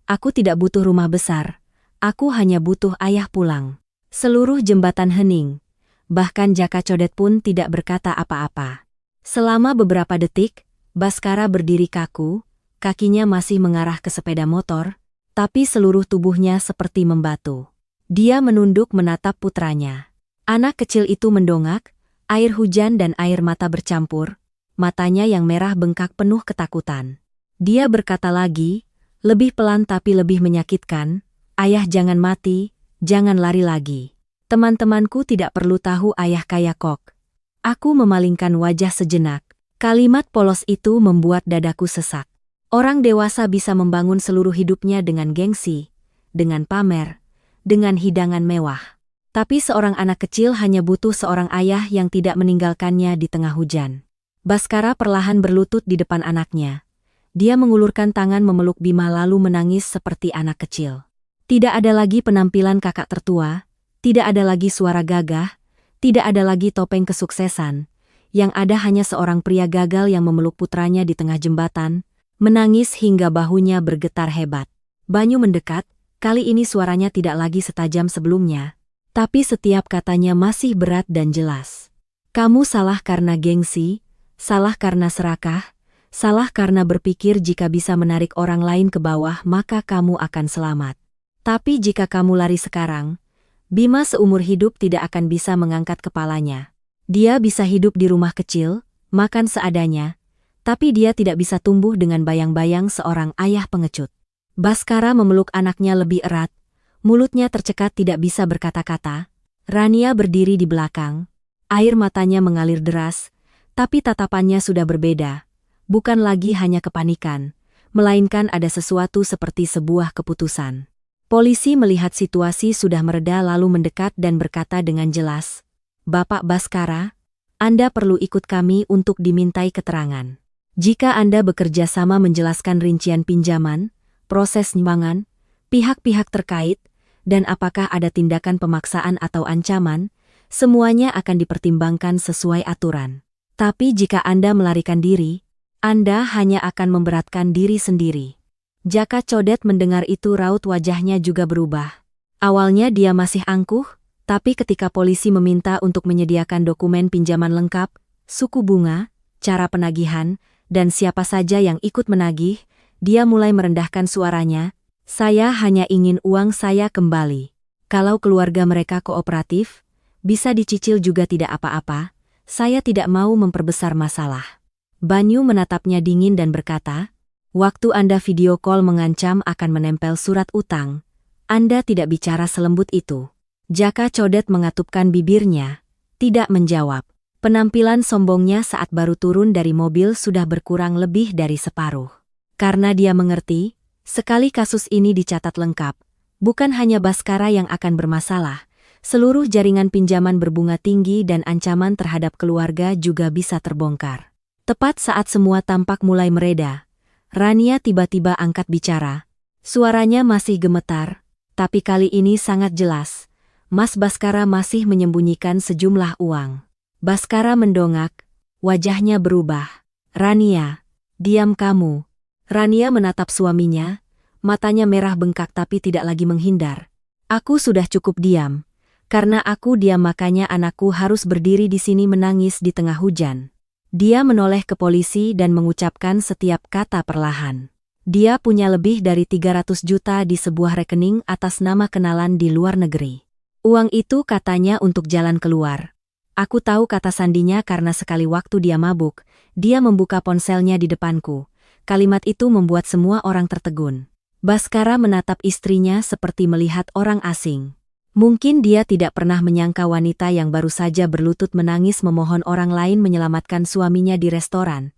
Aku tidak butuh rumah besar. Aku hanya butuh ayah pulang. Seluruh jembatan hening. Bahkan Jaka Codet pun tidak berkata apa-apa. Selama beberapa detik, Baskara berdiri kaku, kakinya masih mengarah ke sepeda motor, tapi seluruh tubuhnya seperti membatu. Dia menunduk menatap putranya. Anak kecil itu mendongak, air hujan dan air mata bercampur, matanya yang merah bengkak penuh ketakutan. Dia berkata lagi, lebih pelan tapi lebih menyakitkan, "Ayah, jangan mati, jangan lari lagi. Teman-temanku tidak perlu tahu ayah kaya kok." Aku memalingkan wajah sejenak. Kalimat polos itu membuat dadaku sesak. Orang dewasa bisa membangun seluruh hidupnya dengan gengsi, dengan pamer, dengan hidangan mewah. Tapi seorang anak kecil hanya butuh seorang ayah yang tidak meninggalkannya di tengah hujan. Baskara perlahan berlutut di depan anaknya. Dia mengulurkan tangan memeluk Bima lalu menangis seperti anak kecil. Tidak ada lagi penampilan kakak tertua, tidak ada lagi suara gagah, tidak ada lagi topeng kesuksesan. Yang ada hanya seorang pria gagal yang memeluk putranya di tengah jembatan, menangis hingga bahunya bergetar hebat. Banyu mendekat, kali ini suaranya tidak lagi setajam sebelumnya, tapi setiap katanya masih berat dan jelas. "Kamu salah karena gengsi, salah karena serakah, salah karena berpikir jika bisa menarik orang lain ke bawah maka kamu akan selamat. Tapi jika kamu lari sekarang, Bima seumur hidup tidak akan bisa mengangkat kepalanya. Dia bisa hidup di rumah kecil, makan seadanya, tapi dia tidak bisa tumbuh dengan bayang-bayang seorang ayah pengecut." Baskara memeluk anaknya lebih erat, mulutnya tercekat tidak bisa berkata-kata. Rania berdiri di belakang, air matanya mengalir deras, tapi tatapannya sudah berbeda, bukan lagi hanya kepanikan, melainkan ada sesuatu seperti sebuah keputusan. Polisi melihat situasi sudah mereda lalu mendekat dan berkata dengan jelas, "Bapak Baskara, Anda perlu ikut kami untuk dimintai keterangan. Jika Anda bekerja sama menjelaskan rincian pinjaman, proses nyimbangan, pihak-pihak terkait, dan apakah ada tindakan pemaksaan atau ancaman, semuanya akan dipertimbangkan sesuai aturan. Tapi jika Anda melarikan diri, Anda hanya akan memberatkan diri sendiri." Jaka Codet mendengar itu raut wajahnya juga berubah. Awalnya dia masih angkuh, tapi ketika polisi meminta untuk menyediakan dokumen pinjaman lengkap, suku bunga, cara penagihan, dan siapa saja yang ikut menagih, dia mulai merendahkan suaranya, "Saya hanya ingin uang saya kembali. Kalau keluarga mereka kooperatif, bisa dicicil juga tidak apa-apa, saya tidak mau memperbesar masalah." Banyu menatapnya dingin dan berkata, "Waktu Anda video call mengancam akan menempel surat utang, Anda tidak bicara selembut itu." Jaka Codet mengatupkan bibirnya, tidak menjawab. Penampilan sombongnya saat baru turun dari mobil sudah berkurang lebih dari separuh. Karena dia mengerti, sekali kasus ini dicatat lengkap, bukan hanya Baskara yang akan bermasalah, seluruh jaringan pinjaman berbunga tinggi dan ancaman terhadap keluarga juga bisa terbongkar. Tepat saat semua tampak mulai mereda, Rania tiba-tiba angkat bicara. Suaranya masih gemetar, tapi kali ini sangat jelas. Mas Baskara masih menyembunyikan sejumlah uang. Baskara mendongak, wajahnya berubah. "Rania, diam kamu." Rania menatap suaminya, matanya merah bengkak tapi tidak lagi menghindar. "Aku sudah cukup diam. Karena aku diam makanya anakku harus berdiri di sini menangis di tengah hujan." Dia menoleh ke polisi dan mengucapkan setiap kata perlahan. Dia punya lebih dari 300 juta di sebuah rekening atas nama kenalan di luar negeri. Uang itu katanya untuk jalan keluar. Aku tahu kata sandinya karena sekali waktu dia mabuk, dia membuka ponselnya di depanku. Kalimat itu membuat semua orang tertegun. Baskara menatap istrinya seperti melihat orang asing. Mungkin dia tidak pernah menyangka wanita yang baru saja berlutut menangis memohon orang lain menyelamatkan suaminya di restoran,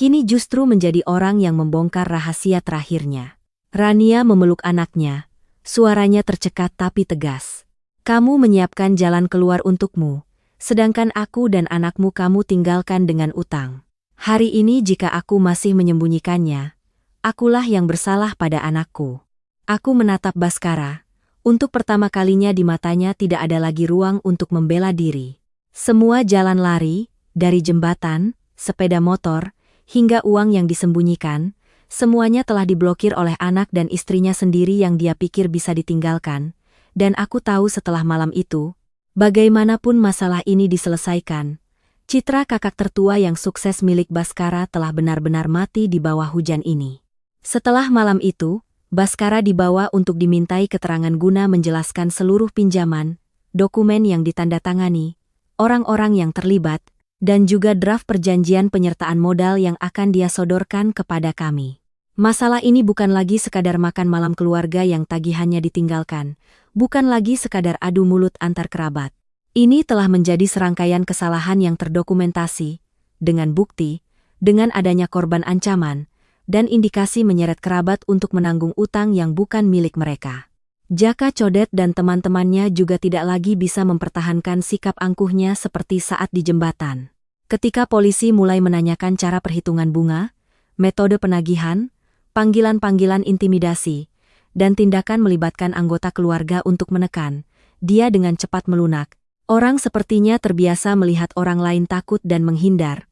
kini justru menjadi orang yang membongkar rahasia terakhirnya. Rania memeluk anaknya, suaranya tercekat tapi tegas. "Kamu menyiapkan jalan keluar untukmu, sedangkan aku dan anakmu kamu tinggalkan dengan utang. Hari ini jika aku masih menyembunyikannya, akulah yang bersalah pada anakku." Aku menatap Baskara. Untuk pertama kalinya di matanya tidak ada lagi ruang untuk membela diri. Semua jalan lari, dari jembatan, sepeda motor, hingga uang yang disembunyikan, semuanya telah diblokir oleh anak dan istrinya sendiri yang dia pikir bisa ditinggalkan, dan aku tahu setelah malam itu, bagaimanapun masalah ini diselesaikan, citra kakak tertua yang sukses milik Baskara telah benar-benar mati di bawah hujan ini. Setelah malam itu, Baskara dibawa untuk dimintai keterangan guna menjelaskan seluruh pinjaman, dokumen yang ditandatangani, orang-orang yang terlibat, dan juga draft perjanjian penyertaan modal yang akan dia sodorkan kepada kami. Masalah ini bukan lagi sekadar makan malam keluarga yang tagihannya ditinggalkan, bukan lagi sekadar adu mulut antar kerabat. Ini telah menjadi serangkaian kesalahan yang terdokumentasi, dengan bukti, dengan adanya korban ancaman, dan indikasi menyeret kerabat untuk menanggung utang yang bukan milik mereka. Jaka Codet dan teman-temannya juga tidak lagi bisa mempertahankan sikap angkuhnya seperti saat di jembatan. Ketika polisi mulai menanyakan cara perhitungan bunga, metode penagihan, panggilan-panggilan intimidasi, dan tindakan melibatkan anggota keluarga untuk menekan, dia dengan cepat melunak. Orang sepertinya terbiasa melihat orang lain takut dan menghindar.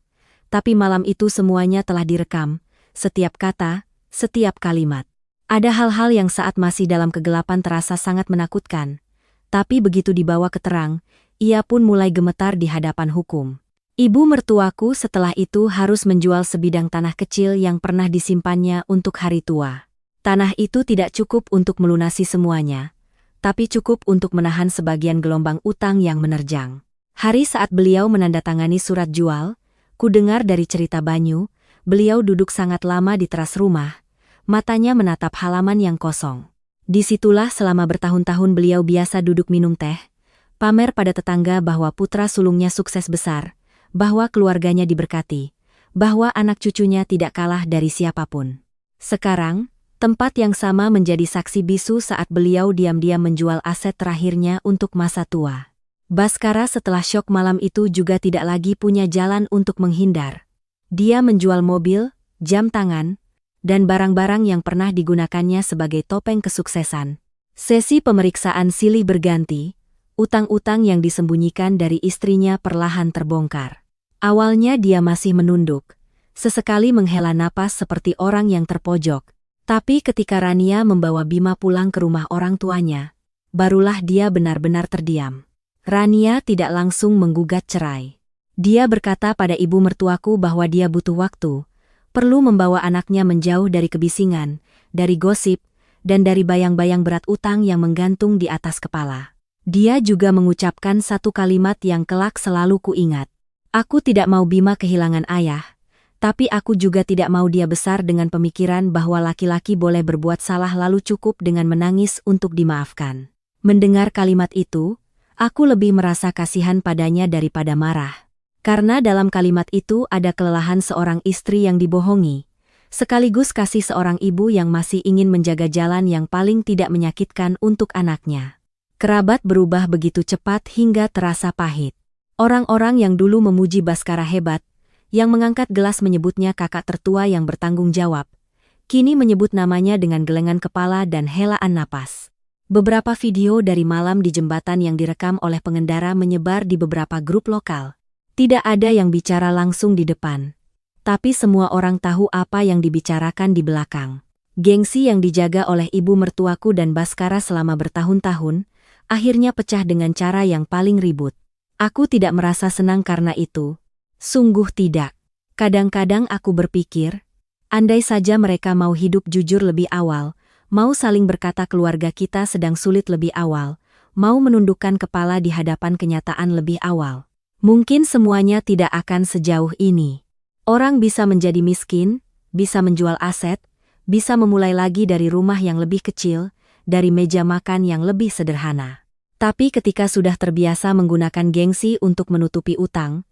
Tapi malam itu semuanya telah direkam, setiap kata, setiap kalimat. Ada hal-hal yang saat masih dalam kegelapan terasa sangat menakutkan, tapi begitu dibawa ke terang, ia pun mulai gemetar di hadapan hukum. Ibu mertuaku setelah itu harus menjual sebidang tanah kecil yang pernah disimpannya untuk hari tua. Tanah itu tidak cukup untuk melunasi semuanya, tapi cukup untuk menahan sebagian gelombang utang yang menerjang. Hari saat beliau menandatangani surat jual, ku dengar dari cerita Banyu, beliau duduk sangat lama di teras rumah, matanya menatap halaman yang kosong. Disitulah selama bertahun-tahun beliau biasa duduk minum teh, pamer pada tetangga bahwa putra sulungnya sukses besar, bahwa keluarganya diberkati, bahwa anak cucunya tidak kalah dari siapapun. Sekarang, tempat yang sama menjadi saksi bisu saat beliau diam-diam menjual aset terakhirnya untuk masa tua. Baskara setelah syok malam itu juga tidak lagi punya jalan untuk menghindar. Dia menjual mobil, jam tangan, dan barang-barang yang pernah digunakannya sebagai topeng kesuksesan. Sesi pemeriksaan silih berganti, utang-utang yang disembunyikan dari istrinya perlahan terbongkar. Awalnya dia masih menunduk, sesekali menghela napas seperti orang yang terpojok. Tapi ketika Rania membawa Bima pulang ke rumah orang tuanya, barulah dia benar-benar terdiam. Rania tidak langsung menggugat cerai. Dia berkata pada ibu mertuaku bahwa dia butuh waktu, perlu membawa anaknya menjauh dari kebisingan, dari gosip, dan dari bayang-bayang berat utang yang menggantung di atas kepala. Dia juga mengucapkan satu kalimat yang kelak selalu kuingat. Aku tidak mau Bima kehilangan ayah, tapi aku juga tidak mau dia besar dengan pemikiran bahwa laki-laki boleh berbuat salah lalu cukup dengan menangis untuk dimaafkan. Mendengar kalimat itu, aku lebih merasa kasihan padanya daripada marah. Karena dalam kalimat itu ada kelelahan seorang istri yang dibohongi, sekaligus kasih seorang ibu yang masih ingin menjaga jalan yang paling tidak menyakitkan untuk anaknya. Kerabat berubah begitu cepat hingga terasa pahit. Orang-orang yang dulu memuji Baskara hebat, yang mengangkat gelas menyebutnya kakak tertua yang bertanggung jawab, kini menyebut namanya dengan gelengan kepala dan helaan napas. Beberapa video dari malam di jembatan yang direkam oleh pengendara menyebar di beberapa grup lokal. Tidak ada yang bicara langsung di depan, tapi semua orang tahu apa yang dibicarakan di belakang. Gengsi yang dijaga oleh ibu mertuaku dan Baskara selama bertahun-tahun, akhirnya pecah dengan cara yang paling ribut. Aku tidak merasa senang karena itu. Sungguh tidak. Kadang-kadang aku berpikir, andai saja mereka mau hidup jujur lebih awal, mau saling berkata keluarga kita sedang sulit lebih awal, mau menundukkan kepala di hadapan kenyataan lebih awal. Mungkin semuanya tidak akan sejauh ini. Orang bisa menjadi miskin, bisa menjual aset, bisa memulai lagi dari rumah yang lebih kecil, dari meja makan yang lebih sederhana. Tapi ketika sudah terbiasa menggunakan gengsi untuk menutupi utang,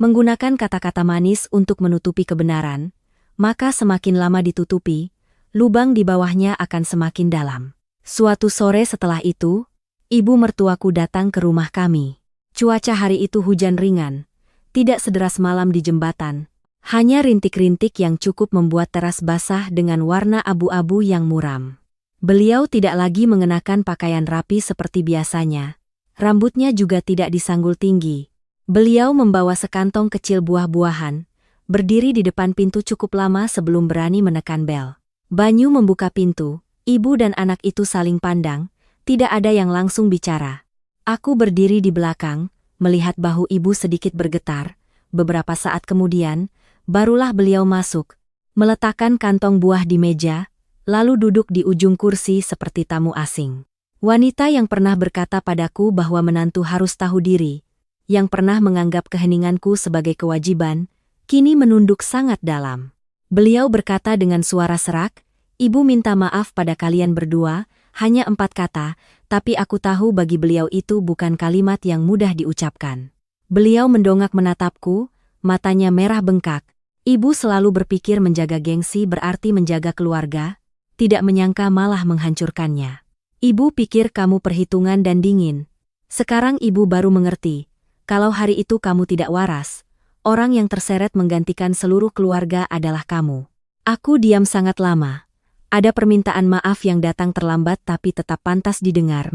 menggunakan kata-kata manis untuk menutupi kebenaran, maka semakin lama ditutupi, lubang di bawahnya akan semakin dalam. Suatu sore setelah itu, ibu mertuaku datang ke rumah kami. Cuaca hari itu hujan ringan, tidak sederas malam di jembatan, hanya rintik-rintik yang cukup membuat teras basah dengan warna abu-abu yang muram. Beliau tidak lagi mengenakan pakaian rapi seperti biasanya, rambutnya juga tidak disanggul tinggi. Beliau membawa sekantong kecil buah-buahan, berdiri di depan pintu cukup lama sebelum berani menekan bel. Banyu membuka pintu, ibu dan anak itu saling pandang, tidak ada yang langsung bicara. Aku berdiri di belakang, melihat bahu ibu sedikit bergetar. Beberapa saat kemudian, barulah beliau masuk, meletakkan kantong buah di meja, lalu duduk di ujung kursi seperti tamu asing. Wanita yang pernah berkata padaku bahwa menantu harus tahu diri, yang pernah menganggap keheninganku sebagai kewajiban, kini menunduk sangat dalam. Beliau berkata dengan suara serak, "Ibu minta maaf pada kalian berdua, hanya 4 kata, tapi aku tahu bagi beliau itu bukan kalimat yang mudah diucapkan." Beliau mendongak menatapku, matanya merah bengkak. Ibu selalu berpikir menjaga gengsi berarti menjaga keluarga, tidak menyangka malah menghancurkannya. Ibu pikir kamu perhitungan dan dingin. Sekarang ibu baru mengerti, kalau hari itu kamu tidak waras, orang yang terseret menggantikan seluruh keluarga adalah kamu. Aku diam sangat lama. Ada permintaan maaf yang datang terlambat tapi tetap pantas didengar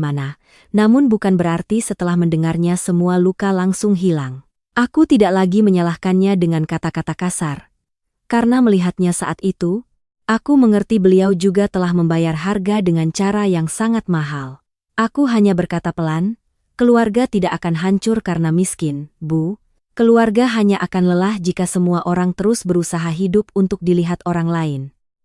namun bukan berarti setelah mendengarnya semua luka langsung hilang. Aku tidak lagi menyalahkannya dengan kata-kata kasar. Karena melihatnya saat itu, aku mengerti beliau juga telah membayar harga dengan cara yang sangat mahal. Aku hanya berkata pelan, "Keluarga tidak akan hancur karena miskin, Bu. Keluarga hanya akan lelah jika semua orang terus berusaha hidup untuk dilihat orang lain."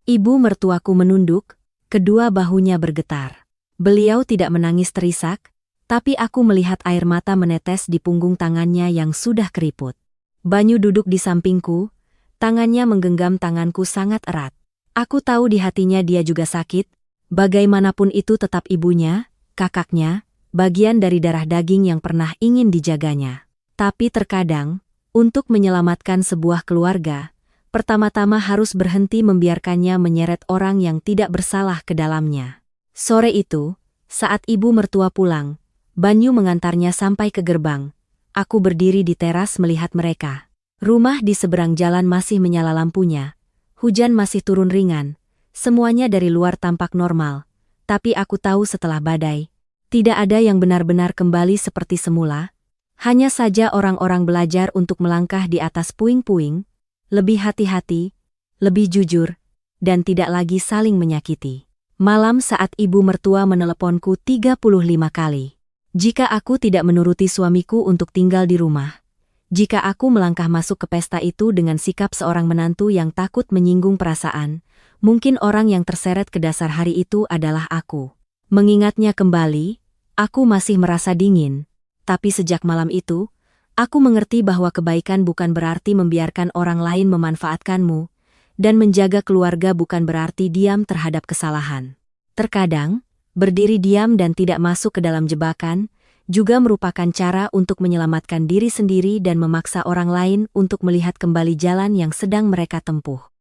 Ibu mertuaku menunduk, kedua bahunya bergetar. Beliau tidak menangis terisak, tapi aku melihat air mata menetes di punggung tangannya yang sudah keriput. Banyu duduk di sampingku, tangannya menggenggam tanganku sangat erat. Aku tahu di hatinya dia juga sakit, bagaimanapun itu tetap ibunya, kakaknya, bagian dari darah daging yang pernah ingin dijaganya. Tapi terkadang, untuk menyelamatkan sebuah keluarga, pertama-tama harus berhenti membiarkannya menyeret orang yang tidak bersalah ke dalamnya. Sore itu, saat ibu mertua pulang, Banyu mengantarnya sampai ke gerbang. Aku berdiri di teras melihat mereka. Rumah di seberang jalan masih menyala lampunya. Hujan masih turun ringan. Semuanya dari luar tampak normal. Tapi aku tahu setelah badai, tidak ada yang benar-benar kembali seperti semula. Hanya saja orang-orang belajar untuk melangkah di atas puing-puing, lebih hati-hati, lebih jujur, dan tidak lagi saling menyakiti. Malam saat ibu mertua meneleponku 35 kali. Jika aku tidak menuruti suamiku untuk tinggal di rumah, jika aku melangkah masuk ke pesta itu dengan sikap seorang menantu yang takut menyinggung perasaan, mungkin orang yang terseret ke dasar hari itu adalah aku. Mengingatnya kembali, aku masih merasa dingin. Tapi sejak malam itu, aku mengerti bahwa kebaikan bukan berarti membiarkan orang lain memanfaatkanmu, dan menjaga keluarga bukan berarti diam terhadap kesalahan. Terkadang, berdiri diam dan tidak masuk ke dalam jebakan, juga merupakan cara untuk menyelamatkan diri sendiri dan memaksa orang lain untuk melihat kembali jalan yang sedang mereka tempuh.